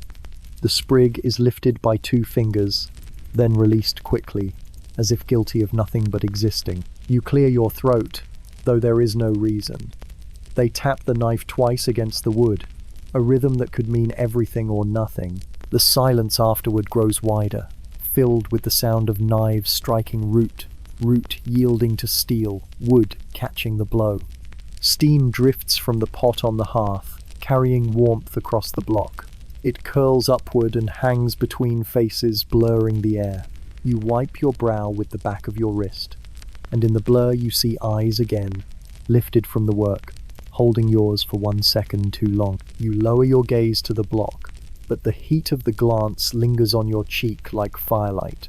The sprig is lifted by two fingers, then released quickly, as if guilty of nothing but existing. You clear your throat, though there is no reason. They tap the knife twice against the wood, a rhythm that could mean everything or nothing. The silence afterward grows wider, filled with the sound of knives striking root, root yielding to steel, wood catching the blow. Steam drifts from the pot on the hearth, carrying warmth across the block. It curls upward and hangs between faces, blurring the air. You wipe your brow with the back of your wrist, and in the blur you see eyes again, lifted from the work, holding yours for 1 second too long. You lower your gaze to the block, but the heat of the glance lingers on your cheek like firelight.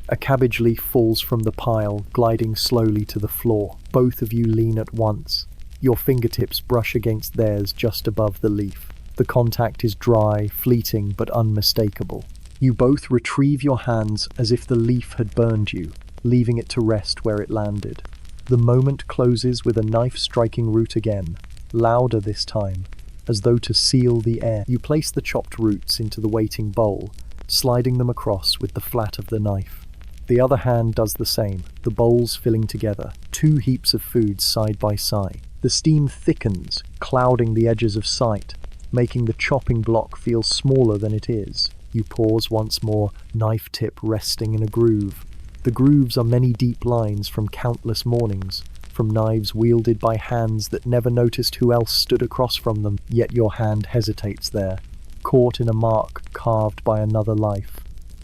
A cabbage leaf falls from the pile, gliding slowly to the floor. Both of you lean at once. Your fingertips brush against theirs just above the leaf. The contact is dry, fleeting, but unmistakable. You both retrieve your hands as if the leaf had burned you, leaving it to rest where it landed. The moment closes with a knife striking root again, louder this time, as though to seal the air. You place the chopped roots into the waiting bowl, sliding them across with the flat of the knife. The other hand does the same, the bowls filling together, 2 heaps of food side by side. The steam thickens, clouding the edges of sight, making the chopping block feel smaller than it is. You pause once more, knife tip resting in a groove. The grooves are many deep lines from countless mornings, from knives wielded by hands that never noticed who else stood across from them, yet your hand hesitates there, caught in a mark carved by another life.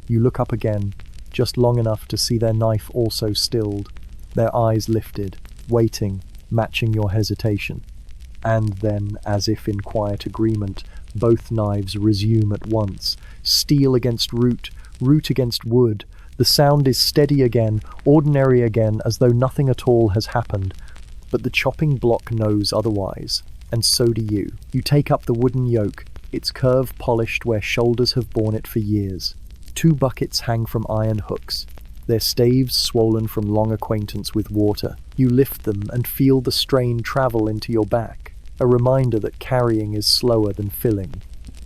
You look up again, just long enough to see their knife also stilled, their eyes lifted, waiting, matching your hesitation. And then, as if in quiet agreement, both knives resume at once, steel against root, root against wood. The sound is steady again, ordinary again, as though nothing at all has happened. But the chopping block knows otherwise, and so do you. You take up the wooden yoke, its curve polished where shoulders have borne it for years. 2 buckets hang from iron hooks, their staves swollen from long acquaintance with water. You lift them and feel the strain travel into your back, a reminder that carrying is slower than filling.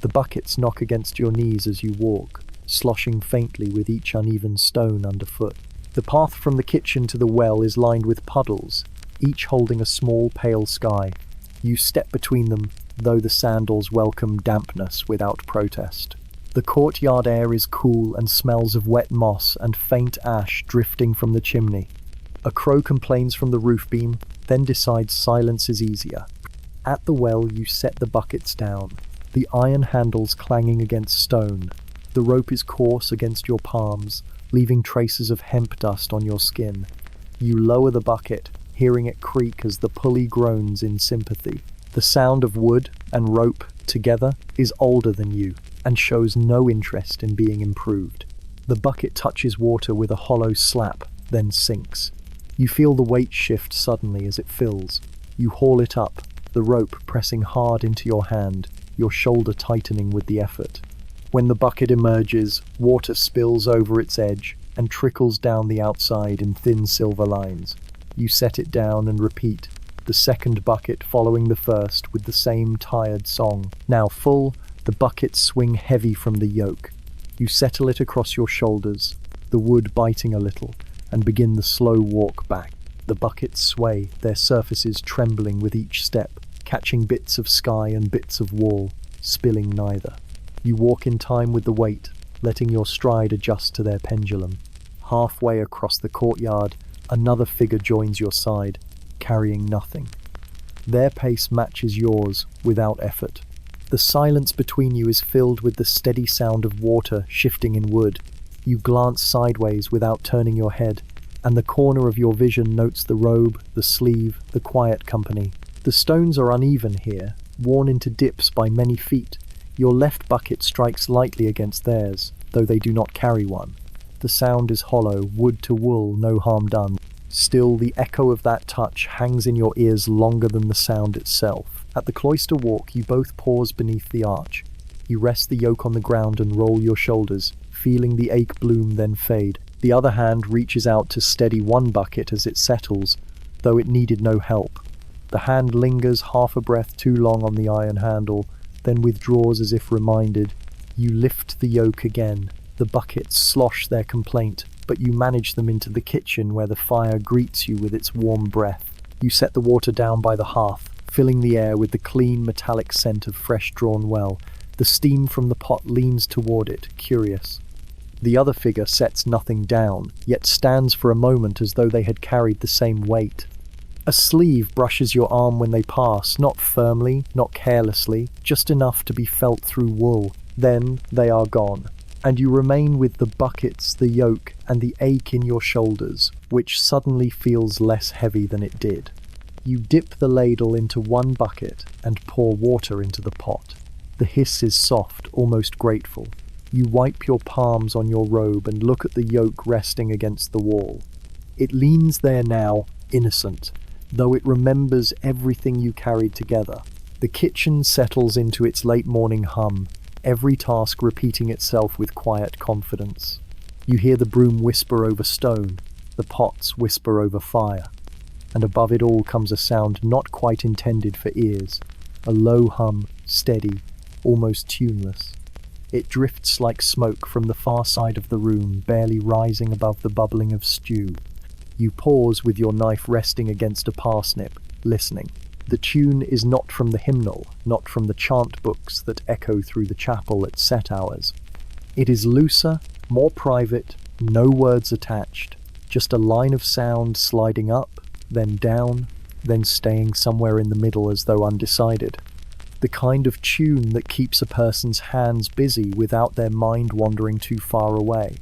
The buckets knock against your knees as you walk, sloshing faintly with each uneven stone underfoot. The path from the kitchen to the well is lined with puddles, each holding a small pale sky. You step between them, though the sandals welcome dampness without protest. The courtyard air is cool and smells of wet moss and faint ash drifting from the chimney. A crow complains from the roof beam, then decides silence is easier. At the well you set the buckets down, the iron handles clanging against stone. The rope is coarse against your palms, leaving traces of hemp dust on your skin. You lower the bucket, hearing it creak as the pulley groans in sympathy. The sound of wood and rope together is older than you, and shows no interest in being improved. The bucket touches water with a hollow slap, then sinks. You feel the weight shift suddenly as it fills. You haul it up, the rope pressing hard into your hand, your shoulder tightening with the effort. When the bucket emerges, water spills over its edge and trickles down the outside in thin silver lines. You set it down and repeat, the second bucket following the first with the same tired song. Now full, the buckets swing heavy from the yoke. You settle it across your shoulders, the wood biting a little, and begin the slow walk back. The buckets sway, their surfaces trembling with each step, catching bits of sky and bits of wall, spilling neither. You walk in time with the weight, letting your stride adjust to their pendulum. Halfway across the courtyard, another figure joins your side, carrying nothing. Their pace matches yours without effort. The silence between you is filled with the steady sound of water shifting in wood. You glance sideways without turning your head, and the corner of your vision notes the robe, the sleeve, the quiet company. The stones are uneven here, worn into dips by many feet. Your left bucket strikes lightly against theirs, though they do not carry one. The sound is hollow, wood to wool, no harm done. Still, the echo of that touch hangs in your ears longer than the sound itself. At the cloister walk, you both pause beneath the arch. You rest the yoke on the ground and roll your shoulders, feeling the ache bloom then fade. The other hand reaches out to steady one bucket as it settles, though it needed no help. The hand lingers half a breath too long on the iron handle, then withdraws as if reminded. You lift the yoke again. The buckets slosh their complaint, but you manage them into the kitchen where the fire greets you with its warm breath. You set the water down by the hearth, filling the air with the clean metallic scent of fresh-drawn well. The steam from the pot leans toward it, curious. The other figure sets nothing down, yet stands for a moment as though they had carried the same weight. A sleeve brushes your arm when they pass, not firmly, not carelessly, just enough to be felt through wool. Then they are gone, and you remain with the buckets, the yoke, and the ache in your shoulders, which suddenly feels less heavy than it did. You dip the ladle into one bucket and pour water into the pot. The hiss is soft, almost grateful. You wipe your palms on your robe and look at the yolk resting against the wall. It leans there now, innocent, though it remembers everything you carried together. The kitchen settles into its late morning hum, every task repeating itself with quiet confidence. You hear the broom whisper over stone, the pots whisper over fire, and above it all comes a sound not quite intended for ears, a low hum, steady, almost tuneless. It drifts like smoke from the far side of the room, barely rising above the bubbling of stew. You pause with your knife resting against a parsnip, listening. The tune is not from the hymnal, not from the chant books that echo through the chapel at set hours. It is looser, more private, no words attached, just a line of sound sliding up, then down, then staying somewhere in the middle as though undecided. The kind of tune that keeps a person's hands busy without their mind wandering too far away.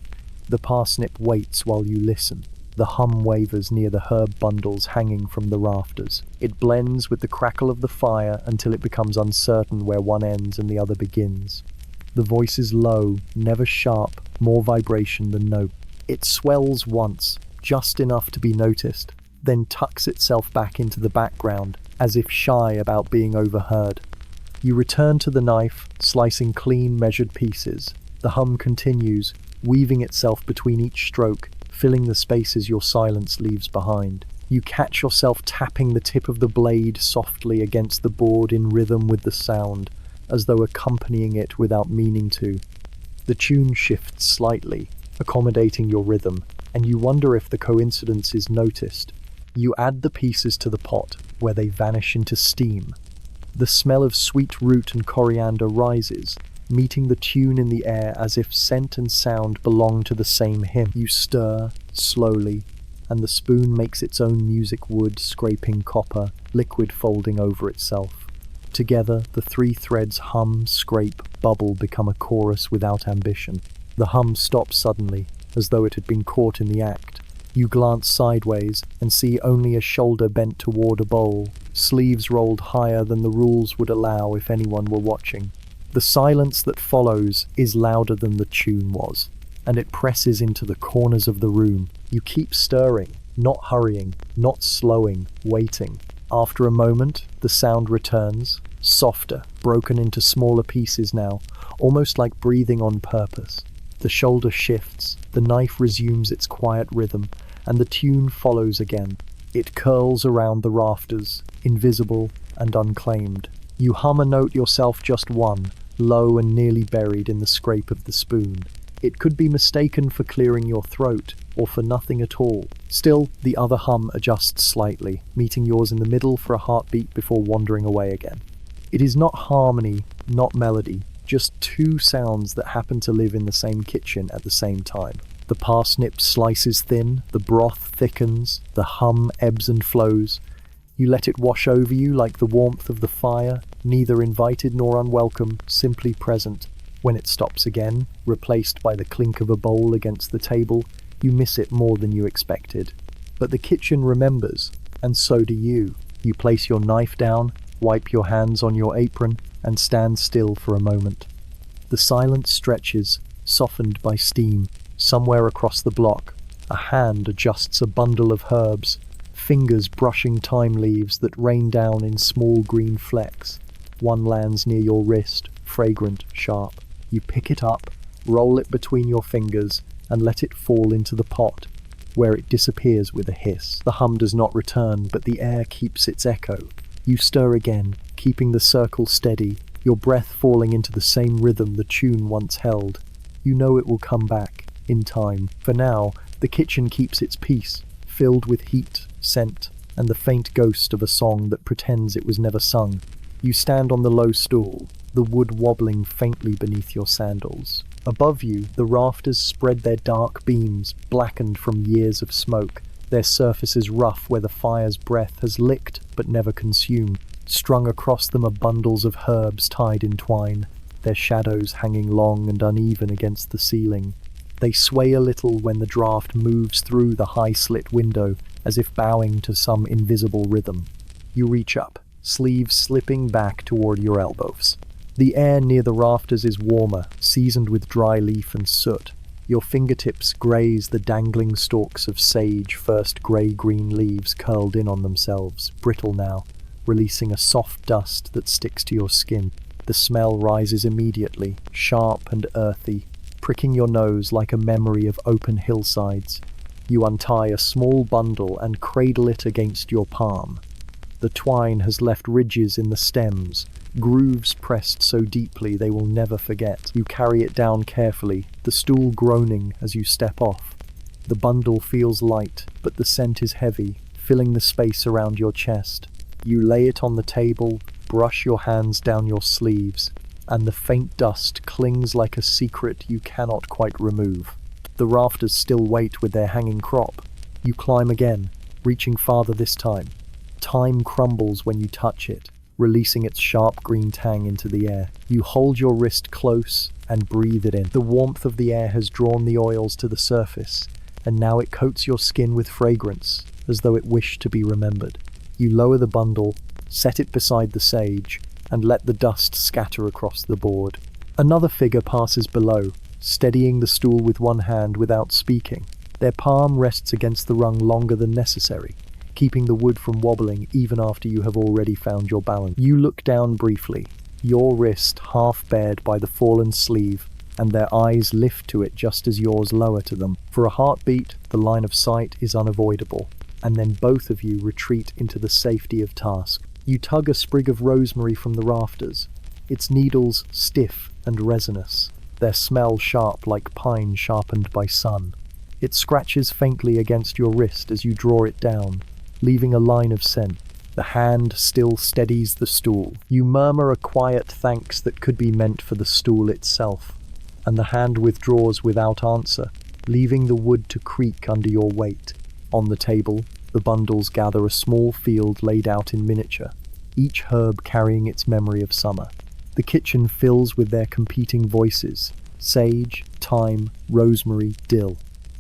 The parsnip waits while you listen. The hum wavers near the herb bundles hanging from the rafters. It blends with the crackle of the fire until it becomes uncertain where one ends and the other begins. The voice is low, never sharp, more vibration than note. It swells once, just enough to be noticed, then tucks itself back into the background, as if shy about being overheard. You return to the knife, slicing clean, measured pieces. The hum continues, weaving itself between each stroke, filling the spaces your silence leaves behind. You catch yourself tapping the tip of the blade softly against the board in rhythm with the sound, as though accompanying it without meaning to. The tune shifts slightly, accommodating your rhythm, and you wonder if the coincidence is noticed. You add the pieces to the pot, where they vanish into steam. The smell of sweet root and coriander rises, meeting the tune in the air as if scent and sound belong to the same hymn. You stir, slowly, and the spoon makes its own music wood scraping copper, liquid folding over itself. Together, the three threads hum, scrape, bubble, become a chorus without ambition. The hum stops suddenly, as though it had been caught in the act. You glance sideways and see only a shoulder bent toward a bowl, sleeves rolled higher than the rules would allow if anyone were watching. The silence that follows is louder than the tune was, and it presses into the corners of the room. You keep stirring, not hurrying, not slowing, waiting. After a moment, the sound returns, softer, broken into smaller pieces now, almost like breathing on purpose. The shoulder shifts, the knife resumes its quiet rhythm, and the tune follows again. It curls around the rafters, invisible and unclaimed. You hum a note yourself, just one, low and nearly buried in the scrape of the spoon. It could be mistaken for clearing your throat, or for nothing at all. Still, the other hum adjusts slightly, meeting yours in the middle for a heartbeat before wandering away again. It is not harmony, not melody, just two sounds that happen to live in the same kitchen at the same time. The parsnip slices thin, the broth thickens, the hum ebbs and flows. You let it wash over you like the warmth of the fire, neither invited nor unwelcome, simply present. When it stops again, replaced by the clink of a bowl against the table, you miss it more than you expected. But the kitchen remembers, and so do you. You place your knife down, wipe your hands on your apron, and stand still for a moment. The silence stretches, softened by steam. Somewhere across the block, a hand adjusts a bundle of herbs, fingers brushing thyme leaves that rain down in small green flecks. One lands near your wrist, fragrant, sharp. You pick it up, roll it between your fingers, and let it fall into the pot, where it disappears with a hiss. The hum does not return, but the air keeps its echo. You stir again, keeping the circle steady, your breath falling into the same rhythm the tune once held. You know it will come back, in time. For now, the kitchen keeps its peace, filled with heat, scent, and the faint ghost of a song that pretends it was never sung. You stand on the low stool, the wood wobbling faintly beneath your sandals. Above you, the rafters spread their dark beams, blackened from years of smoke, their surfaces rough where the fire's breath has licked but never consumed. Strung across them are bundles of herbs tied in twine, their shadows hanging long and uneven against the ceiling. They sway a little when the draft moves through the high-slit window, as if bowing to some invisible rhythm. You reach up, sleeves slipping back toward your elbows. The air near the rafters is warmer, seasoned with dry leaf and soot. Your fingertips graze the dangling stalks of sage, first grey-green leaves curled in on themselves, brittle now, releasing a soft dust that sticks to your skin. The smell rises immediately, sharp and earthy, pricking your nose like a memory of open hillsides. You untie a small bundle and cradle it against your palm. The twine has left ridges in the stems, grooves pressed so deeply they will never forget. You carry it down carefully, the stool groaning as you step off. The bundle feels light, but the scent is heavy, filling the space around your chest. You lay it on the table, brush your hands down your sleeves, and the faint dust clings like a secret you cannot quite remove. The rafters still wait with their hanging crop. You climb again, reaching farther this time. Time crumbles when you touch it, releasing its sharp green tang into the air. You hold your wrist close and breathe it in. The warmth of the air has drawn the oils to the surface, and now it coats your skin with fragrance, as though it wished to be remembered. You lower the bundle, set it beside the sage, and let the dust scatter across the board. Another figure passes below, steadying the stool with one hand without speaking. Their palm rests against the rung longer than necessary, keeping the wood from wobbling even after you have already found your balance. You look down briefly, your wrist half bared by the fallen sleeve, and their eyes lift to it just as yours lower to them. For a heartbeat, the line of sight is unavoidable, and then both of you retreat into the safety of task. You tug a sprig of rosemary from the rafters, its needles stiff and resinous, their smell sharp like pine sharpened by sun. It scratches faintly against your wrist as you draw it down, leaving a line of scent. The hand still steadies the stool. You murmur a quiet thanks that could be meant for the stool itself, and the hand withdraws without answer, leaving the wood to creak under your weight. On the table, the bundles gather a small field laid out in miniature, each herb carrying its memory of summer. The kitchen fills with their competing voices: sage, thyme, rosemary, dill.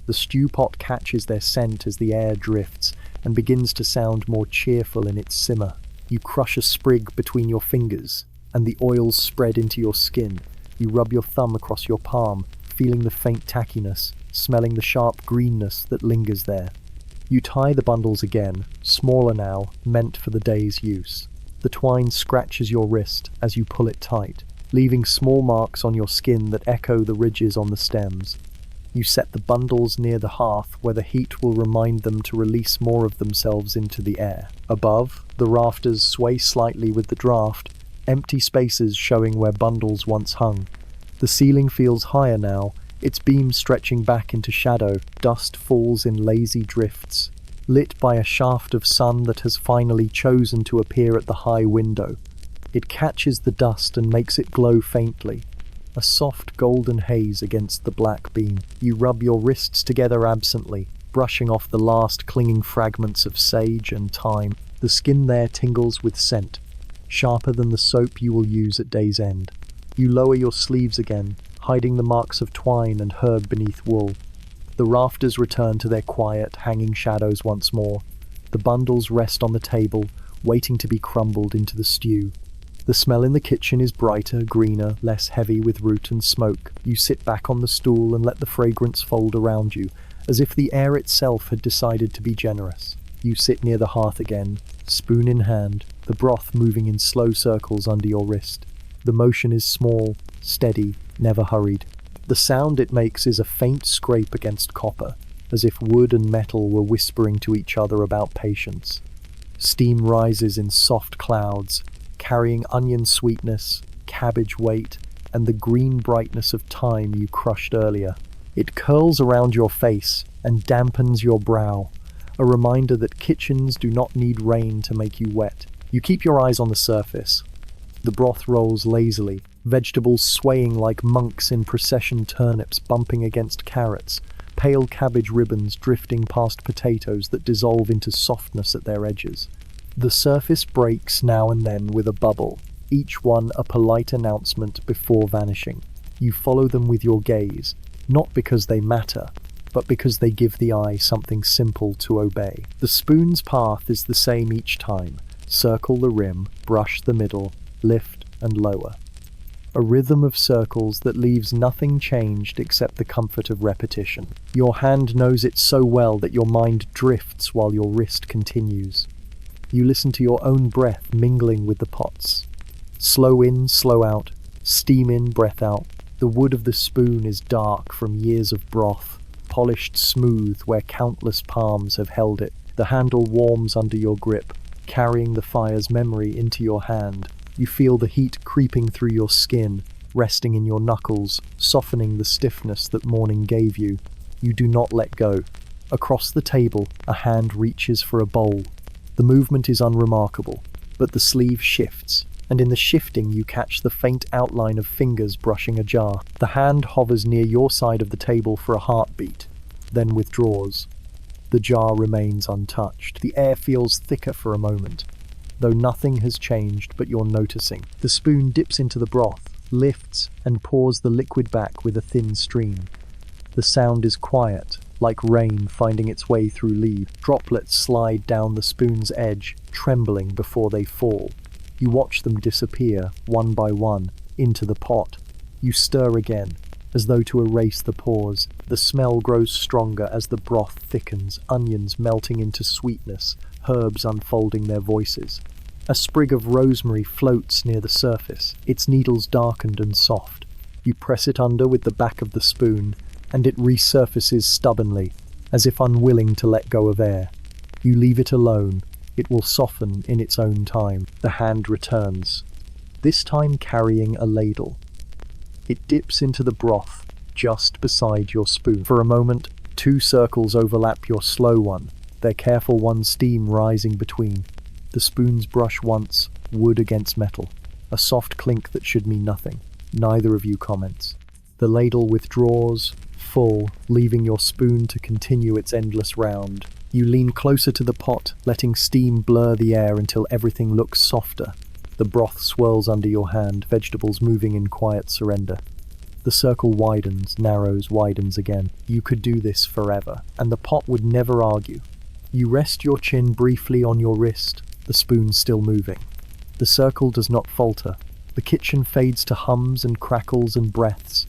The stew pot catches their scent as the air drifts and begins to sound more cheerful in its simmer. You crush a sprig between your fingers, and the oils spread into your skin. You rub your thumb across your palm, feeling the faint tackiness, smelling the sharp greenness that lingers there. You tie the bundles again, smaller now, meant for the day's use. The twine scratches your wrist as you pull it tight, leaving small marks on your skin that echo the ridges on the stems. You set the bundles near the hearth where the heat will remind them to release more of themselves into the air. Above, the rafters sway slightly with the draft, empty spaces showing where bundles once hung. The ceiling feels higher now, its beams stretching back into shadow. Dust falls in lazy drifts, lit by a shaft of sun that has finally chosen to appear at the high window. It catches the dust and makes it glow faintly, a soft golden haze against the black beam. You rub your wrists together absently, brushing off the last clinging fragments of sage and thyme. The skin there tingles with scent, sharper than the soap you will use at day's end. You lower your sleeves again, hiding the marks of twine and herb beneath wool. The rafters return to their quiet, hanging shadows once more. The bundles rest on the table, waiting to be crumbled into the stew. The smell in the kitchen is brighter, greener, less heavy with root and smoke. You sit back on the stool and let the fragrance fold around you, as if the air itself had decided to be generous. You sit near the hearth again, spoon in hand, the broth moving in slow circles under your wrist. The motion is small, steady, never hurried. The sound it makes is a faint scrape against copper, as if wood and metal were whispering to each other about patience. Steam rises in soft clouds, carrying onion sweetness, cabbage weight, and the green brightness of thyme you crushed earlier. It curls around your face and dampens your brow, a reminder that kitchens do not need rain to make you wet. You keep your eyes on the surface. The broth rolls lazily, vegetables swaying like monks in procession, turnips bumping against carrots, pale cabbage ribbons drifting past potatoes that dissolve into softness at their edges. The surface breaks now and then with a bubble, each one a polite announcement before vanishing. You follow them with your gaze, not because they matter, but because they give the eye something simple to obey. The spoon's path is the same each time, Circle the rim, brush the middle, lift and lower. A rhythm of circles that leaves nothing changed except the comfort of repetition. Your hand knows it so well that your mind drifts while your wrist continues. You listen to your own breath mingling with the pots. Slow in, slow out, steam in, breath out. The wood of the spoon is dark from years of broth, polished smooth where countless palms have held it. The handle warms under your grip, carrying the fire's memory into your hand. You feel the heat creeping through your skin, resting in your knuckles, softening the stiffness that morning gave you. You do not let go. Across the table, a hand reaches for a bowl. The movement is unremarkable, but the sleeve shifts, and in the shifting you catch the faint outline of fingers brushing a jar. The hand hovers near your side of the table for a heartbeat, then withdraws. The jar remains untouched. The air feels thicker for a moment, though nothing has changed but you're noticing. The spoon dips into the broth, lifts, and pours the liquid back with a thin stream. The sound is quiet, like rain finding its way through leaves. Droplets slide down the spoon's edge, trembling before they fall. You watch them disappear, one by one, into the pot. You stir again, as though to erase the pause. The smell grows stronger as the broth thickens, onions melting into sweetness, herbs unfolding their voices. A sprig of rosemary floats near the surface, its needles darkened and soft. You press it under with the back of the spoon, and it resurfaces stubbornly, as if unwilling to let go of air. You leave it alone. It will soften in its own time. The hand returns, this time carrying a ladle. It dips into the broth, just beside your spoon. For a moment, two circles overlap your slow one, their careful one steam rising between. The spoons brush once, wood against metal. A soft clink that should mean nothing. Neither of you comments. The ladle withdraws, full, leaving your spoon to continue its endless round. You lean closer to the pot, letting steam blur the air until everything looks softer. The broth swirls under your hand, vegetables moving in quiet surrender. The circle widens, narrows, widens again. You could do this forever, and the pot would never argue. You rest your chin briefly on your wrist, the spoon still moving. The circle does not falter. The kitchen fades to hums and crackles and breaths.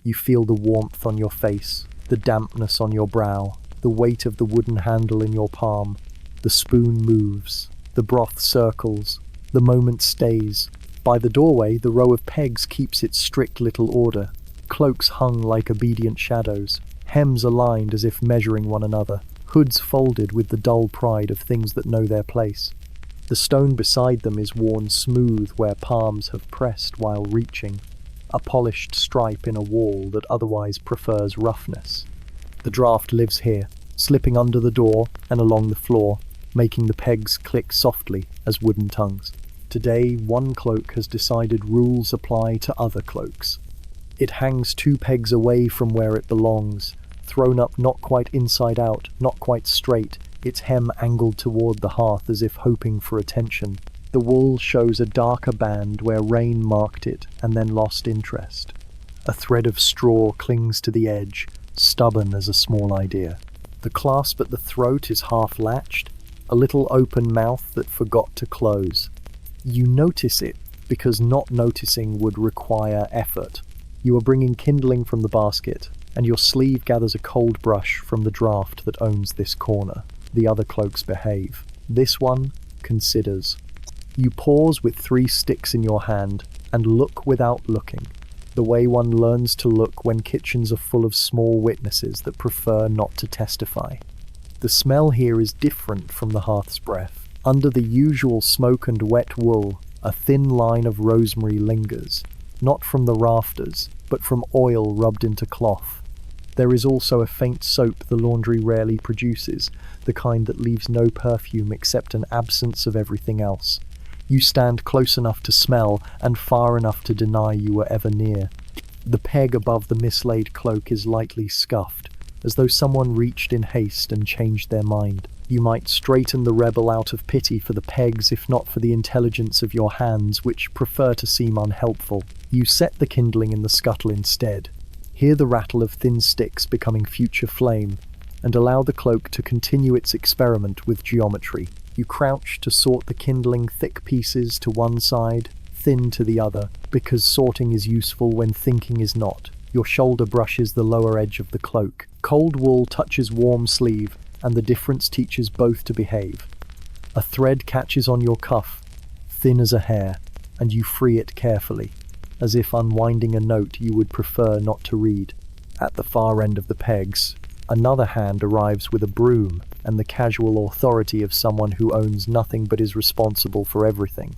You feel the warmth on your face, the dampness on your brow, the weight of the wooden handle in your palm. The spoon moves. The broth circles. The moment stays. By the doorway, the row of pegs keeps its strict little order. Cloaks hung like obedient shadows. Hems aligned as if measuring one another. Hoods folded with the dull pride of things that know their place. The stone beside them is worn smooth where palms have pressed while reaching. A polished stripe in a wall that otherwise prefers roughness. The draft lives here, slipping under the door and along the floor, making the pegs click softly as wooden tongues. Today, one cloak has decided rules apply to other cloaks. It hangs 2 pegs away from where it belongs, thrown up not quite inside out, not quite straight, its hem angled toward the hearth as if hoping for attention. The wool shows a darker band where rain marked it and then lost interest. A thread of straw clings to the edge, stubborn as a small idea. The clasp at the throat is half latched, a little open mouth that forgot to close. You notice it because not noticing would require effort. You are bringing kindling from the basket, and your sleeve gathers a cold brush from the draft that owns this corner. The other cloaks behave. This one considers. You pause with 3 sticks in your hand and look without looking, the way one learns to look when kitchens are full of small witnesses that prefer not to testify. The smell here is different from the hearth's breath. Under the usual smoke and wet wool, a thin line of rosemary lingers, not from the rafters, but from oil rubbed into cloth. There is also a faint soap the laundry rarely produces, the kind that leaves no perfume except an absence of everything else. You stand close enough to smell and far enough to deny you were ever near. The peg above the mislaid cloak is lightly scuffed, as though someone reached in haste and changed their mind. You might straighten the rebel out of pity for the pegs if not for the intelligence of your hands, which prefer to seem unhelpful. You set the kindling in the scuttle instead. Hear the rattle of thin sticks becoming future flame, and allow the cloak to continue its experiment with geometry. You crouch to sort the kindling, thick pieces to one side, thin to the other, because sorting is useful when thinking is not. Your shoulder brushes the lower edge of the cloak. Cold wool touches warm sleeve, and the difference teaches both to behave. A thread catches on your cuff, thin as a hair, and you free it carefully, as if unwinding a note you would prefer not to read. At the far end of the pegs, another hand arrives with a broom and the casual authority of someone who owns nothing but is responsible for everything.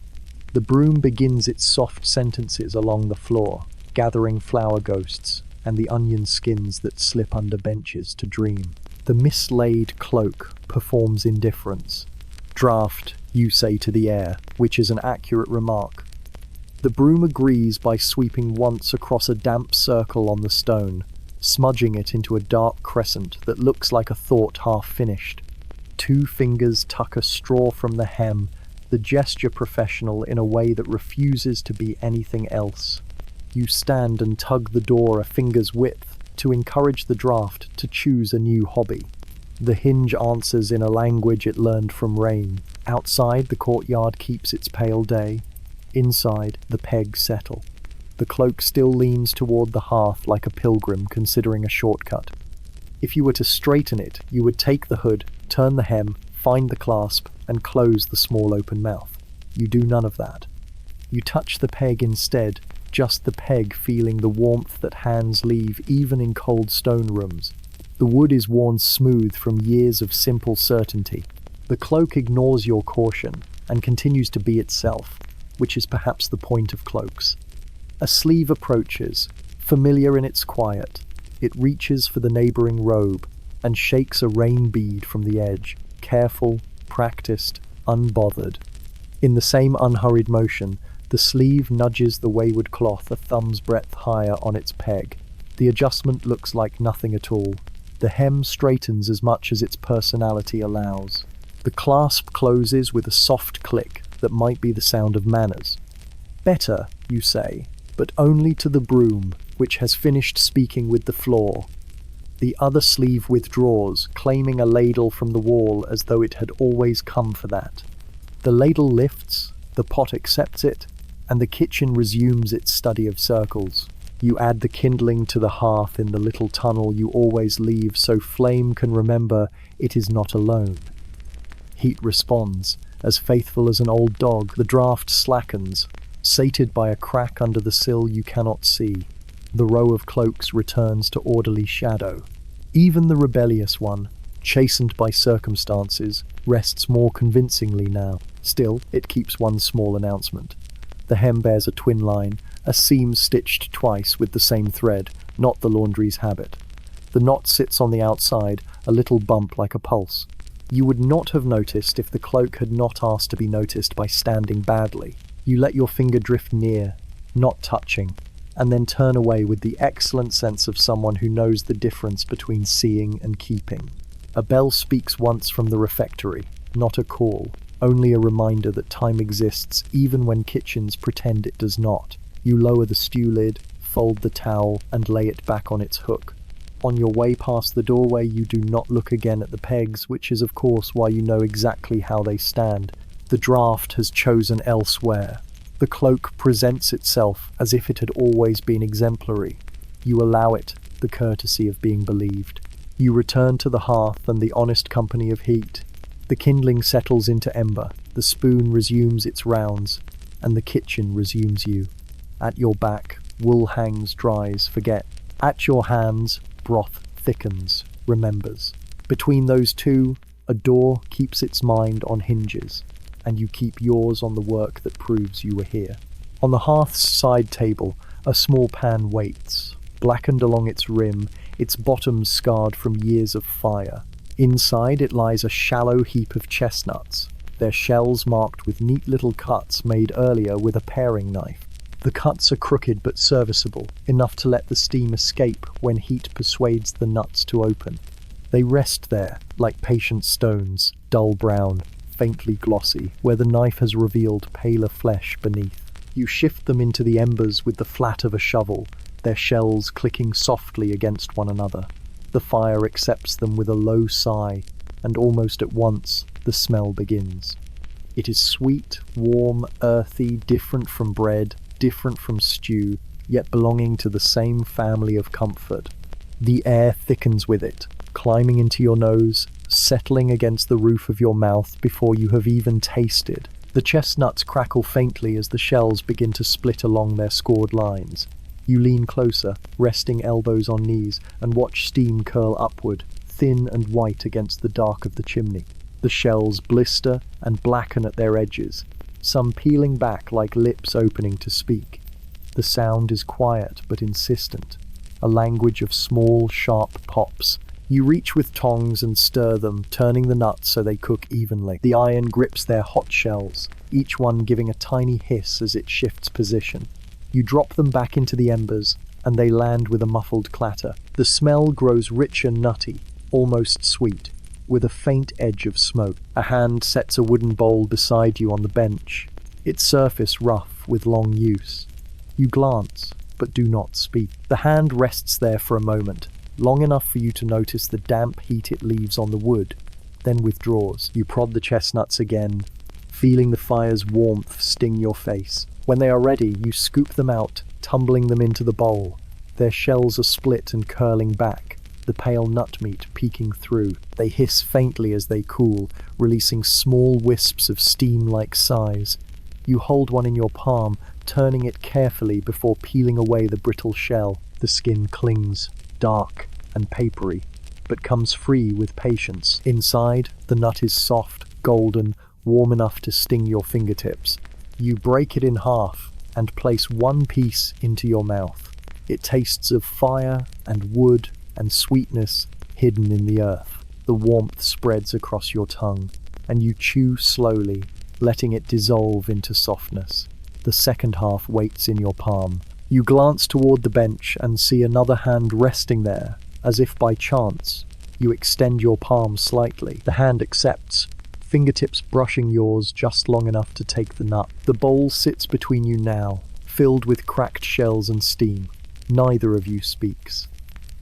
The broom begins its soft sentences along the floor, gathering flower ghosts and the onion skins that slip under benches to dream. The mislaid cloak performs indifference. Draft, you say to the air, which is an accurate remark. The broom agrees by sweeping once across a damp circle on the stone, smudging it into a dark crescent that looks like a thought half finished. 2 fingers tuck a straw from the hem, the gesture professional in a way that refuses to be anything else. You stand and tug the door a finger's width to encourage the draft to choose a new hobby. The hinge answers in a language it learned from rain. Outside, the courtyard keeps its pale day. Inside, the pegs settle. The cloak still leans toward the hearth like a pilgrim considering a shortcut. If you were to straighten it, you would take the hood, turn the hem, find the clasp, and close the small open mouth. You do none of that. You touch the peg instead, just the peg feeling the warmth that hands leave even in cold stone rooms. The wood is worn smooth from years of simple certainty. The cloak ignores your caution and continues to be itself, which is perhaps the point of cloaks. A sleeve approaches, familiar in its quiet. It reaches for the neighboring robe and shakes a rain bead from the edge, careful, practiced, unbothered. In the same unhurried motion, the sleeve nudges the wayward cloth a thumb's breadth higher on its peg. The adjustment looks like nothing at all. The hem straightens as much as its personality allows. The clasp closes with a soft click that might be the sound of manners. Better, you say, but only to the broom, which has finished speaking with the floor. The other sleeve withdraws, claiming a ladle from the wall as though it had always come for that. The ladle lifts, the pot accepts it, and the kitchen resumes its study of circles. You add the kindling to the hearth in the little tunnel you always leave so flame can remember it is not alone. Heat responds. As faithful as an old dog, the draft slackens, sated by a crack under the sill you cannot see. The row of cloaks returns to orderly shadow. Even the rebellious one, chastened by circumstances, rests more convincingly now. Still, it keeps one small announcement. The hem bears a twin line, a seam stitched twice with the same thread, not the laundry's habit. The knot sits on the outside, a little bump like a pulse. You would not have noticed if the cloak had not asked to be noticed by standing badly. You let your finger drift near, not touching, and then turn away with the excellent sense of someone who knows the difference between seeing and keeping. A bell speaks once from the refectory, not a call, only a reminder that time exists even when kitchens pretend it does not. You lower the stew lid, fold the towel, and lay it back on its hook. On your way past the doorway, you do not look again at the pegs, which is of course why you know exactly how they stand. The draft has chosen elsewhere. The cloak presents itself as if it had always been exemplary. You allow it the courtesy of being believed. You return to the hearth and the honest company of heat. The kindling settles into ember, the spoon resumes its rounds, and the kitchen resumes you. At your back, wool hangs, dries, forget. At your hands, broth thickens, remembers. Between those two, a door keeps its mind on hinges, and you keep yours on the work that proves you were here. On the hearth's side table, a small pan waits, blackened along its rim, its bottom scarred from years of fire. Inside it lies a shallow heap of chestnuts, their shells marked with neat little cuts made earlier with a paring knife. The cuts are crooked but serviceable, enough to let the steam escape when heat persuades the nuts to open. They rest there, like patient stones, dull brown, faintly glossy, where the knife has revealed paler flesh beneath. You shift them into the embers with the flat of a shovel, their shells clicking softly against one another. The fire accepts them with a low sigh, and almost at once, the smell begins. It is sweet, warm, earthy, different from bread, different from stew, yet belonging to the same family of comfort. The air thickens with it, climbing into your nose, settling against the roof of your mouth before you have even tasted. The chestnuts crackle faintly as the shells begin to split along their scored lines. You lean closer, resting elbows on knees, and watch steam curl upward, thin and white against the dark of the chimney. The shells blister and blacken at their edges, some peeling back like lips opening to speak. The sound is quiet but insistent, a language of small, sharp pops. You reach with tongs and stir them, turning the nuts so they cook evenly. The iron grips their hot shells, each one giving a tiny hiss as it shifts position. You drop them back into the embers, and they land with a muffled clatter. The smell grows rich and nutty, almost sweet, with a faint edge of smoke. A hand sets a wooden bowl beside you on the bench, its surface rough with long use. You glance, but do not speak. The hand rests there for a moment, long enough for you to notice the damp heat it leaves on the wood, then withdraws. You prod the chestnuts again, feeling the fire's warmth sting your face. When they are ready, you scoop them out, tumbling them into the bowl. Their shells are split and curling back, the pale nut meat peeking through. They hiss faintly as they cool, releasing small wisps of steam-like sighs. You hold one in your palm, turning it carefully before peeling away the brittle shell. The skin clings, dark and papery, but comes free with patience. Inside, the nut is soft, golden, warm enough to sting your fingertips. You break it in half and place one piece into your mouth. It tastes of fire and wood and sweetness hidden in the earth. The warmth spreads across your tongue, and you chew slowly, letting it dissolve into softness. The second half waits in your palm. You glance toward the bench and see another hand resting there, as if by chance. You extend your palm slightly. The hand accepts, fingertips brushing yours just long enough to take the nut. The bowl sits between you now, filled with cracked shells and steam. Neither of you speaks.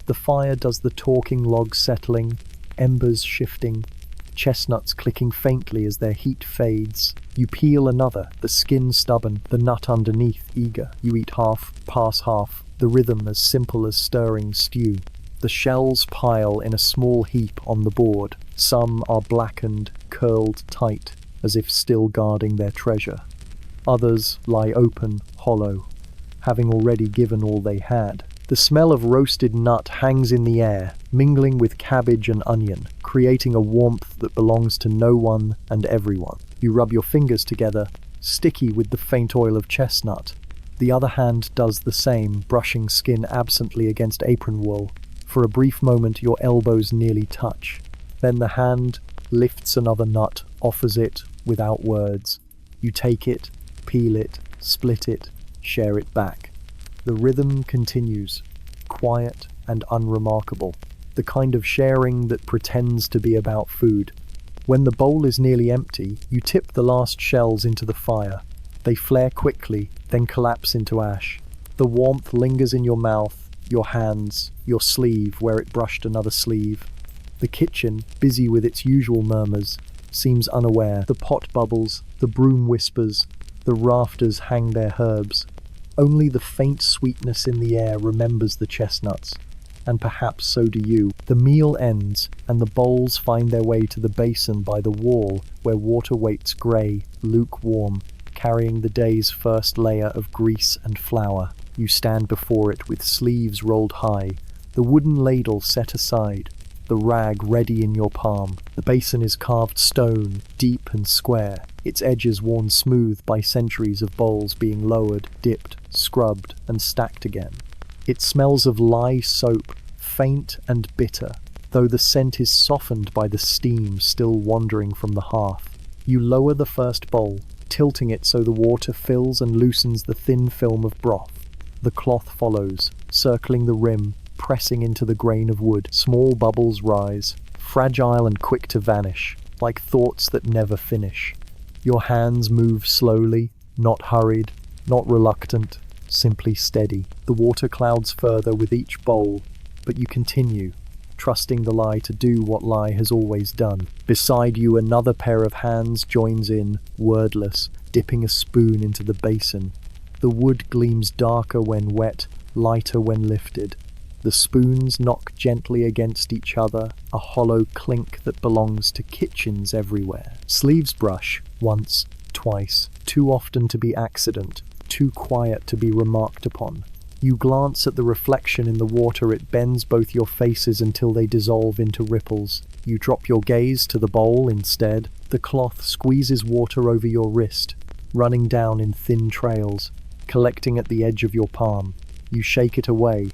The fire does the talking, logs settling, embers shifting, chestnuts clicking faintly as their heat fades. You peel another, the skin stubborn, the nut underneath eager. You eat half, pass half, the rhythm as simple as stirring stew. The shells pile in a small heap on the board. Some are blackened, curled tight, as if still guarding their treasure. Others lie open, hollow, having already given all they had. The smell of roasted nut hangs in the air, mingling with cabbage and onion, creating a warmth that belongs to no one and everyone. You rub your fingers together, sticky with the faint oil of chestnut. The other hand does the same, brushing skin absently against apron wool. For a brief moment your elbows nearly touch. Then the hand lifts another nut, offers it without words. You take it, peel it, split it, share it back. The rhythm continues, quiet and unremarkable, the kind of sharing that pretends to be about food. When the bowl is nearly empty, you tip the last shells into the fire. They flare quickly, then collapse into ash. The warmth lingers in your mouth, your hands, your sleeve where it brushed another sleeve. The kitchen, busy with its usual murmurs, seems unaware. The pot bubbles, the broom whispers, the rafters hang their herbs. Only the faint sweetness in the air remembers the chestnuts, and perhaps so do you. The meal ends, and the bowls find their way to the basin by the wall, where water waits grey, lukewarm, carrying the day's first layer of grease and flour. You stand before it with sleeves rolled high, the wooden ladle set aside, the rag ready in your palm. The basin is carved stone, deep and square, its edges worn smooth by centuries of bowls being lowered, dipped, scrubbed, and stacked again. It smells of lye soap, faint and bitter, though the scent is softened by the steam still wandering from the hearth. You lower the first bowl, tilting it so the water fills and loosens the thin film of broth. The cloth follows, circling the rim, pressing into the grain of wood. Small bubbles rise, fragile and quick to vanish, like thoughts that never finish. Your hands move slowly, not hurried, not reluctant, simply steady. The water clouds further with each bowl, but you continue, trusting the lie to do what lie has always done. Beside you, another pair of hands joins in, wordless, dipping a spoon into the basin. The wood gleams darker when wet, lighter when lifted. The spoons knock gently against each other, a hollow clink that belongs to kitchens everywhere. Sleeves brush, once, twice, too often to be accident, too quiet to be remarked upon. You glance at the reflection in the water, it bends both your faces until they dissolve into ripples. You drop your gaze to the bowl instead. The cloth squeezes water over your wrist, running down in thin trails, collecting at the edge of your palm. You shake it away,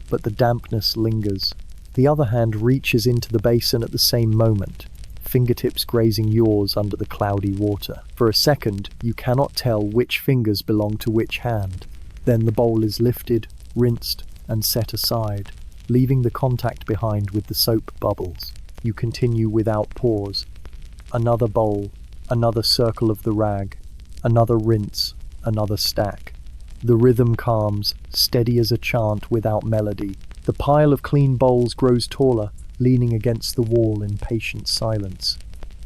but the dampness lingers. The other hand reaches into the basin at the same moment, fingertips grazing yours under the cloudy water. For a second, you cannot tell which fingers belong to which hand. Then the bowl is lifted, rinsed, and set aside, leaving the contact behind with the soap bubbles. You continue without pause. Another bowl, another circle of the rag, another rinse, another stack. The rhythm calms, steady as a chant without melody. The pile of clean bowls grows taller, leaning against the wall in patient silence.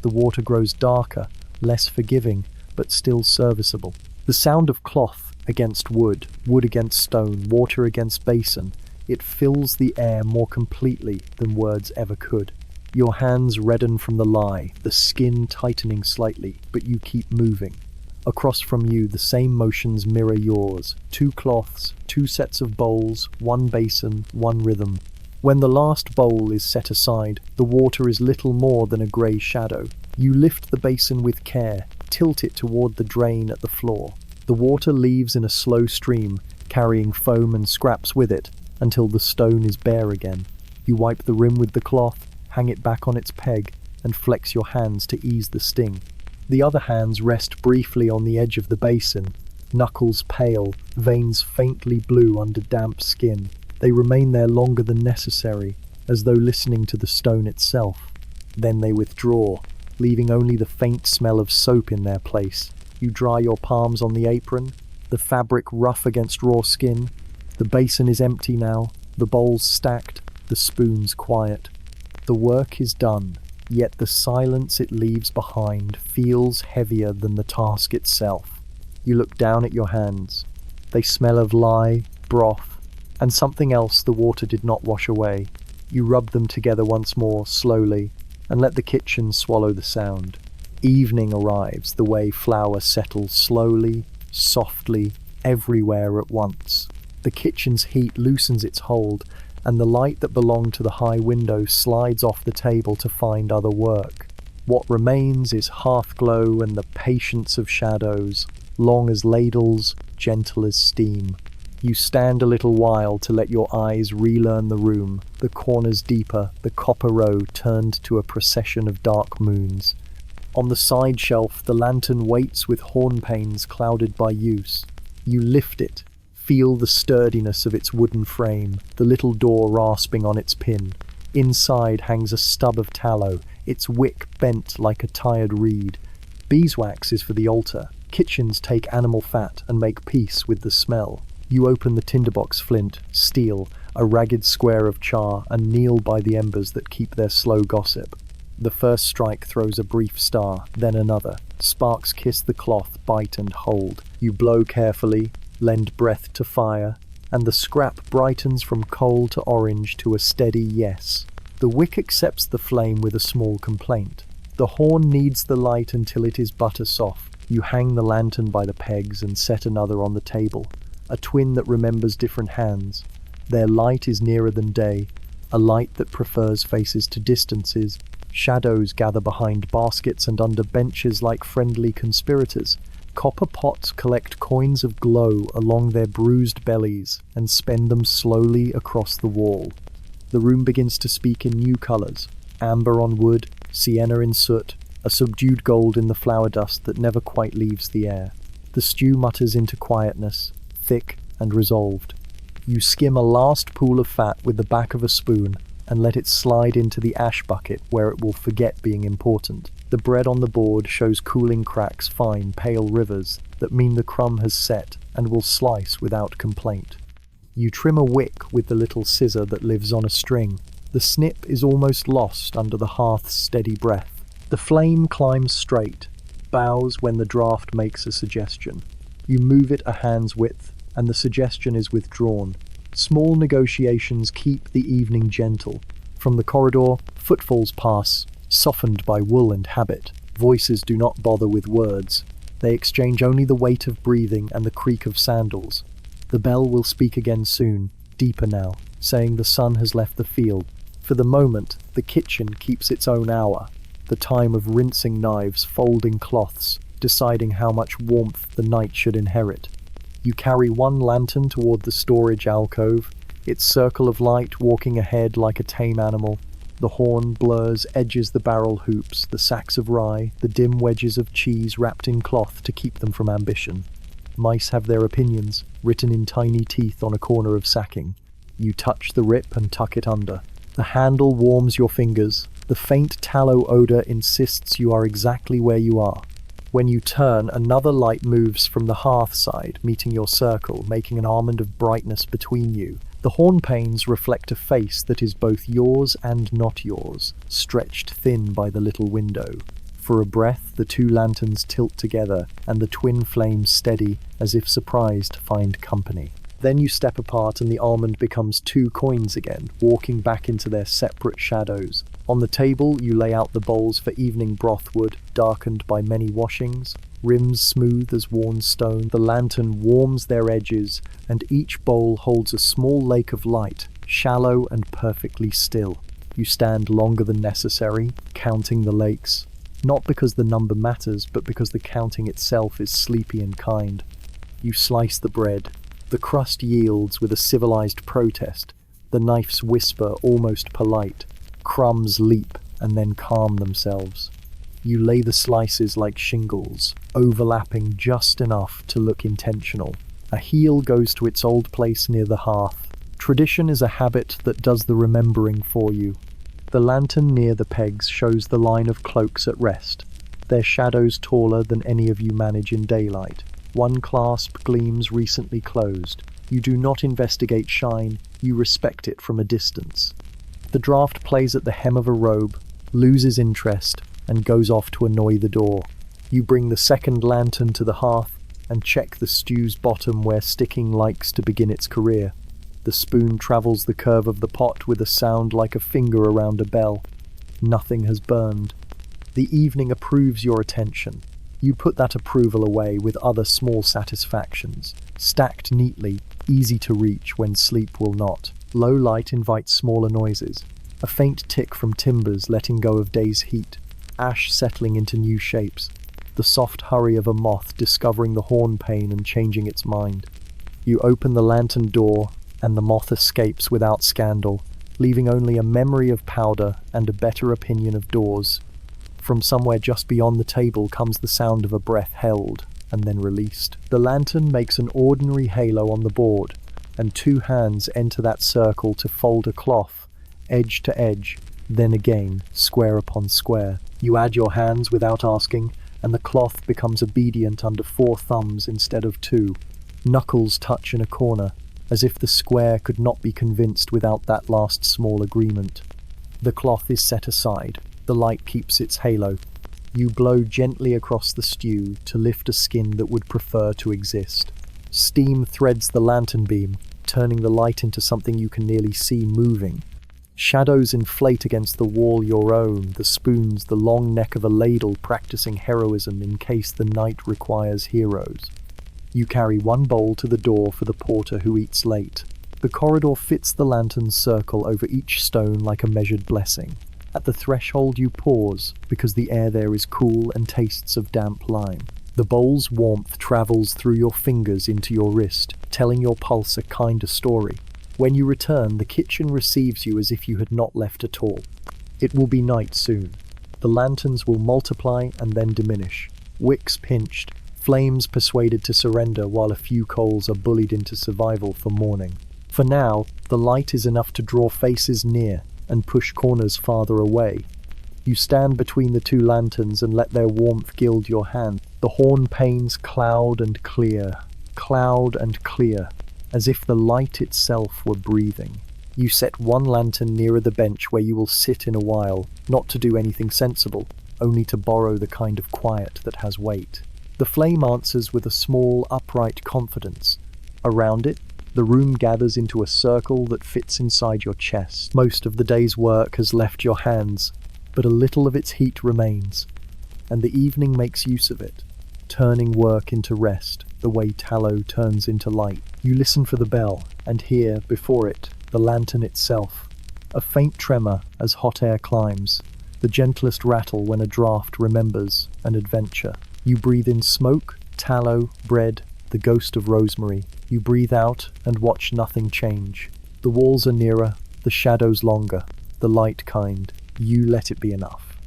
The water grows darker, less forgiving, but still serviceable. The sound of cloth against wood, wood against stone, water against basin, it fills the air more completely than words ever could. Your hands redden from the lie, the skin tightening slightly, but you keep moving. Across from you, the same motions mirror yours. 2 cloths, 2 sets of bowls, 1 basin, 1 rhythm. When the last bowl is set aside, the water is little more than a grey shadow. You lift the basin with care, tilt it toward the drain at the floor. The water leaves in a slow stream, carrying foam and scraps with it, until the stone is bare again. You wipe the rim with the cloth, hang it back on its peg, and flex your hands to ease the sting. The other hands rest briefly on the edge of the basin, knuckles pale, veins faintly blue under damp skin. They remain there longer than necessary, as though listening to the stone itself. Then they withdraw, leaving only the faint smell of soap in their place. You dry your palms on the apron, the fabric rough against raw skin. The basin is empty now, the bowls stacked, the spoons quiet. The work is done. Yet the silence it leaves behind feels heavier than the task itself. You look down at your hands. They smell of lye, broth, and something else the water did not wash away. You rub them together once more, slowly, and let the kitchen swallow the sound. Evening arrives, the way flour settles slowly, softly, everywhere at once. The kitchen's heat loosens its hold, and the light that belonged to the high window slides off the table to find other work. What remains is hearth glow and the patience of shadows, long as ladles, gentle as steam. You stand a little while to let your eyes relearn the room, the corners deeper, the copper row turned to a procession of dark moons. On the side shelf, the lantern waits with horn panes clouded by use. You lift it, feel the sturdiness of its wooden frame, the little door rasping on its pin. Inside hangs a stub of tallow, its wick bent like a tired reed. Beeswax is for the altar. Kitchens take animal fat and make peace with the smell. You open the tinderbox flint, steel, a ragged square of char, and kneel by the embers that keep their slow gossip. The first strike throws a brief star, then another. Sparks kiss the cloth, bite and hold. You blow carefully, lend breath to fire, and the scrap brightens from coal to orange to a steady yes. The wick accepts the flame with a small complaint. The horn needs the light until it is butter soft. You hang the lantern by the pegs and set another on the table, a twin that remembers different hands. Their light is nearer than day, a light that prefers faces to distances. Shadows gather behind baskets and under benches like friendly conspirators. Copper pots collect coins of glow along their bruised bellies and spend them slowly across the wall. The room begins to speak in new colors, amber on wood, sienna in soot, a subdued gold in the flour dust that never quite leaves the air. The stew mutters into quietness, thick and resolved. You skim a last pool of fat with the back of a spoon and let it slide into the ash bucket where it will forget being important. The bread on the board shows cooling cracks, fine, pale rivers that mean the crumb has set and will slice without complaint. You trim a wick with the little scissor that lives on a string The snip is almost lost under the hearth's steady breath. The flame climbs straight, bows when the draught makes a suggestion. You move it a hand's width, and the suggestion is withdrawn. Small negotiations keep the evening gentle. From the corridor, footfalls pass, softened by wool and habit. Voices do not bother with words. They exchange only the weight of breathing and the creak of sandals. The bell will speak again soon, deeper now, saying the sun has left the field. For the moment, the kitchen keeps its own hour, the time of rinsing knives, folding cloths, deciding how much warmth the night should inherit. You carry one lantern toward the storage alcove, its circle of light walking ahead like a tame animal. The horn blurs, edges the barrel hoops, the sacks of rye, the dim wedges of cheese wrapped in cloth to keep them from ambition. Mice have their opinions, written in tiny teeth on a corner of sacking. You touch the rip and tuck it under. The handle warms your fingers. The faint tallow odor insists you are exactly where you are. When you turn, another light moves from the hearth side, meeting your circle, making an almond of brightness between you. The horn panes reflect a face that is both yours and not yours, stretched thin by the little window. For a breath, the two lanterns tilt together, and the twin flames steady, as if surprised to find company. Then you step apart and the almond becomes two coins again, walking back into their separate shadows. On the table, you lay out the bowls for evening brothwood, darkened by many washings, rims smooth as worn stone. The lantern warms their edges, and each bowl holds a small lake of light, shallow and perfectly still. You stand longer than necessary, counting the lakes, not because the number matters, but because the counting itself is sleepy and kind. You slice the bread. The crust yields with a civilized protest. The knife's whisper almost polite. Crumbs leap and then calm themselves. You lay the slices like shingles, overlapping just enough to look intentional. A heel goes to its old place near the hearth. Tradition is a habit that does the remembering for you. The lantern near the pegs shows the line of cloaks at rest, their shadows taller than any of you manage in daylight. One clasp gleams recently closed. You do not investigate shine, you respect it from a distance. The draught plays at the hem of a robe, loses interest, and goes off to annoy the door. You bring the second lantern to the hearth and check the stew's bottom where sticking likes to begin its career. The spoon travels the curve of the pot with a sound like a finger around a bell. Nothing has burned. The evening approves your attention. You put that approval away with other small satisfactions, stacked neatly, easy to reach when sleep will not. Low light invites smaller noises. A faint tick from timbers letting go of day's heat, ash settling into new shapes, the soft hurry of a moth discovering the horn pane and changing its mind. You open the lantern door, and the moth escapes without scandal, leaving only a memory of powder and a better opinion of doors. From somewhere just beyond the table comes the sound of a breath held and then released. The lantern makes an ordinary halo on the board, and two hands enter that circle to fold a cloth, edge to edge, then again, square upon square. You add your hands without asking, and the cloth becomes obedient under 4 thumbs instead of 2. Knuckles touch in a corner, as if the square could not be convinced without that last small agreement. The cloth is set aside. The light keeps its halo. You blow gently across the stew to lift a skin that would prefer to exist. Steam threads the lantern beam, turning the light into something you can nearly see moving. Shadows inflate against the wall your own, the spoons, the long neck of a ladle practicing heroism in case the night requires heroes. You carry one bowl to the door for the porter who eats late. The corridor fits the lantern's circle over each stone like a measured blessing. At the threshold you pause, because the air there is cool and tastes of damp lime. The bowl's warmth travels through your fingers into your wrist, telling your pulse a kinder story. When you return, the kitchen receives you as if you had not left at all. It will be night soon. The lanterns will multiply and then diminish. Wicks pinched, flames persuaded to surrender while a few coals are bullied into survival for morning. For now, the light is enough to draw faces near and push corners farther away. You stand between the two lanterns and let their warmth gild your hand. The horn panes cloud and clear, as if the light itself were breathing. You set one lantern nearer the bench where you will sit in a while, not to do anything sensible, only to borrow the kind of quiet that has weight. The flame answers with a small, upright confidence. Around it, the room gathers into a circle that fits inside your chest. Most of the day's work has left your hands, but a little of its heat remains, and the evening makes use of it, turning work into rest, the way tallow turns into light. You listen for the bell, and hear, before it, the lantern itself. A faint tremor as hot air climbs, the gentlest rattle when a draught remembers an adventure. You breathe in smoke, tallow, bread, the ghost of rosemary. You breathe out and watch nothing change. The walls are nearer, the shadows longer, the light kind. You let it be enough.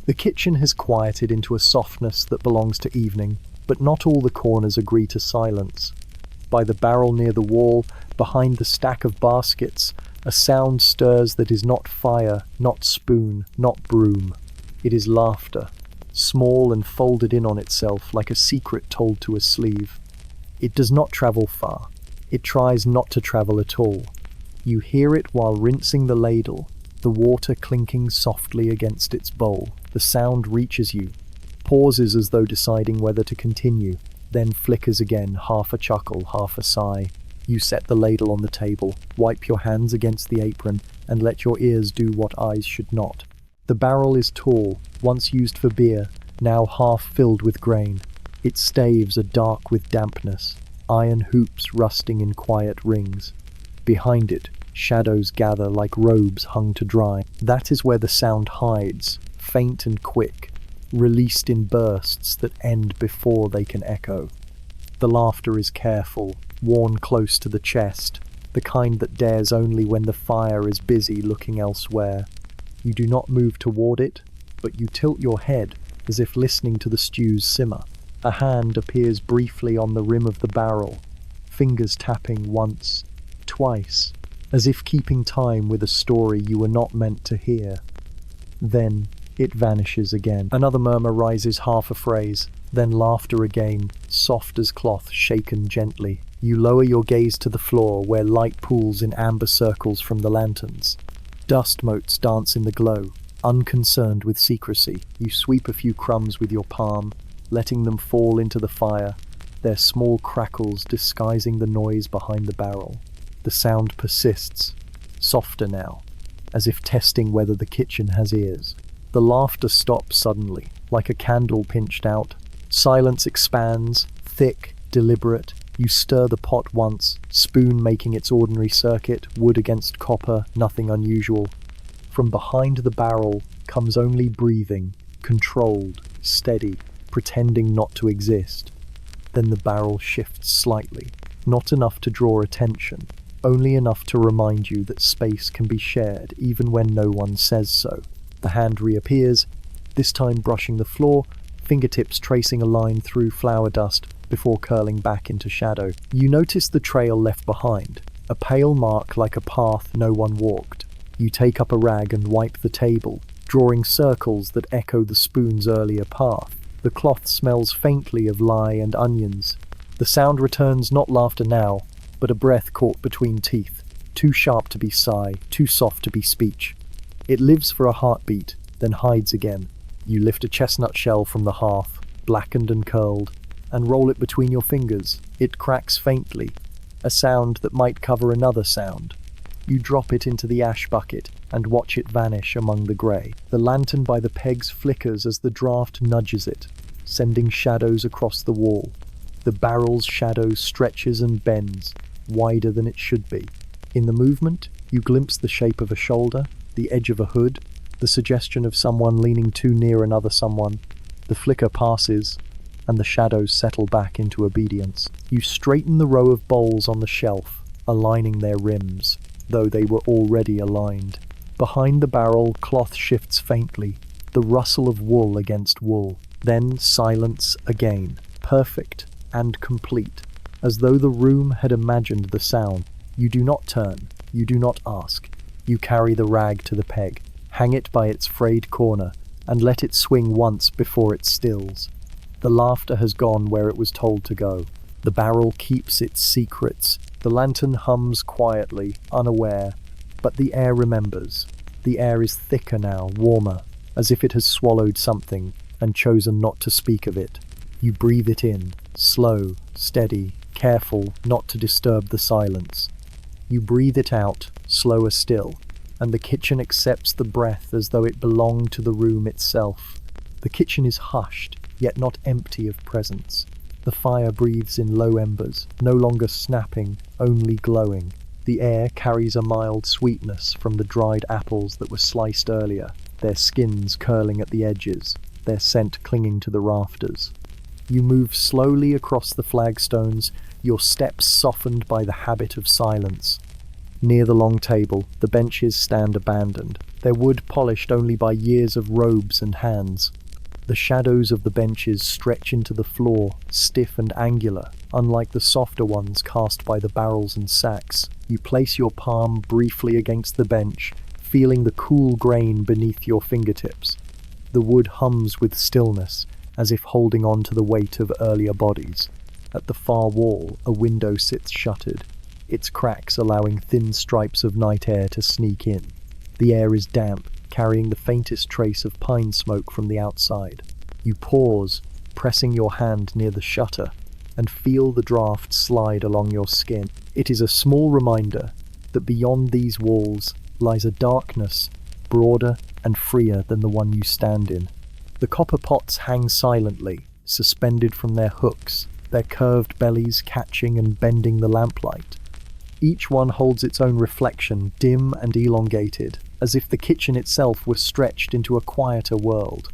The kitchen has quieted into a softness that belongs to evening, but not all the corners agree to silence. By the barrel near the wall, behind the stack of baskets, a sound stirs that is not fire, not spoon, not broom. It is laughter, small and folded in on itself like a secret told to a sleeve. It does not travel far. It tries not to travel at all. You hear it while rinsing the ladle, the water clinking softly against its bowl. The sound reaches you, pauses as though deciding whether to continue, then flickers again, half a chuckle, half a sigh. You set the ladle on the table, wipe your hands against the apron, and let your ears do what eyes should not. The barrel is tall, once used for beer, now half filled with grain. Its staves are dark with dampness, iron hoops rusting in quiet rings. Behind it, shadows gather like robes hung to dry. That is where the sound hides, faint and quick, released in bursts that end before they can echo. The laughter is careful, worn close to the chest, the kind that dares only when the fire is busy looking elsewhere. You do not move toward it, but you tilt your head as if listening to the stews simmer. A hand appears briefly on the rim of the barrel, fingers tapping once, twice, as if keeping time with a story you were not meant to hear. Then it vanishes again. Another murmur rises half a phrase, then laughter again, soft as cloth shaken gently. You lower your gaze to the floor where light pools in amber circles from the lanterns. Dust motes dance in the glow, unconcerned with secrecy. You sweep a few crumbs with your palm, letting them fall into the fire, their small crackles disguising the noise behind the barrel. The sound persists, softer now, as if testing whether the kitchen has ears. The laughter stops suddenly, like a candle pinched out. Silence expands, thick, deliberate. You stir the pot once, spoon making its ordinary circuit, wood against copper, nothing unusual. From behind the barrel comes only breathing, controlled, steady, pretending not to exist. Then the barrel shifts slightly, not enough to draw attention, only enough to remind you that space can be shared even when no one says so. The hand reappears, this time brushing the floor, fingertips tracing a line through flour dust before curling back into shadow. You notice the trail left behind, a pale mark like a path no one walked. You take up a rag and wipe the table, drawing circles that echo the spoon's earlier path. The cloth smells faintly of lye and onions. The sound returns, not laughter now, but a breath caught between teeth, too sharp to be sigh, too soft to be speech. It lives for a heartbeat, then hides again. You lift a chestnut shell from the hearth, blackened and curled, and roll it between your fingers. It cracks faintly, a sound that might cover another sound. You drop it into the ash bucket and watch it vanish among the grey. The lantern by the pegs flickers as the draught nudges it, sending shadows across the wall. The barrel's shadow stretches and bends, wider than it should be. In the movement, you glimpse the shape of a shoulder, the edge of a hood, the suggestion of someone leaning too near another someone. The flicker passes, and the shadows settle back into obedience. You straighten the row of bowls on the shelf, aligning their rims, though they were already aligned. Behind the barrel, cloth shifts faintly, the rustle of wool against wool. Then silence again, perfect and complete, as though the room had imagined the sound. You do not turn, you do not ask. You carry the rag to the peg, hang it by its frayed corner, and let it swing once before it stills. The laughter has gone where it was told to go. The barrel keeps its secrets. The lantern hums quietly, unaware, But the air remembers. The air is thicker now, warmer, as if it has swallowed something and chosen not to speak of it. You breathe it in, slow, steady, careful not to disturb the silence. You breathe it out, slower still, and the kitchen accepts the breath as though it belonged to the room itself. The kitchen is hushed, yet not empty of presence. The fire breathes in low embers, no longer snapping, only glowing. The air carries a mild sweetness from the dried apples that were sliced earlier, their skins curling at the edges, their scent clinging to the rafters. You move slowly across the flagstones, your steps softened by the habit of silence. Near the long table, the benches stand abandoned, their wood polished only by years of robes and hands. The shadows of the benches stretch into the floor, stiff and angular, unlike the softer ones cast by the barrels and sacks. You place your palm briefly against the bench, feeling the cool grain beneath your fingertips. The wood hums with stillness, as if holding on to the weight of earlier bodies. At the far wall, a window sits shuttered, its cracks allowing thin stripes of night air to sneak in. The air is damp, carrying the faintest trace of pine smoke from the outside. You pause, pressing your hand near the shutter, and feel the draft slide along your skin. It is a small reminder that beyond these walls lies a darkness, broader and freer than the one you stand in. The copper pots hang silently, suspended from their hooks, their curved bellies catching and bending the lamplight. Each one holds its own reflection, dim and elongated, as if the kitchen itself were stretched into a quieter world.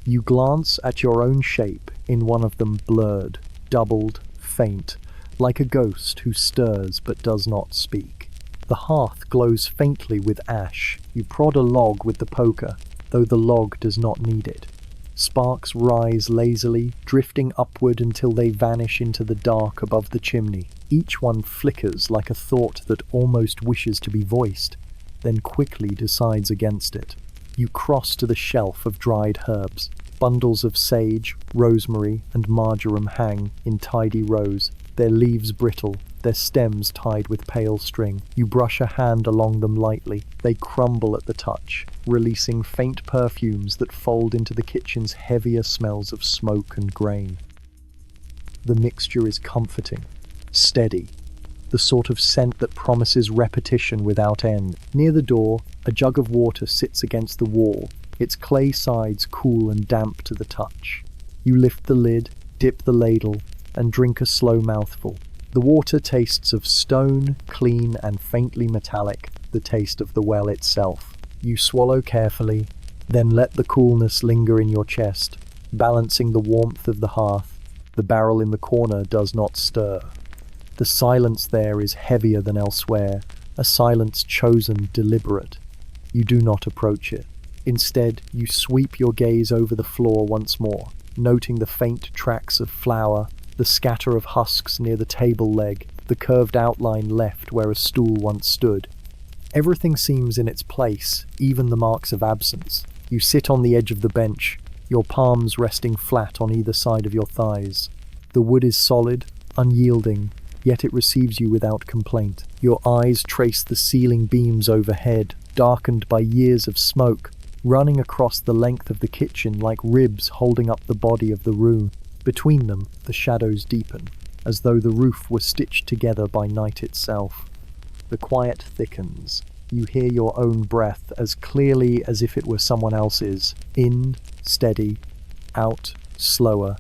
You glance at your own shape, in one of them blurred, doubled, faint, like a ghost who stirs but does not speak. The hearth glows faintly with ash. You prod a log with the poker, though the log does not need it. Sparks rise lazily, drifting upward until they vanish into the dark above the chimney. Each one flickers like a thought that almost wishes to be voiced, then quickly decides against it. You cross to the shelf of dried herbs. Bundles of sage, rosemary, and marjoram hang in tidy rows, their leaves brittle, their stems tied with pale string. You brush a hand along them lightly. They crumble at the touch, releasing faint perfumes that fold into the kitchen's heavier smells of smoke and grain. The mixture is comforting, steady, the sort of scent that promises repetition without end. Near the door, a jug of water sits against the wall, its clay sides cool and damp to the touch. You lift the lid, dip the ladle, and drink a slow mouthful. The water tastes of stone, clean and faintly metallic, the taste of the well itself. You swallow carefully, then let the coolness linger in your chest, balancing the warmth of the hearth. The barrel in the corner does not stir. The silence there is heavier than elsewhere, a silence chosen, deliberate. You do not approach it. Instead, you sweep your gaze over the floor once more, noting the faint tracks of flour, the scatter of husks near the table leg, the curved outline left where a stool once stood. Everything seems in its place, even the marks of absence. You sit on the edge of the bench, your palms resting flat on either side of your thighs. The wood is solid, unyielding, yet it receives you without complaint. Your eyes trace the ceiling beams overhead, darkened by years of smoke, running across the length of the kitchen like ribs holding up the body of the room. Between them, the shadows deepen, as though the roof were stitched together by night itself. The quiet thickens. You hear your own breath as clearly as if it were someone else's. In, steady, out, slower.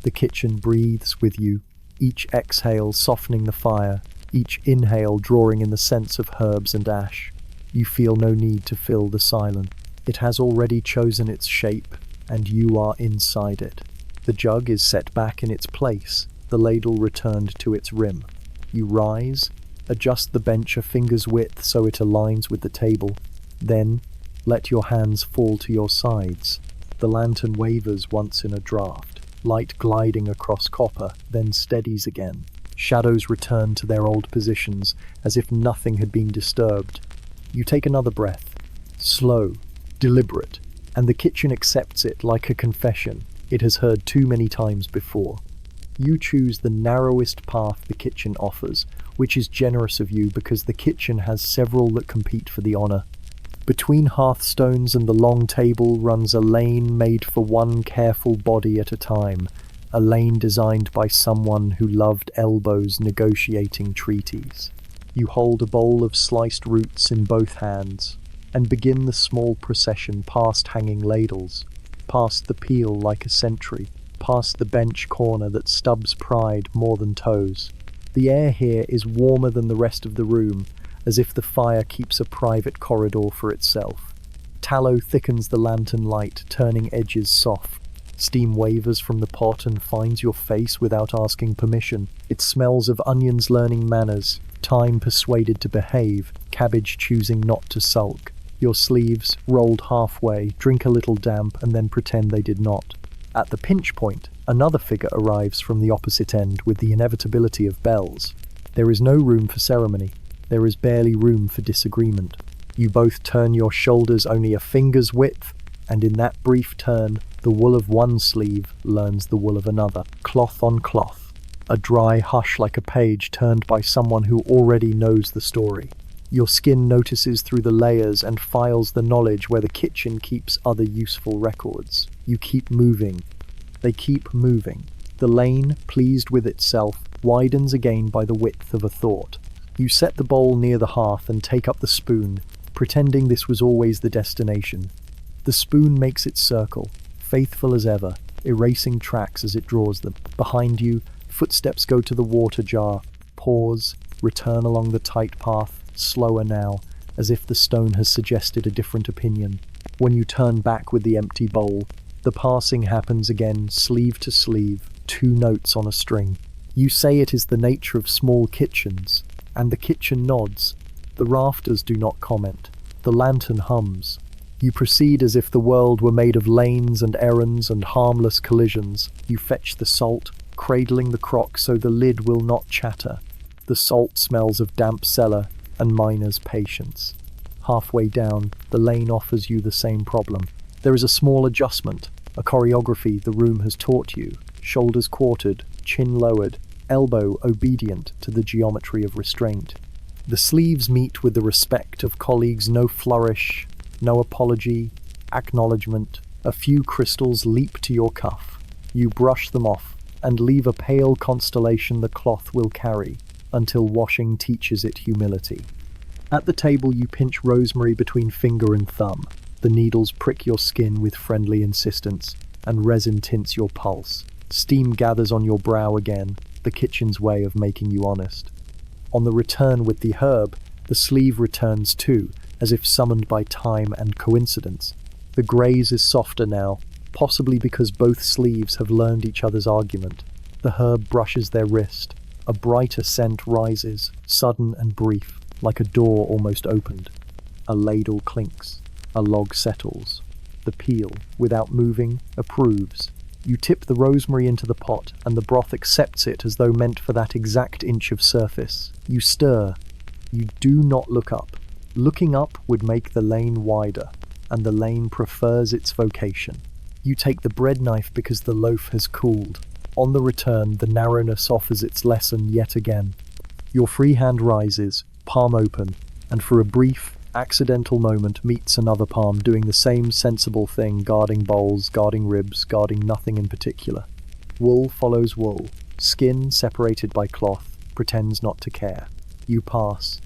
The kitchen breathes with you, each exhale softening the fire, each inhale drawing in the scents of herbs and ash. You feel no need to fill the silence. It has already chosen its shape, and you are inside it. The jug is set back in its place, the ladle returned to its rim. You rise, adjust the bench a finger's width so it aligns with the table, then let your hands fall to your sides. The lantern wavers once in a draught, light gliding across copper, then steadies again. Shadows return to their old positions, as if nothing had been disturbed. You take another breath, slow, deliberate, and the kitchen accepts it like a confession it has heard too many times before. You choose the narrowest path the kitchen offers, which is generous of you because the kitchen has several that compete for the honor. Between hearthstones and the long table runs a lane made for one careful body at a time, a lane designed by someone who loved elbows negotiating treaties. You hold a bowl of sliced roots in both hands and begin the small procession past hanging ladles, past the peel like a sentry, past the bench corner that stubs pride more than toes. The air here is warmer than the rest of the room, as if the fire keeps a private corridor for itself. Tallow thickens the lantern light, turning edges soft. Steam wavers from the pot and finds your face without asking permission. It smells of onions learning manners, thyme persuaded to behave, cabbage choosing not to sulk. Your sleeves, rolled halfway, drink a little damp and then pretend they did not. At the pinch point, another figure arrives from the opposite end with the inevitability of bells. There is no room for ceremony. There is barely room for disagreement. You both turn your shoulders only a finger's width, and in that brief turn, the wool of one sleeve learns the wool of another. Cloth on cloth. A dry hush like a page turned by someone who already knows the story. Your skin notices through the layers and files the knowledge where the kitchen keeps other useful records. You keep moving. They keep moving. The lane, pleased with itself, widens again by the width of a thought. You set the bowl near the hearth and take up the spoon, pretending this was always the destination. The spoon makes its circle, faithful as ever, erasing tracks as it draws them. Behind you, footsteps go to the water jar, pause, return along the tight path, slower now, as if the stone has suggested a different opinion. When you turn back with the empty bowl, the passing happens again, sleeve to sleeve, 2 notes on a string. You say it is the nature of small kitchens, and the kitchen nods. The rafters do not comment. The lantern hums. You proceed as if the world were made of lanes and errands and harmless collisions. You fetch the salt, cradling the crock so the lid will not chatter. The salt smells of damp cellar and miner's patience. Halfway down, the lane offers you the same problem. There is a small adjustment, a choreography the room has taught you, shoulders quartered, chin lowered, elbow obedient to the geometry of restraint. The sleeves meet with the respect of colleagues, no flourish, no apology, acknowledgement. A few crystals leap to your cuff. You brush them off and leave a pale constellation the cloth will carry until washing teaches it humility. At the table you pinch rosemary between finger and thumb. The needles prick your skin with friendly insistence, and resin tints your pulse. Steam gathers on your brow again, the kitchen's way of making you honest. On the return with the herb, the sleeve returns too, as if summoned by time and coincidence. The graze is softer now, possibly because both sleeves have learned each other's argument. The herb brushes their wrist. A brighter scent rises, sudden and brief, like a door almost opened. A ladle clinks. A log settles. The peel, without moving, approves. You tip the rosemary into the pot, and the broth accepts it as though meant for that exact inch of surface. You stir. You do not look up. Looking up would make the lane wider, and the lane prefers its vocation. You take the bread knife because the loaf has cooled. On the return, the narrowness offers its lesson yet again. Your free hand rises, palm open, and for a brief, accidental moment meets another palm doing the same sensible thing, guarding bowls, guarding ribs, guarding nothing in particular. Wool follows wool. Skin, separated by cloth, pretends not to care. You pass.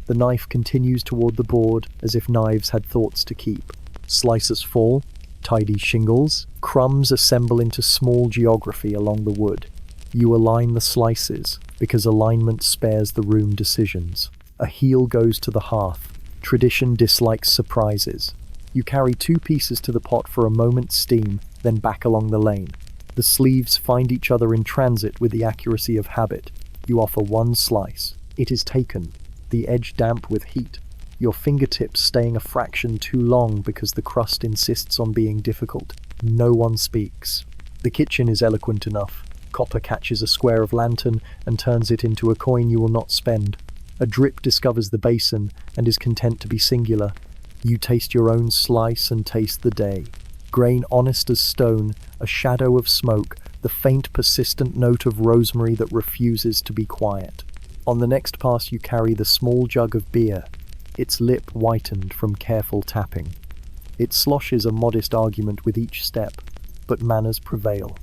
The knife continues toward the board as if knives had thoughts to keep. Slices fall, tidy shingles, crumbs assemble into small geography along the wood. You align the slices, because alignment spares the room decisions. A heel goes to the hearth. Tradition dislikes surprises. You carry 2 pieces to the pot for a moment's steam, then back along the lane. The sleeves find each other in transit with the accuracy of habit. You offer 1 slice. It is taken, the edge damp with heat, your fingertips staying a fraction too long because the crust insists on being difficult. No one speaks. The kitchen is eloquent enough. Copper catches a square of lantern and turns it into a coin you will not spend. A drip discovers the basin and is content to be singular. You taste your own slice and taste the day. Grain honest as stone, a shadow of smoke, the faint persistent note of rosemary that refuses to be quiet. On the next pass you carry the small jug of beer, its lip whitened from careful tapping. It sloshes a modest argument with each step, but manners prevail.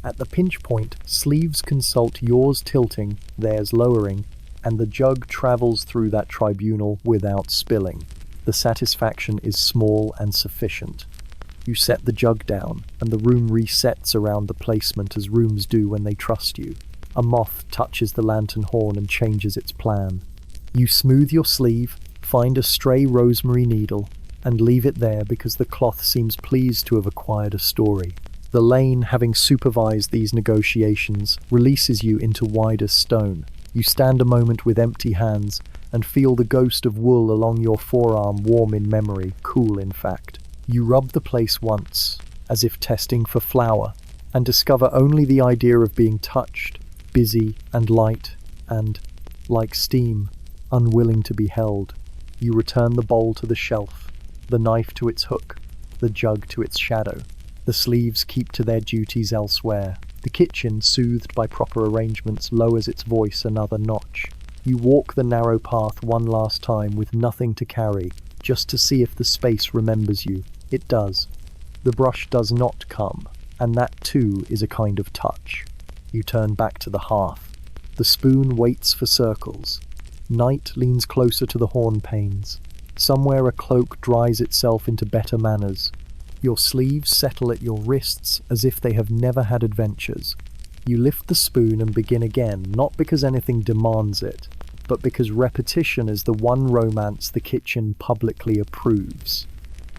At the pinch point, sleeves consult yours tilting, theirs lowering, and the jug travels through that tribunal without spilling. The satisfaction is small and sufficient. You set the jug down, and the room resets around the placement as rooms do when they trust you. A moth touches the lantern horn and changes its plan. You smooth your sleeve, find a stray rosemary needle, and leave it there because the cloth seems pleased to have acquired a story. The lane, having supervised these negotiations, releases you into wider stone. You stand a moment with empty hands and feel the ghost of wool along your forearm, warm in memory, cool in fact. You rub the place once, as if testing for flour, and discover only the idea of being touched, busy and light, and, like steam, unwilling to be held. You return the bowl to the shelf, the knife to its hook, the jug to its shadow. The sleeves keep to their duties elsewhere. The kitchen, soothed by proper arrangements, lowers its voice another notch. You walk the narrow path one last time with nothing to carry, just to see if the space remembers you. It does. The brush does not come, and that too is a kind of touch. You turn back to the hearth. The spoon waits for circles. Night leans closer to the horn panes. Somewhere a cloak dries itself into better manners. Your sleeves settle at your wrists as if they have never had adventures. You lift the spoon and begin again, not because anything demands it, but because repetition is the one romance the kitchen publicly approves.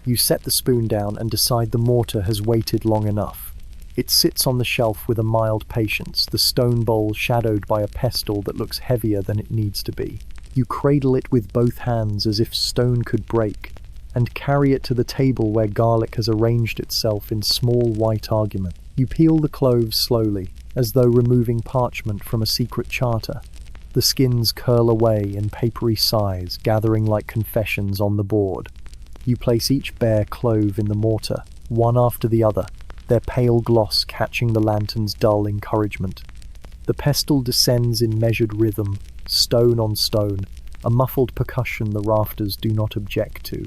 You set the spoon down and decide the mortar has waited long enough. It sits on the shelf with a mild patience, the stone bowl shadowed by a pestle that looks heavier than it needs to be. You cradle it with both hands as if stone could break, and carry it to the table where garlic has arranged itself in small white argument. You peel the cloves slowly, as though removing parchment from a secret charter. The skins curl away in papery sighs, gathering like confessions on the board. You place each bare clove in the mortar, one after the other, their pale gloss catching the lantern's dull encouragement. The pestle descends in measured rhythm, stone on stone, a muffled percussion the rafters do not object to.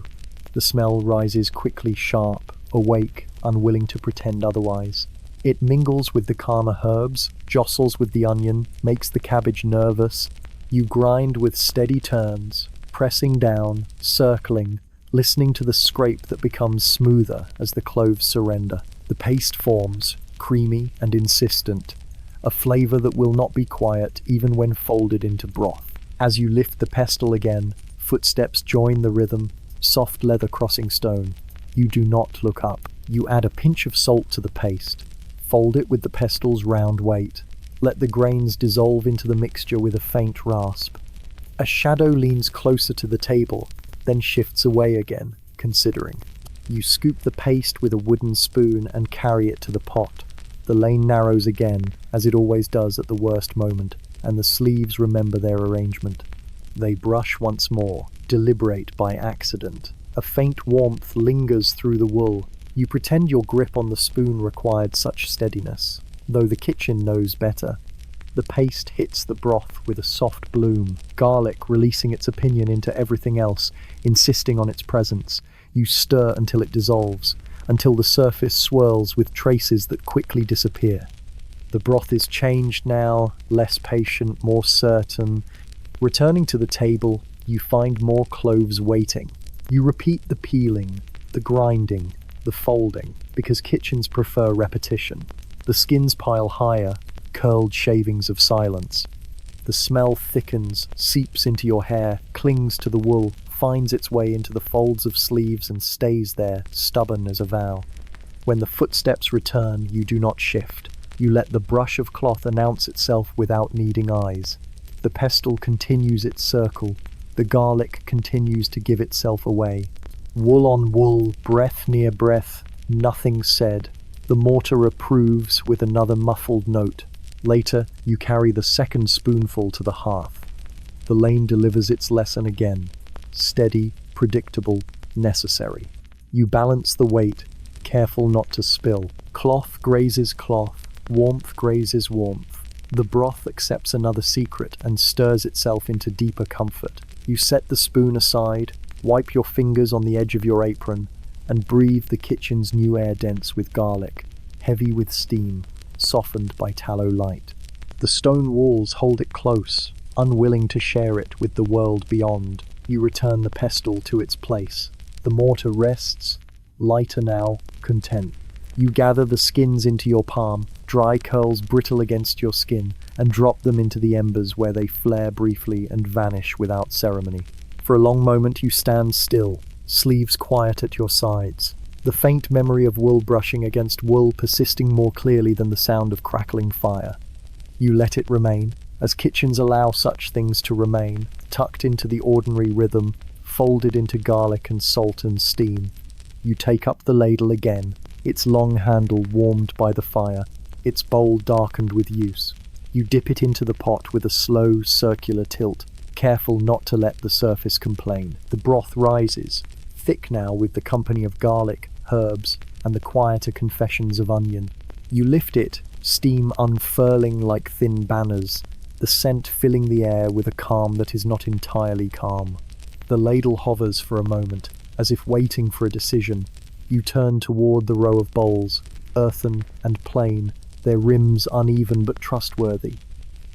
The smell rises quickly, sharp, awake, unwilling to pretend otherwise. It mingles with the calmer herbs, jostles with the onion, makes the cabbage nervous. You grind with steady turns, pressing down, circling, listening to the scrape that becomes smoother as the cloves surrender. The paste forms, creamy and insistent, a flavor that will not be quiet even when folded into broth. As you lift the pestle again, footsteps join the rhythm, soft leather crossing stone. You do not look up. You add a pinch of salt to the paste. Fold it with the pestle's round weight. Let the grains dissolve into the mixture with a faint rasp. A shadow leans closer to the table, then shifts away again, considering. You scoop the paste with a wooden spoon and carry it to the pot. The lane narrows again, as it always does at the worst moment, and the sleeves remember their arrangement. They brush once more, deliberate by accident. A faint warmth lingers through the wool. You pretend your grip on the spoon required such steadiness, though the kitchen knows better. The paste hits the broth with a soft bloom, garlic releasing its opinion into everything else, insisting on its presence. You stir until it dissolves, until the surface swirls with traces that quickly disappear. The broth is changed now, less patient, more certain. Returning to the table, you find more cloves waiting. You repeat the peeling, the grinding, the folding, because kitchens prefer repetition. The skins pile higher, curled shavings of silence. The smell thickens, seeps into your hair, clings to the wool, finds its way into the folds of sleeves and stays there, stubborn as a vow. When the footsteps return, you do not shift. You let the brush of cloth announce itself without needing eyes. The pestle continues its circle. The garlic continues to give itself away. Wool on wool, breath near breath, nothing said. The mortar approves with another muffled note. Later, you carry the second spoonful to the hearth. The lane delivers its lesson again. Steady, predictable, necessary. You balance the weight, careful not to spill. Cloth grazes cloth, warmth grazes warmth. The broth accepts another secret and stirs itself into deeper comfort. You set the spoon aside, wipe your fingers on the edge of your apron, and breathe the kitchen's new air dense with garlic, heavy with steam, softened by tallow light. The stone walls hold it close, unwilling to share it with the world beyond. You return the pestle to its place. The mortar rests, lighter now, content. You gather the skins into your palm, dry curls brittle against your skin, and drop them into the embers where they flare briefly and vanish without ceremony. For a long moment you stand still, sleeves quiet at your sides, the faint memory of wool brushing against wool persisting more clearly than the sound of crackling fire. You let it remain, as kitchens allow such things to remain, tucked into the ordinary rhythm, folded into garlic and salt and steam. You take up the ladle again, its long handle warmed by the fire, its bowl darkened with use. You dip it into the pot with a slow, circular tilt, careful not to let the surface complain. The broth rises, thick now with the company of garlic, herbs, and the quieter confessions of onion. You lift it, steam unfurling like thin banners, the scent filling the air with a calm that is not entirely calm. The ladle hovers for a moment, as if waiting for a decision. You turn toward the row of bowls, earthen and plain, their rims uneven but trustworthy.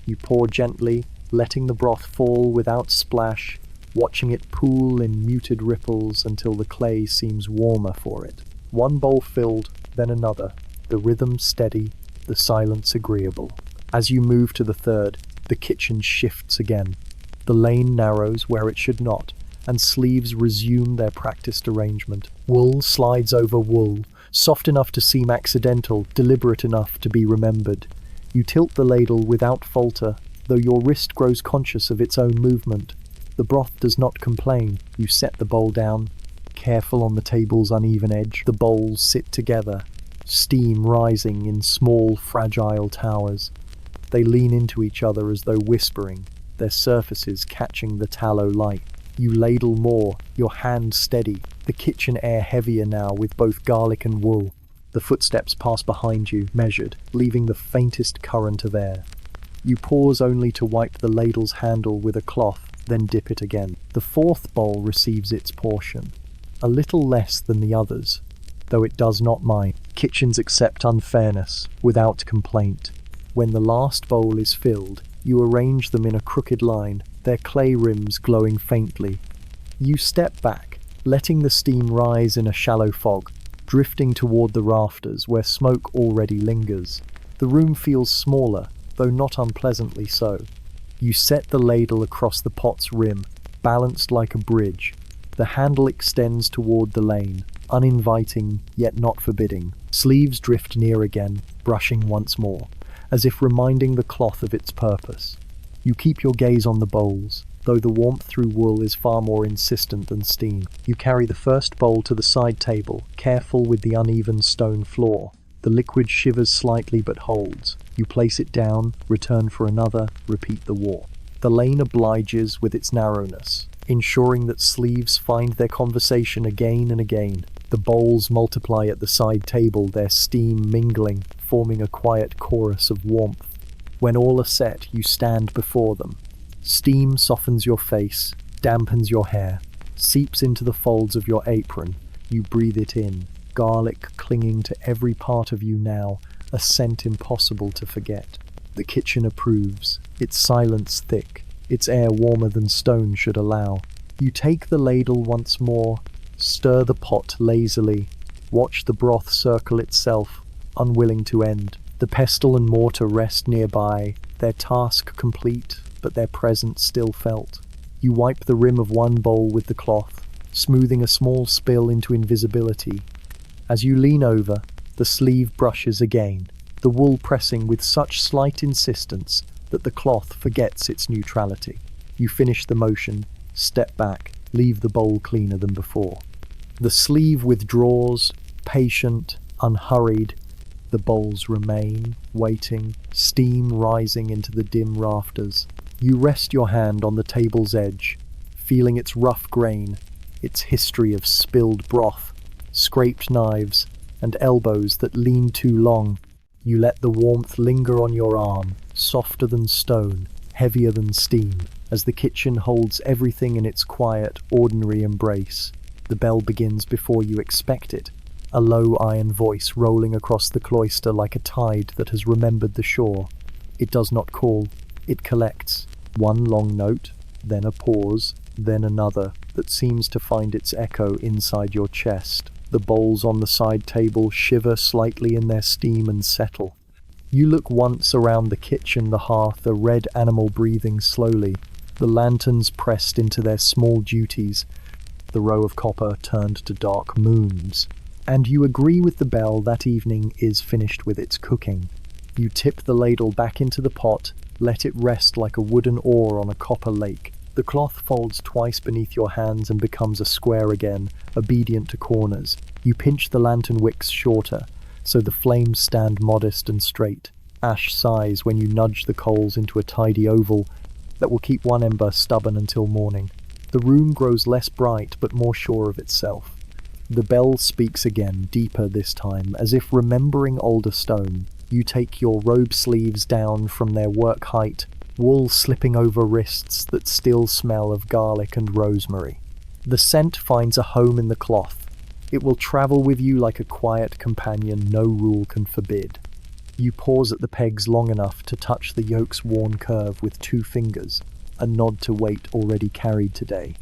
You pour gently, letting the broth fall without splash, watching it pool in muted ripples until the clay seems warmer for it. One bowl filled, then another, the rhythm steady, the silence agreeable. As you move to the third, the kitchen shifts again. The lane narrows where it should not, and sleeves resume their practiced arrangement. Wool slides over wool, soft enough to seem accidental, deliberate enough to be remembered. You tilt the ladle without falter, though your wrist grows conscious of its own movement. The broth does not complain. You set the bowl down, careful on the table's uneven edge. The bowls sit together, steam rising in small, fragile towers. They lean into each other as though whispering, their surfaces catching the tallow light. You ladle more, your hand steady, the kitchen air heavier now with both garlic and wool. The footsteps pass behind you, measured, leaving the faintest current of air. You pause only to wipe the ladle's handle with a cloth, then dip it again. The fourth bowl receives its portion, a little less than the others, though it does not mind. Kitchens accept unfairness, without complaint. When the last bowl is filled, you arrange them in a crooked line, their clay rims glowing faintly. You step back, letting the steam rise in a shallow fog, drifting toward the rafters where smoke already lingers. The room feels smaller, though not unpleasantly so. You set the ladle across the pot's rim, balanced like a bridge. The handle extends toward the lane, uninviting yet not forbidding. Sleeves drift near again, brushing once more, as if reminding the cloth of its purpose. You keep your gaze on the bowls, though the warmth through wool is far more insistent than steam. You carry the first bowl to the side table, careful with the uneven stone floor. The liquid shivers slightly but holds. You place it down, return for another, repeat the walk. The lane obliges with its narrowness, ensuring that sleeves find their conversation again and again. The bowls multiply at the side table, their steam mingling, forming a quiet chorus of warmth. When all are set, you stand before them. Steam softens your face, dampens your hair, seeps into the folds of your apron. You breathe it in, garlic clinging to every part of you now, a scent impossible to forget. The kitchen approves, its silence thick, its air warmer than stone should allow. You take the ladle once more, stir the pot lazily, watch the broth circle itself, unwilling to end. The pestle and mortar rest nearby, their task complete, but their presence still felt. You wipe the rim of one bowl with the cloth, smoothing a small spill into invisibility. As you lean over, the sleeve brushes again, the wool pressing with such slight insistence that the cloth forgets its neutrality. You finish the motion, step back, leave the bowl cleaner than before. The sleeve withdraws, patient, unhurried. The bowls remain, waiting, steam rising into the dim rafters. You rest your hand on the table's edge, feeling its rough grain, its history of spilled broth, scraped knives, and elbows that lean too long. You let the warmth linger on your arm, softer than stone, heavier than steam, as the kitchen holds everything in its quiet, ordinary embrace. The bell begins before you expect it, a low iron voice rolling across the cloister like a tide that has remembered the shore. It does not call, it collects. One long note, then a pause, then another, that seems to find its echo inside your chest. The bowls on the side table shiver slightly in their steam and settle. You look once around the kitchen, the hearth, a red animal breathing slowly, the lanterns pressed into their small duties, the row of copper turned to dark moons. And you agree with the bell that evening is finished with its cooking. You tip the ladle back into the pot, let it rest like a wooden oar on a copper lake. The cloth folds twice beneath your hands and becomes a square again, obedient to corners. You pinch the lantern wicks shorter, so the flames stand modest and straight. Ash sighs when you nudge the coals into a tidy oval that will keep one ember stubborn until morning. The room grows less bright but more sure of itself. The bell speaks again, deeper this time, as if remembering older stone. You take your robe sleeves down from their work height, wool slipping over wrists that still smell of garlic and rosemary. The scent finds a home in the cloth. It will travel with you like a quiet companion no rule can forbid. You pause at the pegs long enough to touch the yoke's worn curve with 2 fingers, a nod to weight already carried today.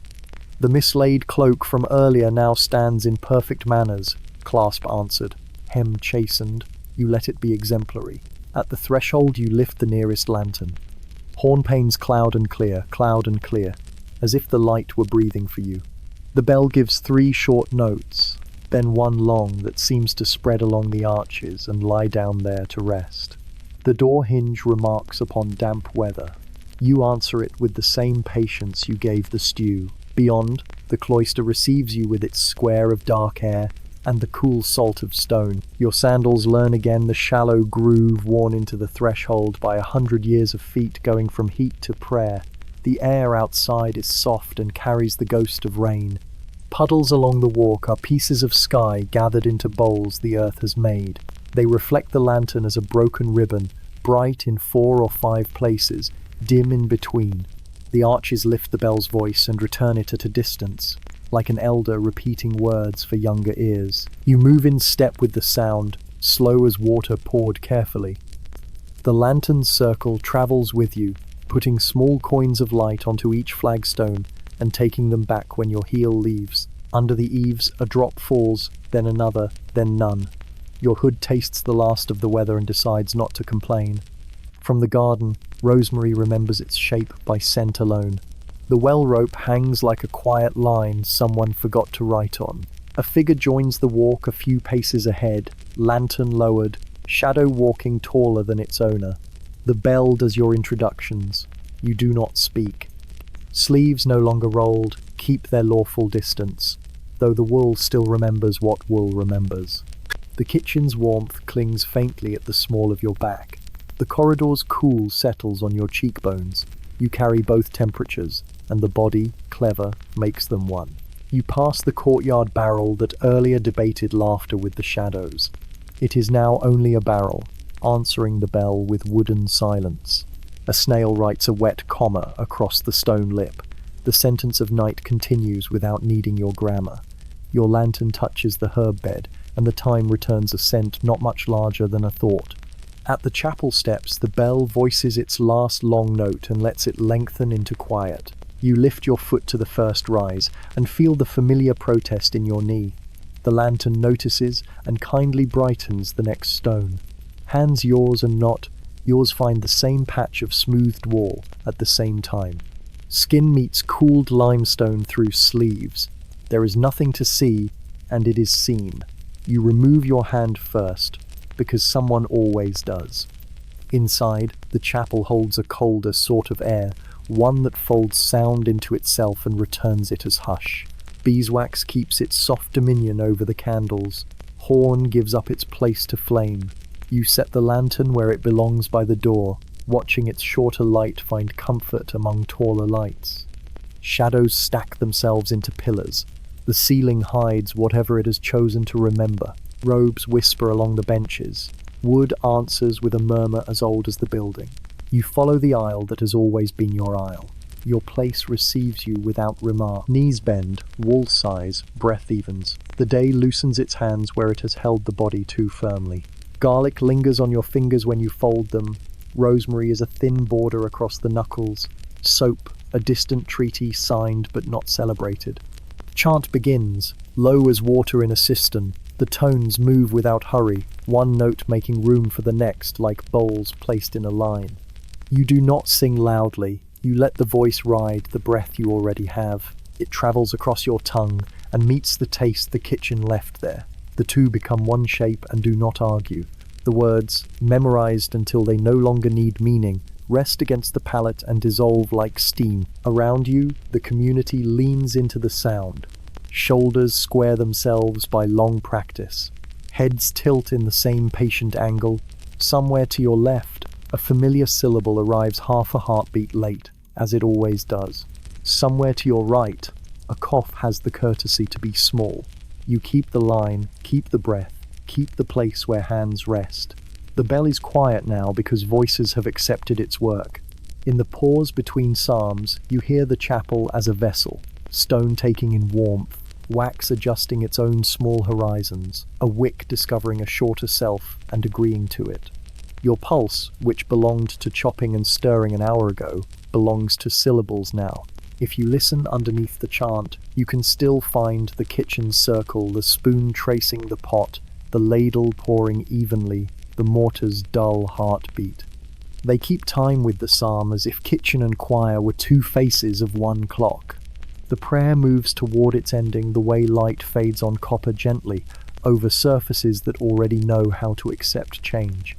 The mislaid cloak from earlier now stands in perfect manners, clasp answered, hem chastened. You let it be exemplary. At the threshold you lift the nearest lantern. Hornpanes cloud and clear, as if the light were breathing for you. The bell gives 3 short notes, then one long that seems to spread along the arches and lie down there to rest. The door hinge remarks upon damp weather. You answer it with the same patience you gave the stew. Beyond, the cloister receives you with its square of dark air and the cool salt of stone. Your sandals learn again the shallow groove worn into the threshold by 100 years of feet going from heat to prayer. The air outside is soft and carries the ghost of rain. Puddles along the walk are pieces of sky gathered into bowls the earth has made. They reflect the lantern as a broken ribbon, bright in 4 or 5 places, dim in between. The arches lift the bell's voice and return it at a distance, like an elder repeating words for younger ears. You move in step with the sound, slow as water poured carefully. The lantern's circle travels with you, putting small coins of light onto each flagstone and taking them back when your heel leaves. Under the eaves, a drop falls, then another, then none. Your hood tastes the last of the weather and decides not to complain. From the garden, rosemary remembers its shape by scent alone. The well rope hangs like a quiet line someone forgot to write on. A figure joins the walk a few paces ahead, lantern lowered, shadow walking taller than its owner. The bell does your introductions. You do not speak. Sleeves no longer rolled, keep their lawful distance, though the wool still remembers what wool remembers. The kitchen's warmth clings faintly at the small of your back. The corridor's cool settles on your cheekbones. You carry both temperatures, and the body, clever, makes them one. You pass the courtyard barrel that earlier debated laughter with the shadows. It is now only a barrel, answering the bell with wooden silence. A snail writes a wet comma across the stone lip. The sentence of night continues without needing your grammar. Your lantern touches the herb bed, and the time returns a scent not much larger than a thought. At the chapel steps, the bell voices its last long note and lets it lengthen into quiet. You lift your foot to the first rise and feel the familiar protest in your knee. The lantern notices and kindly brightens the next stone. Hands yours and not, yours find the same patch of smoothed wall at the same time. Skin meets cooled limestone through sleeves. There is nothing to see, and it is seen. You remove your hand first, because someone always does. Inside, the chapel holds a colder sort of air, one that folds sound into itself and returns it as hush. Beeswax keeps its soft dominion over the candles. Horn gives up its place to flame. You set the lantern where it belongs by the door, watching its shorter light find comfort among taller lights. Shadows stack themselves into pillars. The ceiling hides whatever it has chosen to remember. Robes whisper along the benches. Wood answers with a murmur as old as the building. You follow the aisle that has always been your aisle. Your place receives you without remark. Knees bend, wall sighs, breath evens. The day loosens its hands where it has held the body too firmly. Garlic lingers on your fingers when you fold them. Rosemary is a thin border across the knuckles. Soap, a distant treaty signed but not celebrated. Chant begins, low as water in a cistern. The tones move without hurry, one note making room for the next like bowls placed in a line. You do not sing loudly. You let the voice ride the breath you already have. It travels across your tongue and meets the taste the kitchen left there. The two become one shape and do not argue. The words, memorized until they no longer need meaning, rest against the palate and dissolve like steam. Around you, the community leans into the sound. Shoulders square themselves by long practice. Heads tilt in the same patient angle. Somewhere to your left, a familiar syllable arrives half a heartbeat late, as it always does. Somewhere to your right, a cough has the courtesy to be small. You keep the line, keep the breath, keep the place where hands rest. The bell is quiet now because voices have accepted its work. In the pause between psalms, you hear the chapel as a vessel, stone taking in warmth, wax adjusting its own small horizons, a wick discovering a shorter self and agreeing to it. Your pulse, which belonged to chopping and stirring an hour ago, belongs to syllables now. If you listen underneath the chant, you can still find the kitchen circle, the spoon tracing the pot, the ladle pouring evenly, the mortar's dull heartbeat. They keep time with the psalm as if kitchen and choir were two faces of one clock. The prayer moves toward its ending the way light fades on copper gently, over surfaces that already know how to accept change.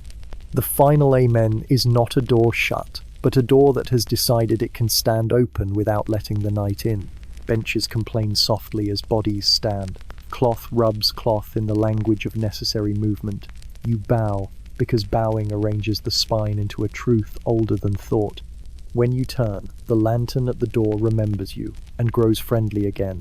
The final amen is not a door shut, but a door that has decided it can stand open without letting the night in. Benches complain softly as bodies stand. Cloth rubs cloth in the language of necessary movement. You bow, because bowing arranges the spine into a truth older than thought. When you turn, the lantern at the door remembers you, and grows friendly again.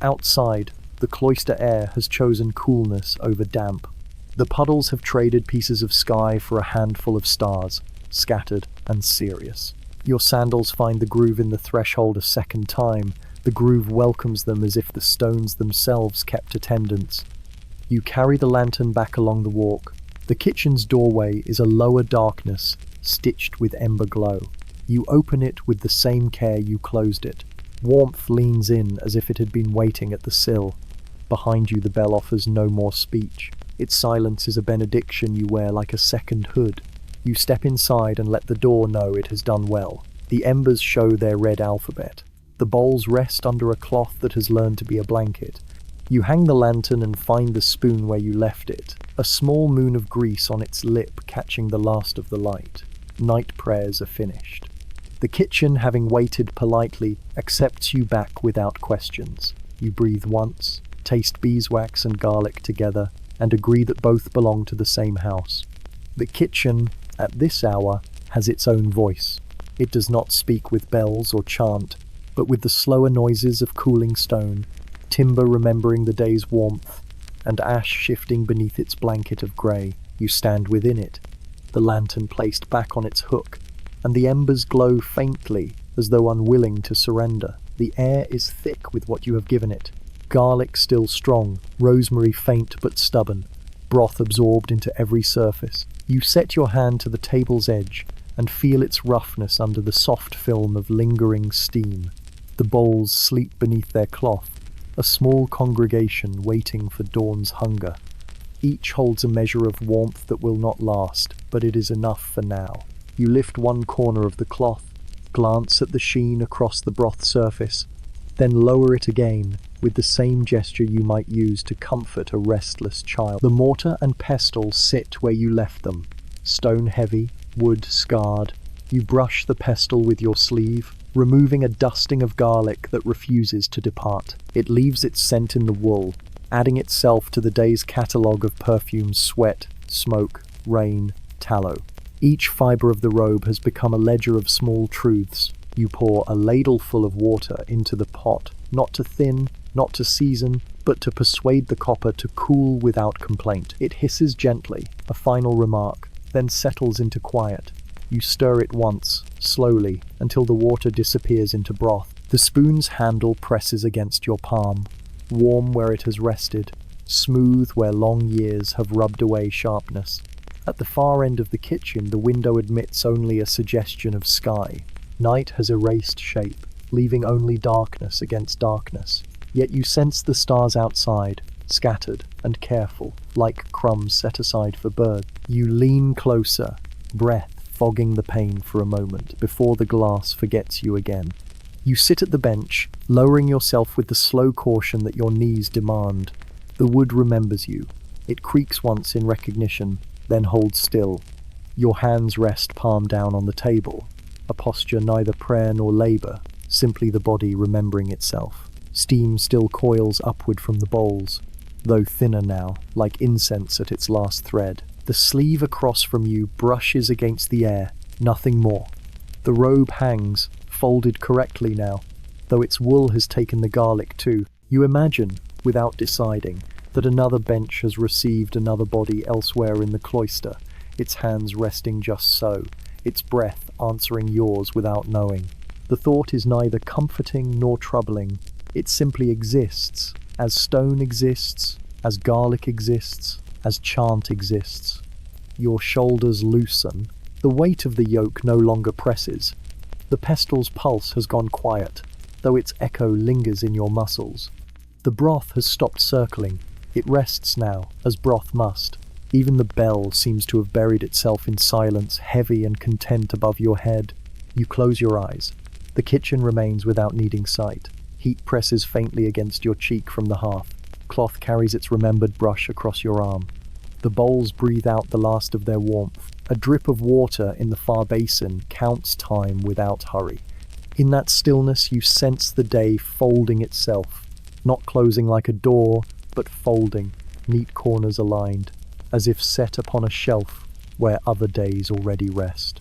Outside, the cloister air has chosen coolness over damp. The puddles have traded pieces of sky for a handful of stars, scattered and serious. Your sandals find the groove in the threshold a second time. The groove welcomes them as if the stones themselves kept attendance. You carry the lantern back along the walk. The kitchen's doorway is a lower darkness, stitched with ember glow. You open it with the same care you closed it. Warmth leans in as if it had been waiting at the sill. Behind you the bell offers no more speech. Its silence is a benediction you wear like a second hood. You step inside and let the door know it has done well. The embers show their red alphabet. The bowls rest under a cloth that has learned to be a blanket. You hang the lantern and find the spoon where you left it, a small moon of grease on its lip catching the last of the light. Night prayers are finished. The kitchen, having waited politely, accepts you back without questions. You breathe once, taste beeswax and garlic together, and agree that both belong to the same house. The kitchen, at this hour, has its own voice. It does not speak with bells or chant, but with the slower noises of cooling stone, timber remembering the day's warmth, and ash shifting beneath its blanket of grey. You stand within it, the lantern placed back on its hook, and the embers glow faintly, as though unwilling to surrender. The air is thick with what you have given it. Garlic still strong, rosemary faint but stubborn, broth absorbed into every surface. You set your hand to the table's edge and feel its roughness under the soft film of lingering steam. The bowls sleep beneath their cloth, a small congregation waiting for dawn's hunger. Each holds a measure of warmth that will not last, but it is enough for now. You lift one corner of the cloth, glance at the sheen across the broth surface, then lower it again with the same gesture you might use to comfort a restless child. The mortar and pestle sit where you left them, stone heavy, wood scarred. You brush the pestle with your sleeve, removing a dusting of garlic that refuses to depart. It leaves its scent in the wool, adding itself to the day's catalogue of perfumes: sweat, smoke, rain, tallow. Each fibre of the robe has become a ledger of small truths. You pour a ladleful of water into the pot, not to thin, not to season, but to persuade the copper to cool without complaint. It hisses gently, a final remark, then settles into quiet. You stir it once, slowly, until the water disappears into broth. The spoon's handle presses against your palm, warm where it has rested, smooth where long years have rubbed away sharpness. At the far end of the kitchen, the window admits only a suggestion of sky. Night has erased shape, leaving only darkness against darkness. Yet you sense the stars outside, scattered and careful, like crumbs set aside for birds. You lean closer, breath fogging the pain for a moment before the glass forgets you again. You sit at the bench, lowering yourself with the slow caution that your knees demand. The wood remembers you. It creaks once in recognition, then holds still. Your hands rest palm down on the table, a posture neither prayer nor labor, simply the body remembering itself. Steam still coils upward from the bowls, though thinner now, like incense at its last thread. The sleeve across from you brushes against the air, nothing more. The robe hangs, folded correctly now, though its wool has taken the garlic too. You imagine, without deciding, that another bench has received another body elsewhere in the cloister, its hands resting just so, its breath answering yours without knowing. The thought is neither comforting nor troubling. It simply exists, as stone exists, as garlic exists, as chant exists. Your shoulders loosen. The weight of the yoke no longer presses. The pestil's pulse has gone quiet, though its echo lingers in your muscles. The broth has stopped circling. It rests now, as broth must. Even the bell seems to have buried itself in silence, heavy and content above your head. You close your eyes. The kitchen remains without needing sight. Heat presses faintly against your cheek from the hearth. Cloth carries its remembered brush across your arm. The bowls breathe out the last of their warmth. A drip of water in the far basin counts time without hurry. In that stillness you sense the day folding itself, not closing like a door, but folding, neat corners aligned, as if set upon a shelf where other days already rest.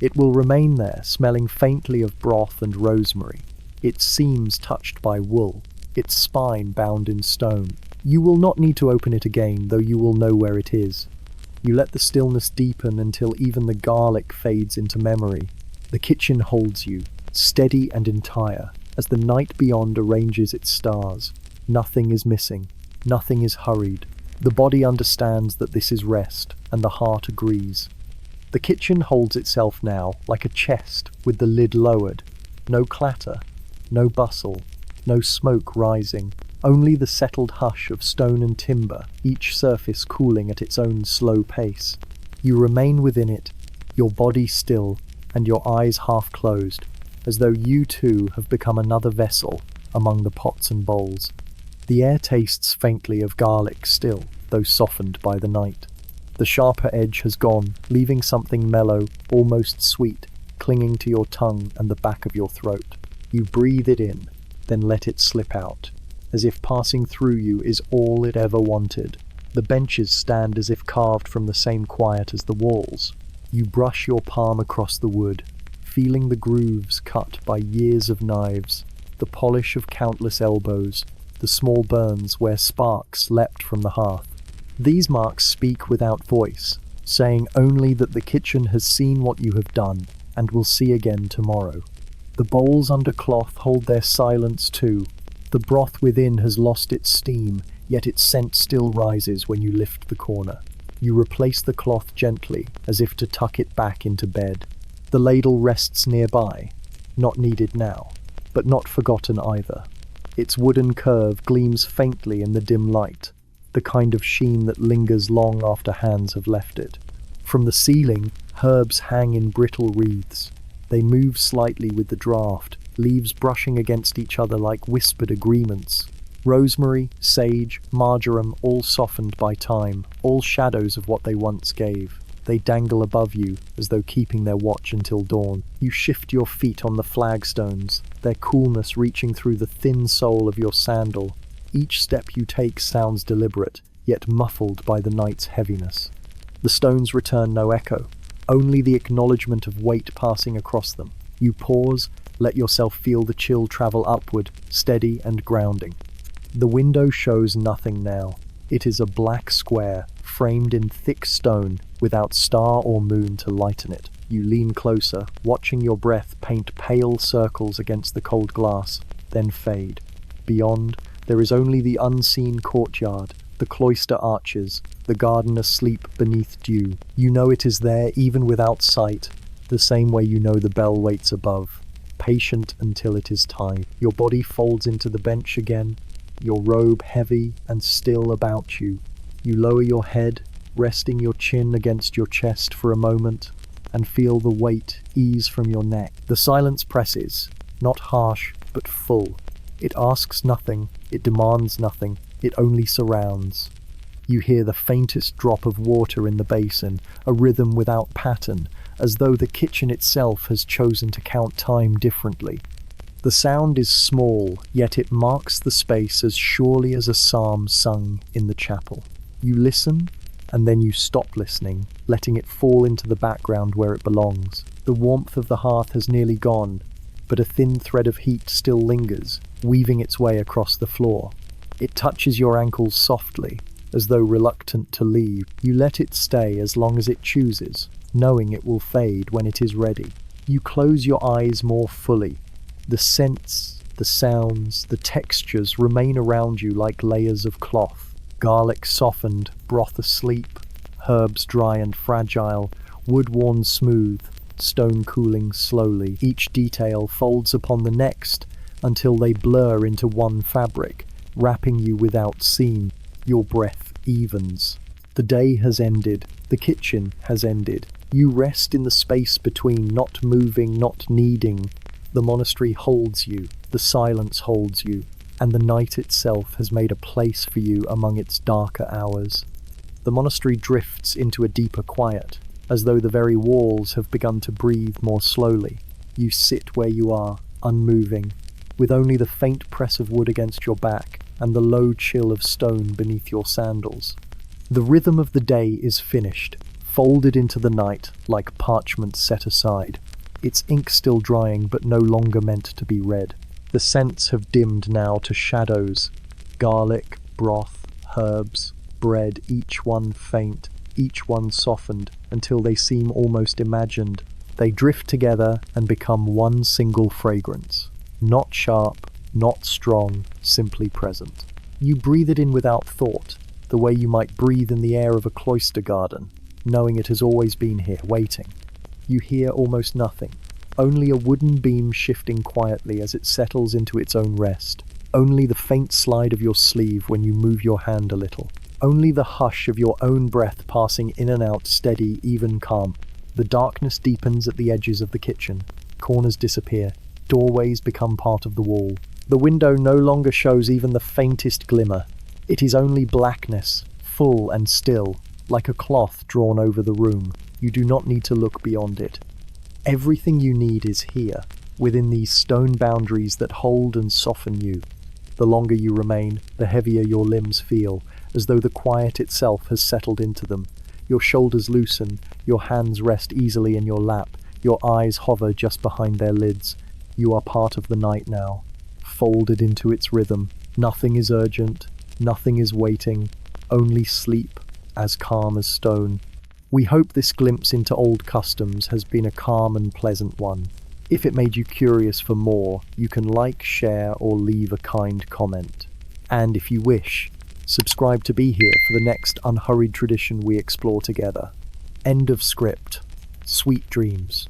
It will remain there, smelling faintly of broth and rosemary, its seams touched by wool, its spine bound in stone. You will not need to open it again, though you will know where it is. You let the stillness deepen until even the garlic fades into memory. The kitchen holds you, steady and entire, as the night beyond arranges its stars. Nothing is missing, nothing is hurried. The body understands that this is rest, and the heart agrees. The kitchen holds itself now like a chest with the lid lowered. No clatter, no bustle, no smoke rising, only the settled hush of stone and timber, each surface cooling at its own slow pace. You remain within it, your body still, and your eyes half closed, as though you too have become another vessel among the pots and bowls. The air tastes faintly of garlic still, though softened by the night. The sharper edge has gone, leaving something mellow, almost sweet, clinging to your tongue and the back of your throat. You breathe it in, then let it slip out, as if passing through you is all it ever wanted. The benches stand as if carved from the same quiet as the walls. You brush your palm across the wood, feeling the grooves cut by years of knives, the polish of countless elbows, the small burns where sparks leapt from the hearth. These marks speak without voice, saying only that the kitchen has seen what you have done and will see again tomorrow. The bowls under cloth hold their silence too. The broth within has lost its steam, yet its scent still rises when you lift the corner. You replace the cloth gently, as if to tuck it back into bed. The ladle rests nearby, not needed now, but not forgotten either. Its wooden curve gleams faintly in the dim light, the kind of sheen that lingers long after hands have left it. From the ceiling, herbs hang in brittle wreaths. They move slightly with the draught, leaves brushing against each other like whispered agreements. Rosemary, sage, marjoram, all softened by time, all shadows of what they once gave. They dangle above you, as though keeping their watch until dawn. You shift your feet on the flagstones, their coolness reaching through the thin sole of your sandal. Each step you take sounds deliberate, yet muffled by the night's heaviness. The stones return no echo, only the acknowledgement of weight passing across them. You pause, let yourself feel the chill travel upward, steady and grounding. The window shows nothing now. It is a black square, framed in thick stone, without star or moon to lighten it. You lean closer, watching your breath paint pale circles against the cold glass, then fade. Beyond, there is only the unseen courtyard, the cloister arches, the garden asleep beneath dew. You know it is there even without sight, the same way you know the bell waits above, patient until it is time. Your body folds into the bench again, your robe heavy and still about you. You lower your head, resting your chin against your chest for a moment, and feel the weight ease from your neck. The silence presses, not harsh, but full. It asks nothing, it demands nothing, it only surrounds. You hear the faintest drop of water in the basin, a rhythm without pattern, as though the kitchen itself has chosen to count time differently. The sound is small, yet it marks the space as surely as a psalm sung in the chapel. You listen, and then you stop listening, letting it fall into the background where it belongs. The warmth of the hearth has nearly gone, but a thin thread of heat still lingers, weaving its way across the floor. It touches your ankles softly, as though reluctant to leave. You let it stay as long as it chooses, knowing it will fade when it is ready. You close your eyes more fully. The scents, the sounds, the textures remain around you like layers of cloth. Garlic softened, broth asleep, herbs dry and fragile, wood worn smooth, stone cooling slowly. Each detail folds upon the next until they blur into one fabric, wrapping you without seam. Your breath evens. The day has ended. The kitchen has ended. You rest in the space between, not moving, not needing. The monastery holds you. The silence holds you. And the night itself has made a place for you among its darker hours. The monastery drifts into a deeper quiet, as though the very walls have begun to breathe more slowly. You sit where you are, unmoving, with only the faint press of wood against your back and the low chill of stone beneath your sandals. The rhythm of the day is finished, folded into the night like parchment set aside, its ink still drying but no longer meant to be read. The scents have dimmed now to shadows, garlic, broth, herbs, bread, each one faint, each one softened, until they seem almost imagined. They drift together and become one single fragrance, not sharp, not strong, simply present. You breathe it in without thought, the way you might breathe in the air of a cloister garden, knowing it has always been here, waiting. You hear almost nothing. Only a wooden beam shifting quietly as it settles into its own rest. Only the faint slide of your sleeve when you move your hand a little. Only the hush of your own breath passing in and out, steady, even, calm. The darkness deepens at the edges of the kitchen. Corners disappear. Doorways become part of the wall. The window no longer shows even the faintest glimmer. It is only blackness, full and still, like a cloth drawn over the room. You do not need to look beyond it. Everything you need is here, within these stone boundaries that hold and soften you. The longer you remain, the heavier your limbs feel, as though the quiet itself has settled into them. Your shoulders loosen, your hands rest easily in your lap, your eyes hover just behind their lids. You are part of the night now, folded into its rhythm. Nothing is urgent, nothing is waiting, only sleep, as calm as stone. We hope this glimpse into old customs has been a calm and pleasant one. If it made you curious for more, you can like, share, or leave a kind comment. And if you wish, subscribe to be here for the next unhurried tradition we explore together. End of script. Sweet dreams.